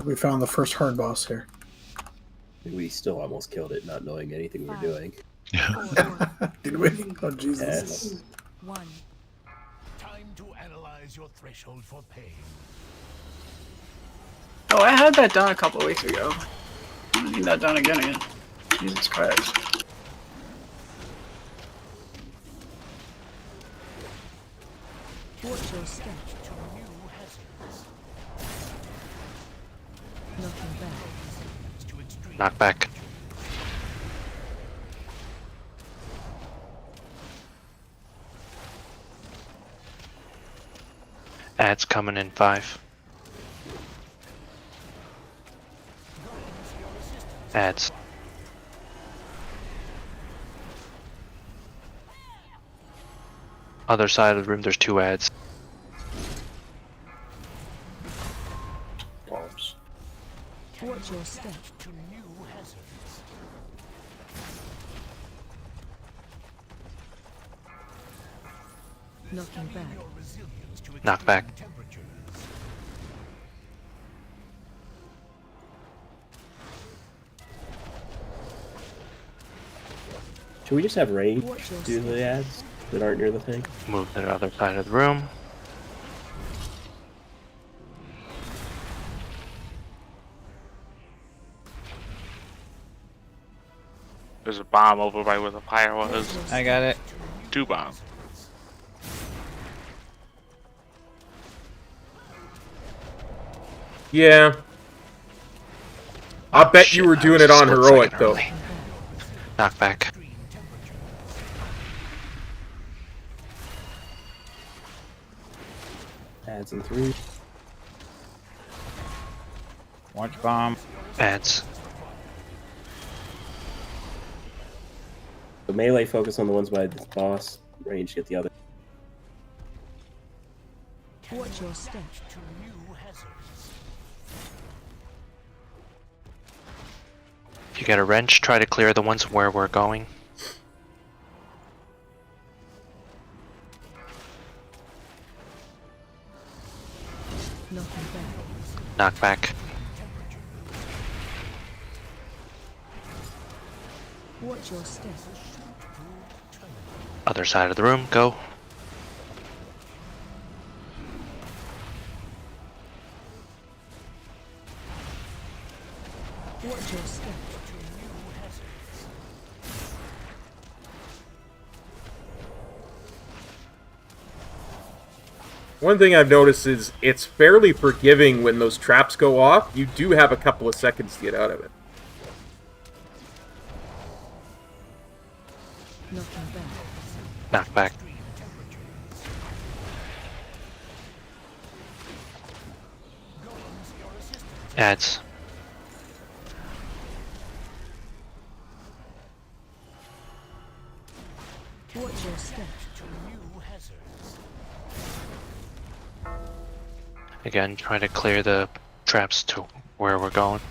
We found the first hard boss here. We still almost killed it, not knowing anything we were doing. Did we? Oh Jesus! Yes. Time to analyze your threshold for pain. Oh, I had that done a couple of weeks ago. I need that done again. Jesus Christ. Watch your step. Knocking back. Knock back. Ads coming in 5. Ads. Other side of the room, there's 2 ads. Bombs. Watch your step. Knocking back. Knock back. Should we just have Rain Watch your do the ads that aren't near the thing? Move to the other side of the room. There's a bomb over by where the fire was. I got it. 2 bombs. Yeah. I bet you were doing it on heroic though. Knock back. Ads in 3. Watch bomb. Ads. So melee focus on the ones by the boss. Range get the other. Watch your step. If you get a wrench, try to clear the ones where we're going. Knocking back. Knock back. Watch your step. Other side of the room, go. Watch Watch your step. One thing I've noticed is it's fairly forgiving when those traps go off. You do have a couple of seconds to get out of it. Knock back. Ads. Watch your step. Again, trying to clear the traps to where we're going.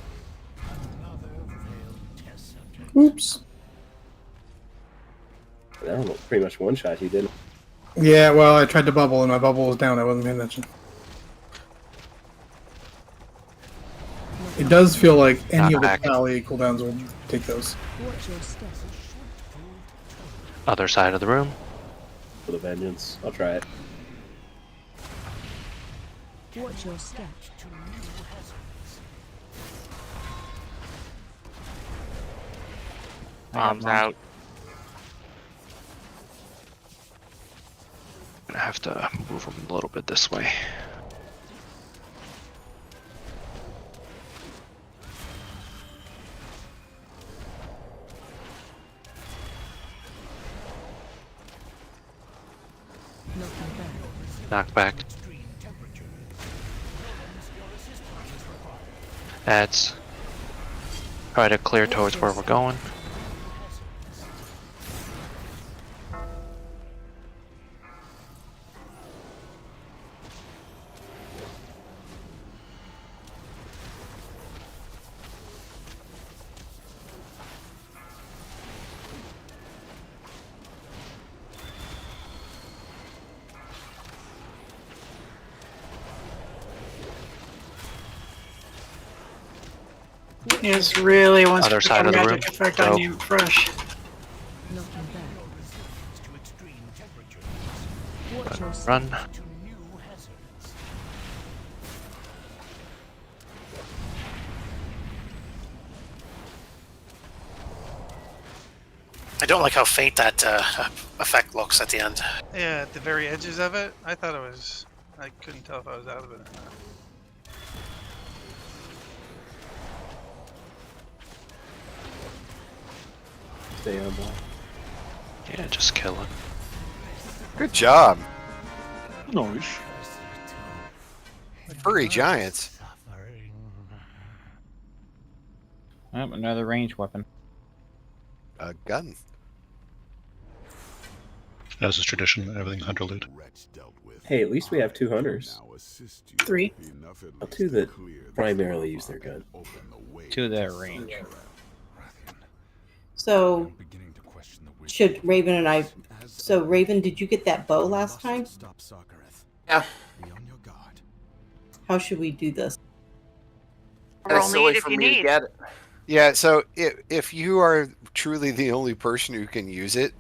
Oops. That almost pretty much one shot he did. Yeah, well, I tried to bubble and my bubble was down. I wasn't paying attention. It does feel like any of the tally cooldowns will take those. Watch your step. Other side of the room. For the vengeance. I'll try it. Watch your step. Bombs out. Gonna have to move them a little bit this way. Knock back. Ads. Try to clear towards where we're going. Yes, really wants Other to side put of a the magic room. effect Go. on you fresh. Watch your step. Run. I don't like how faint that effect looks at the end. Yeah, at the very edges of it, I thought it was. I couldn't tell if I was out of it or not. Stay on ball. Yeah, just kill it. Good job. Nice. Furry giants. Oh, another ranged weapon. A gun. As is tradition, everything hunter loot. Hey, at least we have two hunters. 3. Well, 2 that primarily use their gun. 2 that are range. So, should Raven and I... So, Raven, did you get that bow last time? Yeah. How should we do this? That's Roll silly need if for you me to need. get it. Yeah, so if you are truly the only person who can use it,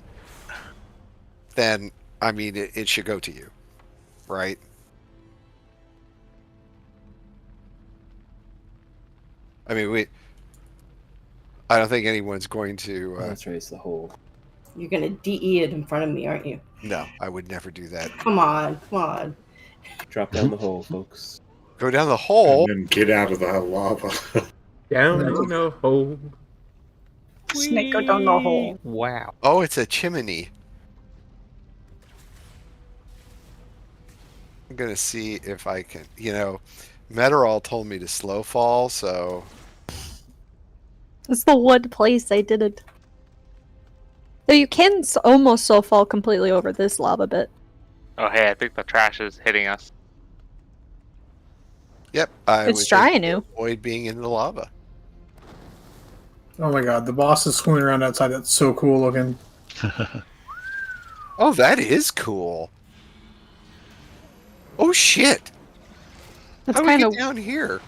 then, I mean, it should go to you, right? I mean, I don't think anyone's going to... Let's raise the hole. You're going to DE it in front of me, aren't you? No, I would never do that. Come on, come on. Drop down the hole, folks. Go down the hole? And then get out of the lava. Down the hole. Snake go down the hole. Wow. Oh, it's a chimney. I'm going to see if I can... You know, Meteorol told me to slow fall, so... That's the one place I didn't. Though you can almost so fall completely over this lava bit. Oh, hey, I think the trash is hitting us. Yep, I It's would trying to. avoid being in the lava. Oh my god, the boss is swimming around outside. That's so cool looking. Oh, that is cool. Oh, shit. That's How do we kind get of down here?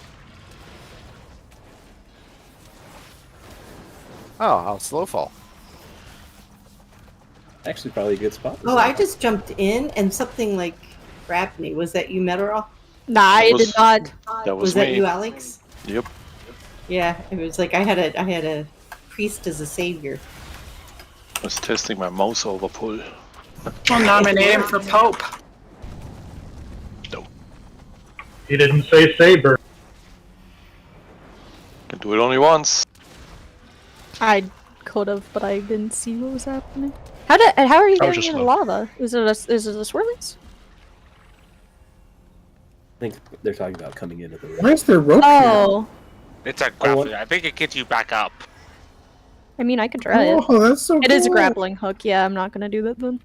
Oh, I'll slow fall. Actually, probably a good spot. Oh, I just jumped in and something like grabbed me. Was that you, Meteorol? Nah, I did not. That was Was that me. you, Alex? Yep. Yeah, it was like I had a priest as a savior. I was testing my mouse over pull. We'll nominate him for Pope. He didn't say saber. Can do it only once. I could have, but I didn't see what was happening. How are you I was getting just into low. lava? Is it a swirlies? I think they're talking about coming into the room. Why is there rope Oh, It's a grappling. I think it gets you back up. I mean, I could try here? it. Oh, that's so It is a cool. grappling hook. Yeah, I'm not gonna do that then.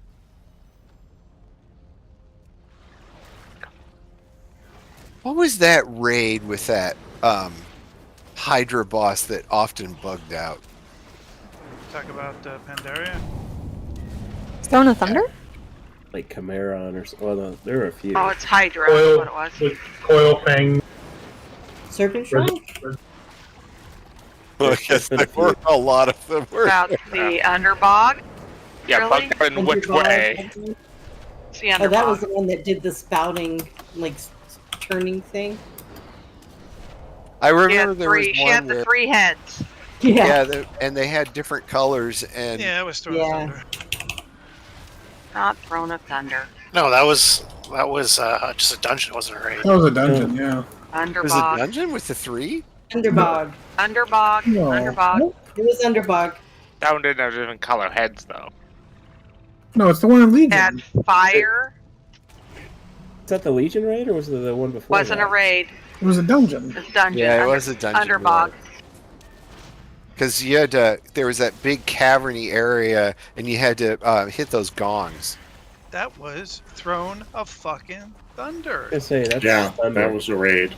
What was that raid with that Hydra boss that often bugged out? Talk about Pandaria. Throne of Thunder? Like Chimeron or well, no, there are a few. Oh, it's Hydra. That's what it was. With coil fang. Serpent Shrine? Yes, there were a lot of them. About the Underbog. Yeah, Really? but in which way? It's the Oh, that was Underbog. the one that did the spouting, like turning thing. I She remember had there was three. She one had the where, 3 heads. and they had different colors and Yeah, it was Throne of Thunder. Not Throne of Thunder. No, that was just a dungeon. It wasn't a raid. That was a dungeon, yeah. It was a Underbog. dungeon with the 3? Underbog. Underbog. No. Underbog. It was Underbog. That one didn't have different color heads though. No, it's the one in Legion. Had fire. Is that the Legion raid or was it the one before? Wasn't a raid. It was a dungeon. It's dungeon. Yeah, it was a dungeon. Underbog. Because you had to, there was that big caverny area, and you had to hit those gongs. That was Throne of fucking Thunder. I say that's Yeah, Thunder. that was a raid.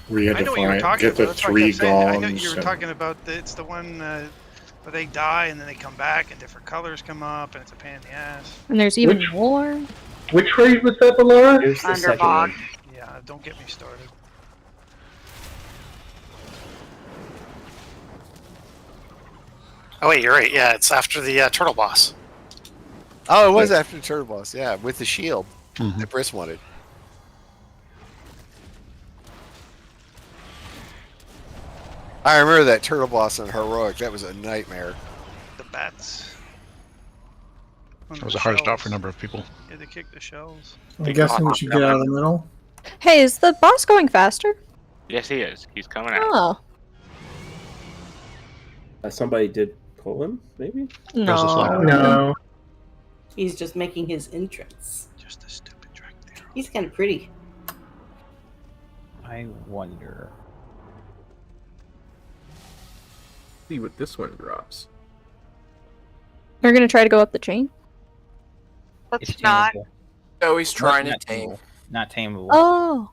We had I to know what you were find, talking get about. the That's why I 3 kept saying it. I know gongs. you were and- talking about. It's the one where they die and then they come back and different colors come up and it's a pain in the ass. And there's even Which- more. Which raid was that, Laura? Here's the second Underbog. one. Yeah, don't get me started. Oh wait, you're right. Yeah, it's after the turtle boss. Oh, it was after the Turtle Boss, yeah, with the shield Mhm. that Briss wanted. I remember that Turtle Boss in Heroic. That was a nightmare. The bats. That was a hard stop for a number of people. Yeah, they kick the shells. I'm guessing we should get out of the middle. Hey, is the boss going faster? Yes, he is. He's coming out. Oh, Somebody did pull him, maybe? There's this like- No. He's just making his entrance. Just a stupid track there. He's kind of pretty. I wonder. See what this one drops. They're gonna try to go up the chain. Let's It's not. tameable. No, he's trying to Not tame. tameable. Not tameable. Oh,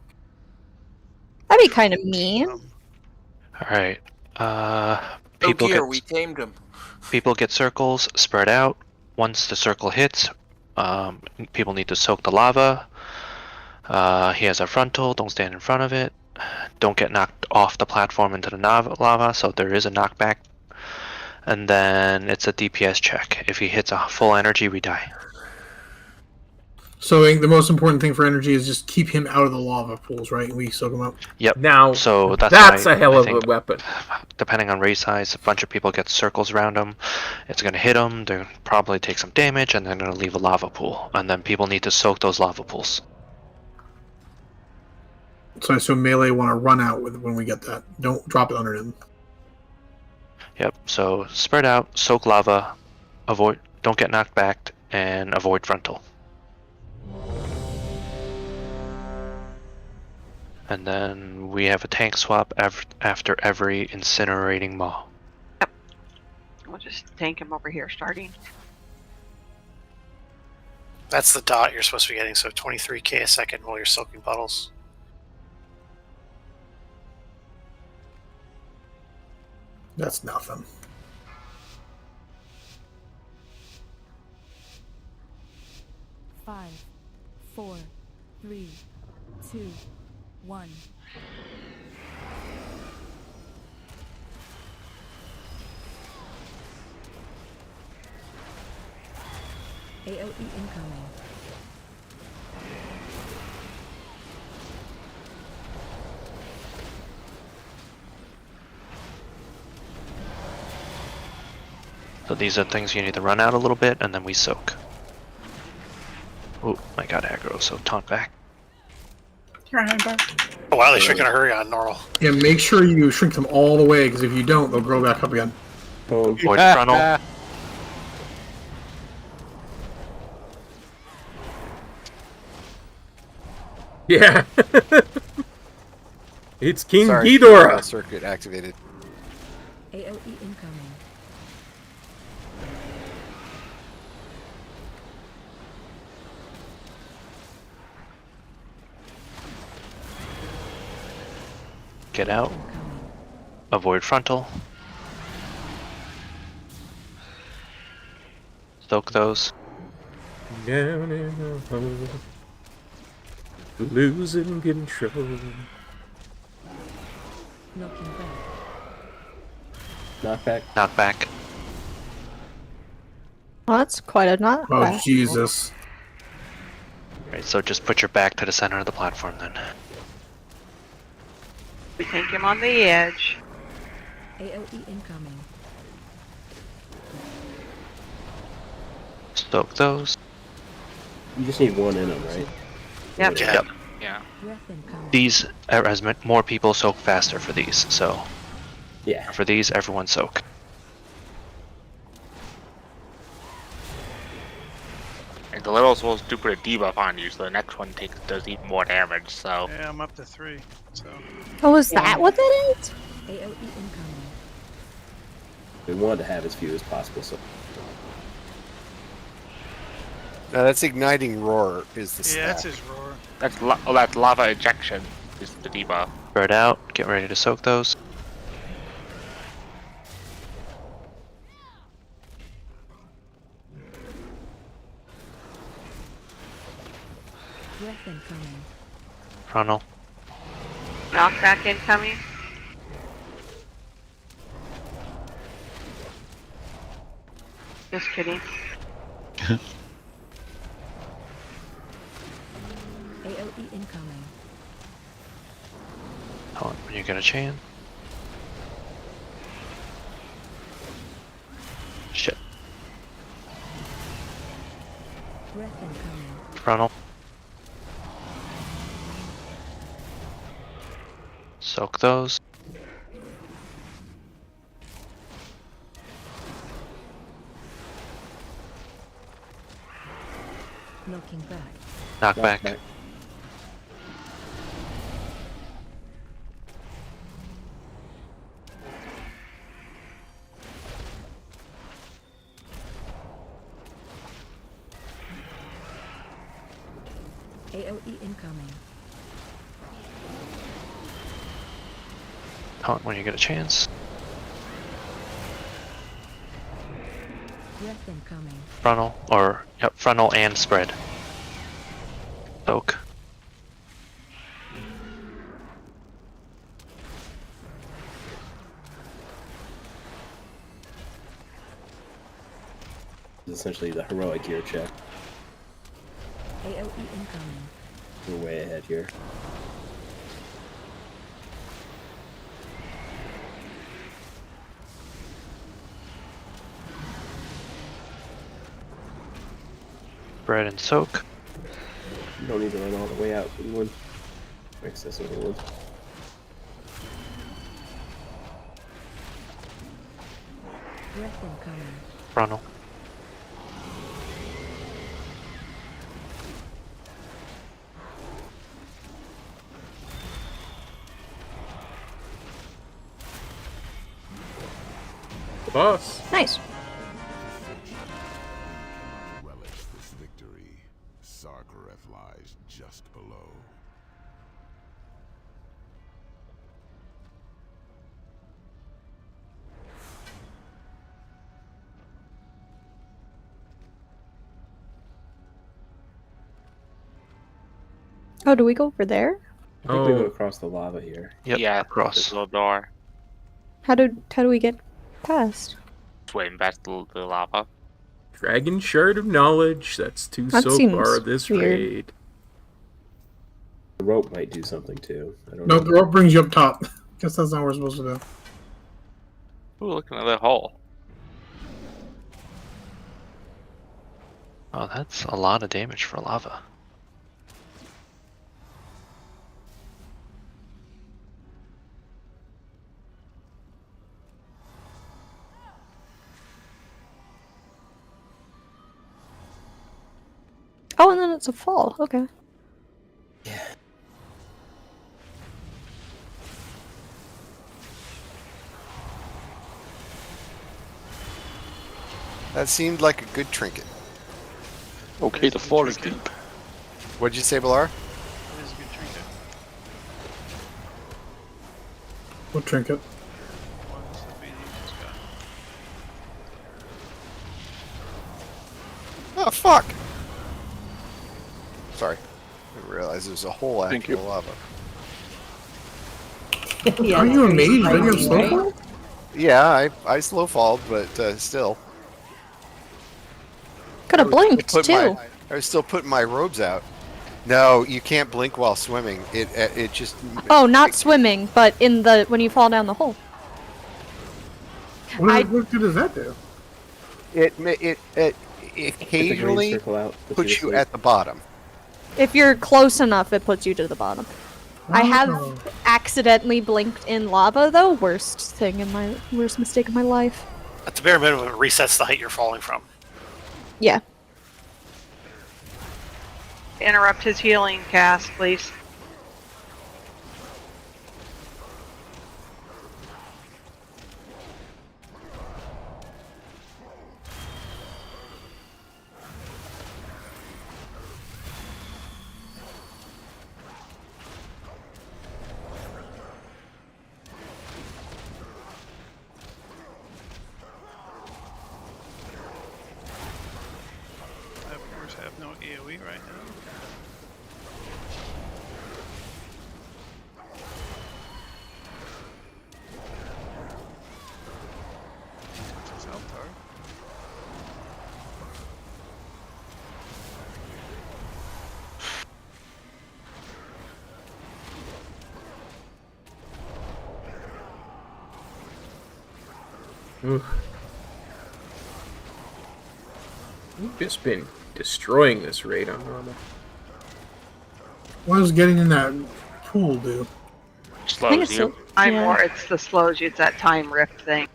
that'd be kind of mean. Alright. Oh People dear, get we tamed him. people get circles, spread out. Once the circle hits, people need to soak the lava. He has a frontal, don't stand in front of it. Don't get knocked off the platform into the lava, so there is a knockback. And then it's a DPS check. If he hits a full energy, we die. So I think the most important thing for energy is just keep him out of the lava pools, right? We soak him up. Yep. Now, So that's why a hell I of think, a weapon. depending on race size, a bunch of people get circles around them. It's going to hit them. They're probably take some damage, and they're going to leave a lava pool. And then people need to soak those lava pools. So I assume melee want to run out with when we get that. Don't drop it under them. Yep. So spread out, soak lava, avoid, don't get knocked back, and avoid frontal. And then we have a tank swap after every incinerating maw. We'll just tank him over here starting. That's the dot you're supposed to be getting. So 23k a second while you're soaking puddles. That's nothing. Five, 4, 3, 2, 1. AOE incoming. So these are things you need to run out a little bit, and then we soak. Oh, I got aggro, so taunt back. Oh wow, they shrink in a hurry on normal. Yeah, make sure you shrink them all the way, because if you don't, they'll grow back up again. Void frontal. Yeah. It's King Sorry, Ghidorah. circuit activated. AOE incoming. Get out. Avoid frontal. Soak those. Down in the hole. Losing control. Knocking back. Knockback. Knockback. Well, that's quite a knockback. Oh, Jesus. Right, so just put your back to the center of the platform then. We take him on the edge. AOE incoming. Soak those. You just need one in them, right? Yep. Yep. Yeah. Breath incoming. These, as more people soak faster for these, so. Yeah. For these, everyone soak. And the little's supposed to put a debuff on you, so the next one does even more damage, so. Yeah, I'm up to 3. So. Oh, is that what that is? AOE incoming. We want to have as few as possible, so. No, that's igniting roar is the Yeah, stat. that's his roar. That's that's lava ejection is the debuff. Spread out. Get ready to soak those. Breath incoming. Frontal. Knockback incoming. Just kidding. AOE incoming. Taunt when you get a chance. Shit. Breath incoming. Frontal. Soak those. Knocking back. Knockback. AOE incoming. Taunt when you get a chance. Breath incoming. Frontal, or yep, frontal and spread. Soak. This is essentially the heroic gear check. AOE incoming. We're way ahead here. Spread and soak. You don't need to run all the way out, anyone. Excess overload. Breath incoming. Frontal. The boss. Nice. Relish this victory. Sarkareth lies just below. Oh, do we go over there? I think we go across the lava here. Yep, yeah, across. this little door. How do we get past? Swim past the lava. Dragon Shard of Knowledge. That's 2 That so seems far this weird. raid. The rope might do something too. I don't No, know. the rope brings you up top. Guess that's not what we're supposed to do. Ooh, look at that hole. Oh, that's a lot of damage for lava. Oh, and then it's a fall. Okay. That seemed like a good trinket. Okay, the fall is deep. What'd you say, Balar? It is a good trinket. What trinket? Ones that we just got. Oh, fuck! Sorry. I didn't realize there was a hole after Thank you. the lava. Yeah, Aren't you a that's mage? crazy, Don't you have slow right? fall? Yeah, I slow falled, but still. Could have blinked too. I was still putting my robes out. No, you can't blink while swimming. It just. Oh, not swimming, but in the when you fall down the hole. What good does that do? It green occasionally circle out, puts to you sleep. at the bottom. If you're close enough, it puts you to the bottom. I have accidentally blinked in lava though. Worst mistake of my life. At the bare minimum, it resets the height you're falling from. Yeah. Interrupt his healing cast, please. Aberrus have no AoE right now. It's Altar. Oof. We've just been destroying this raid on normal. What does getting in that pool do? Slows you. It's the slows you. It's that time rift thing.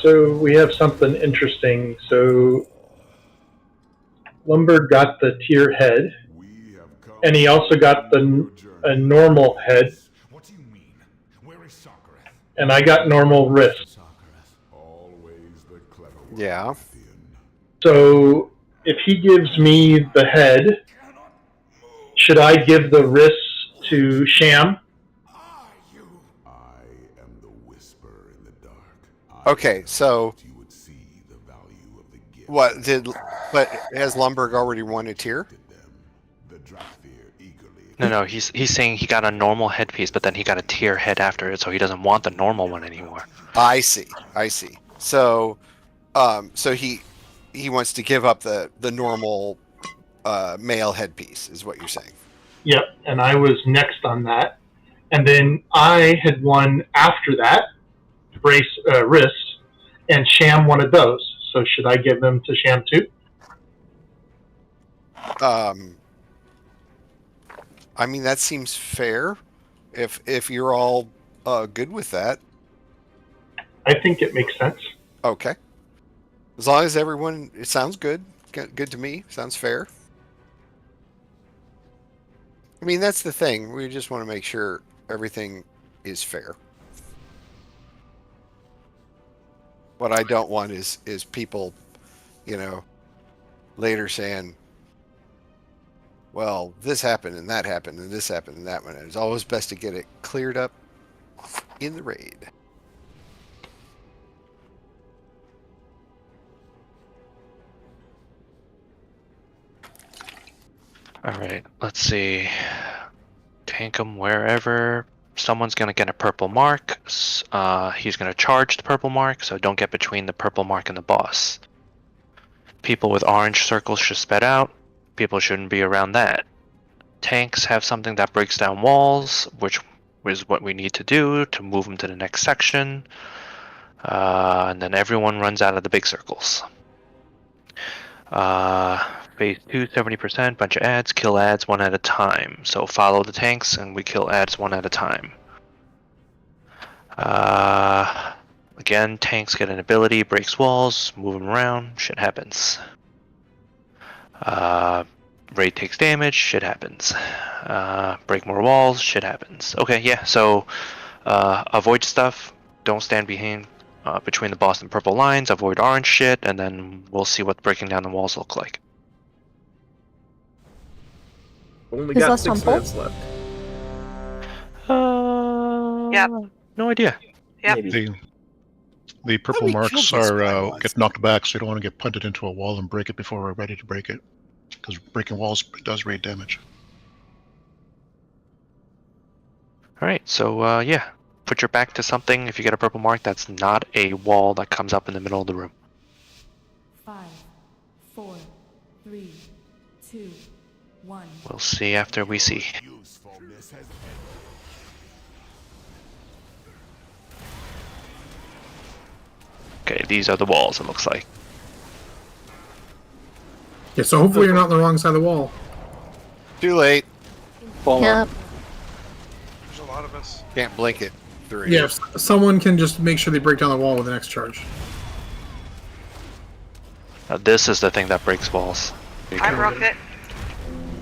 So we have something interesting. So Lumber got the tier head, and he also got a normal head, and I got normal wrist. Yeah. So if he gives me the head, should I give the wrist to Sham? Okay, so but has Lumberg already won a tier? No, he's saying he got a normal headpiece, but then he got a tier head after it, so he doesn't want the normal one anymore. I see. So so he wants to give up the normal male headpiece, is what you're saying. Yep, and I was next on that. And then I had won after that, wrist, and Sham wanted those. So should I give them to Sham too? I mean, that seems fair if you're all good with that. I think it makes sense. Okay. As long as everyone, it sounds good. Good to me. Sounds fair. I mean, that's the thing. We just want to make sure everything is fair. What I don't want is people, later saying, well, this happened and that happened and this happened and that one. It's always best to get it cleared up in the raid. Alright, let's see. Tank them wherever. someone's going to get a purple mark. He's going to charge the purple mark, so don't get between the purple mark and the boss. People with orange circles should spread out. People shouldn't be around that. Tanks have something that breaks down walls, which is what we need to do to move them to the next section. And then everyone runs out of the big circles. Phase 2, 70%, bunch of ads, kill ads one at a time. So follow the tanks and we kill ads one at a time. Again, tanks get an ability, breaks walls, move them around, shit happens. Raid takes damage, shit happens. Break more walls, shit happens. Okay, yeah, so avoid stuff, don't stand between the boss and purple lines, avoid orange shit, and then we'll see what breaking down the walls look like. Only Is got last 6 on minutes left. Yep. No idea. Yep. The purple marks are get knocked back, so you don't want to get punted into a wall and break it before we're ready to break it, because breaking walls does raid damage. Alright, so yeah, put your back to something if you get a purple mark that's not a wall that comes up in the middle of the room. 5, 4, 3, 2, 1. We'll see after we see. Okay, these are the walls, it looks like. Yeah, so hopefully you're not on the wrong side of the wall. Too late. Yep. There's a lot of us. Can't blink it. 3. Yeah, someone can just make sure they break down the wall with the next charge. Now this is the thing that breaks walls. I broke it.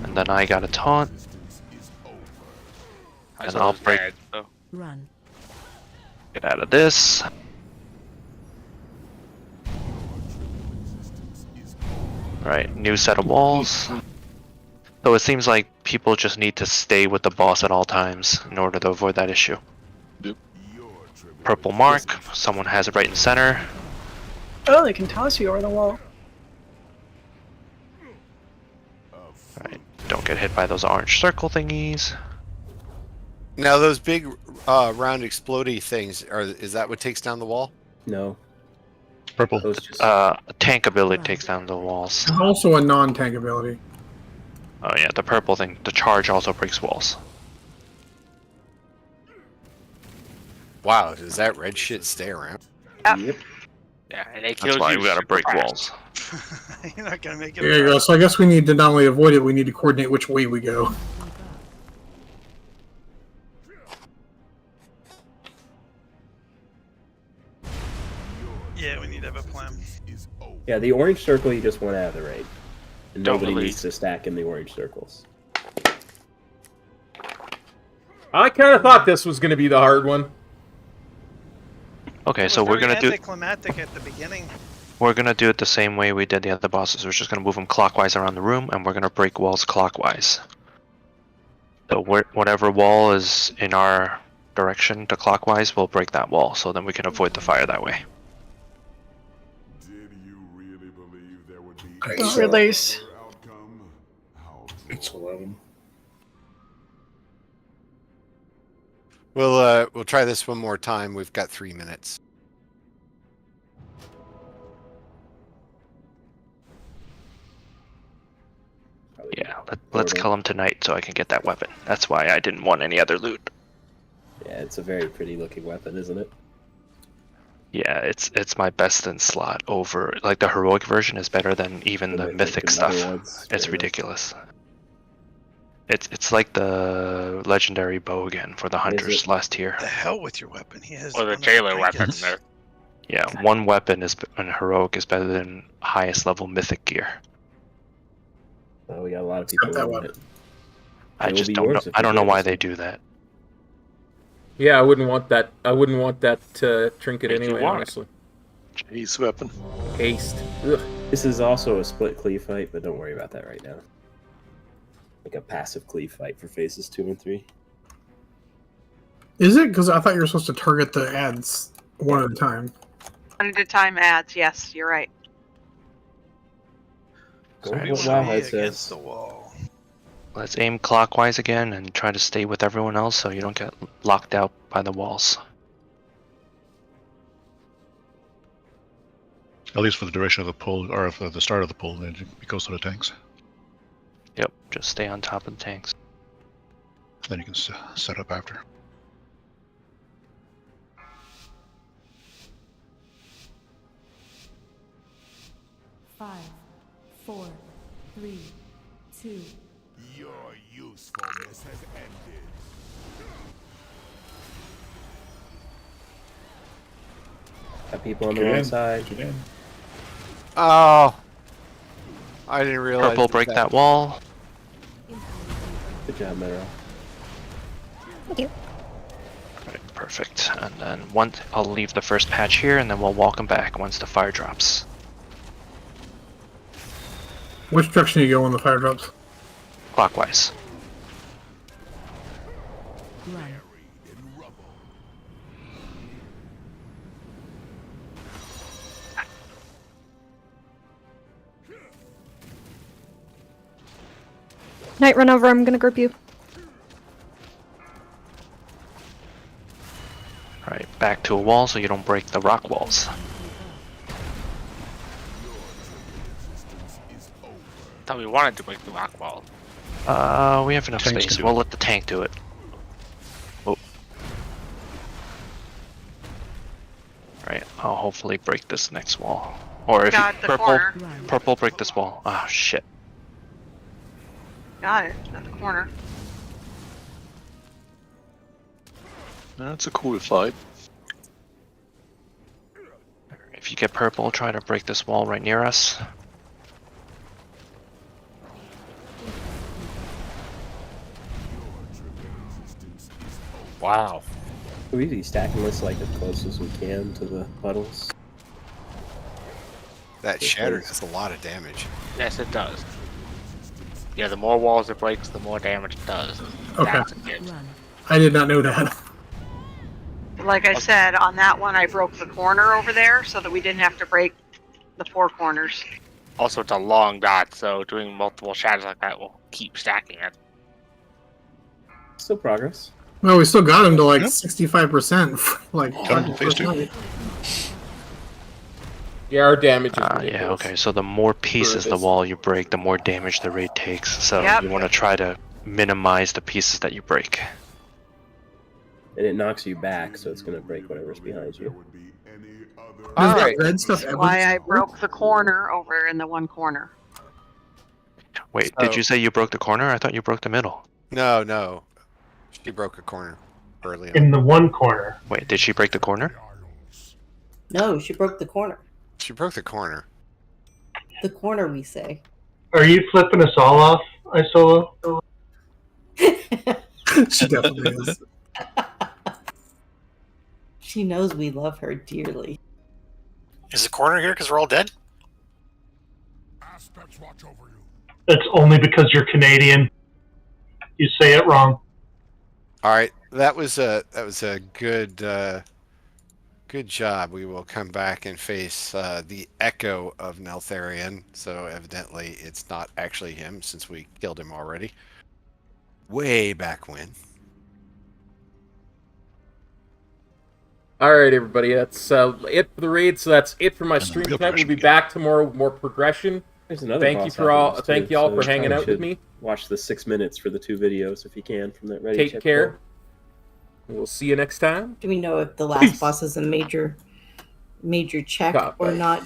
And then I got a taunt. And I'll break. Run. Get out of this. Right, new set of walls. So it seems like people just need to stay with the boss at all times in order to avoid that issue. Yep. Purple mark, someone has it right in center. Oh, they can toss you over the wall. Right, don't get hit by those orange circle thingies. Now those big round explodey things, is that what takes down the wall? No. Purple. Tank ability takes down the walls. There's also a non-tank ability. Oh yeah, the purple thing, the charge also breaks walls. Wow, does that red shit stay around? Yep. Yeah, and they That's why we gotta break walls. You're not gonna make it. There you go. So I guess we need to not only avoid it, we need to coordinate which way we go. Yeah, we need to have a plan. Yeah, the orange circle you just want out of the raid. And Don't nobody believe. needs to stack in the orange circles. I kind of thought this was going to be the hard one. Okay, It so was we're very gonna do anticlimactic at the beginning. we're gonna do it the same way we did the other bosses. We're just gonna move them clockwise around the room, and we're gonna break walls clockwise. So whatever wall is in our direction to clockwise, we'll break that wall, so then we can avoid the fire that way. Release. It's 11. We'll try this one more time. We've got 3 minutes. Yeah, let's kill him tonight so I can get that weapon. That's why I didn't want any other loot. Yeah, it's a very pretty looking weapon, isn't it? Yeah, it's my best in slot over, like the heroic version is better than even the mythic stuff. It's ridiculous. It's like the legendary bow again for the hunters last tier. The hell with your weapon. He has. Or the one of jailer weapon trinkets. there. Yeah, one weapon is in heroic is better than highest level mythic gear. Oh, we got a lot of people that on weapon. it. I It will just be don't know. yours if I you don't know get why this they one. do that. Yeah, I wouldn't want that. I wouldn't want that trinket Make you anyway, want it. honestly. Jeez, weapon. Haste. Ugh. This is also a split cleave fight, but don't worry about that right now. Like a passive cleave fight for phases 2 and 3. Is it? Because I thought you were supposed to target the ads one at a time. One at a time ads. Yes, you're right. Go So with we what wanna Wowhead be against says. the wall. Let's aim clockwise again and try to stay with everyone else so you don't get locked out by the walls. At least for the duration of the pull, or for the start of the pull, then it goes to the tanks. Yep, just stay on top of the tanks. Then you can set up after. Five, 4, 3, 2. Your usefulness has ended. Got people on the wrong side. Oh, I didn't realize. Purple, break that wall. Good job, Metro. Thank you. Right, perfect. And then I'll leave the first patch here, and then we'll walk them back once the fire drops. Which direction do you go when the fire drops? Clockwise. Run. Knight, run over. I'm gonna grip you. Right, back to a wall so you don't break the rock walls. Thought we wanted to break the rock wall. We have enough Tanks space. can do We'll it. let the tank do it. Oh. Right, I'll hopefully break this next wall. Or if Got the corner. purple, break this wall. Ah, shit. Got it. At the corner. That's a cool fight. If you get purple, try to break this wall right near us. Wow. We be stacking this like as close as we can to the puddles. That shatter does a lot of damage. Yes, it does. Yeah, the more walls it breaks, the more damage it does. Okay. That's a gift. I did not know that. Like I said, on that one, I broke the corner over there so that we didn't have to break the 4 corners. Also, it's a long dot, so doing multiple shatters like that will keep stacking it. Still progress. Well, we still got him to like 65%. Like, phase 2. Yeah, our damage is Yeah, ridiculous. okay, so the more pieces the wall you break, the more damage the raid takes. So Yep. you want to try to minimize the pieces that you break. And it knocks you back, so it's going to break whatever's behind you. Does that Alright. red stuff That's ever why I broke the corner over in the one corner. Wait, did you say you broke the corner? I thought you broke the middle. No. She broke a corner early on. In the one corner. Wait, did she break the corner? No, she broke the corner. She broke the corner. The corner, we say. Are you flipping us all off, Isolo? She definitely is. She knows we love her dearly. Is the corner here because we're all dead? Aspects watch over you. It's only because you're Canadian. You say it wrong. All right, that was a good good job. We will come back and face the echo of Neltharion. So evidently, it's not actually him since we killed him already. Way back when. All right, everybody, that's it for the raid. So that's it for my stream real tonight. We'll be back tomorrow with more progression. There's another Thank you boss for all. afterwards, Thank too, you all so for you hanging probably out with should me. Watch the 6 minutes for the 2 videos if you can from that ready. Take care. We'll see you next time. Do we know if the last boss is a major check or not?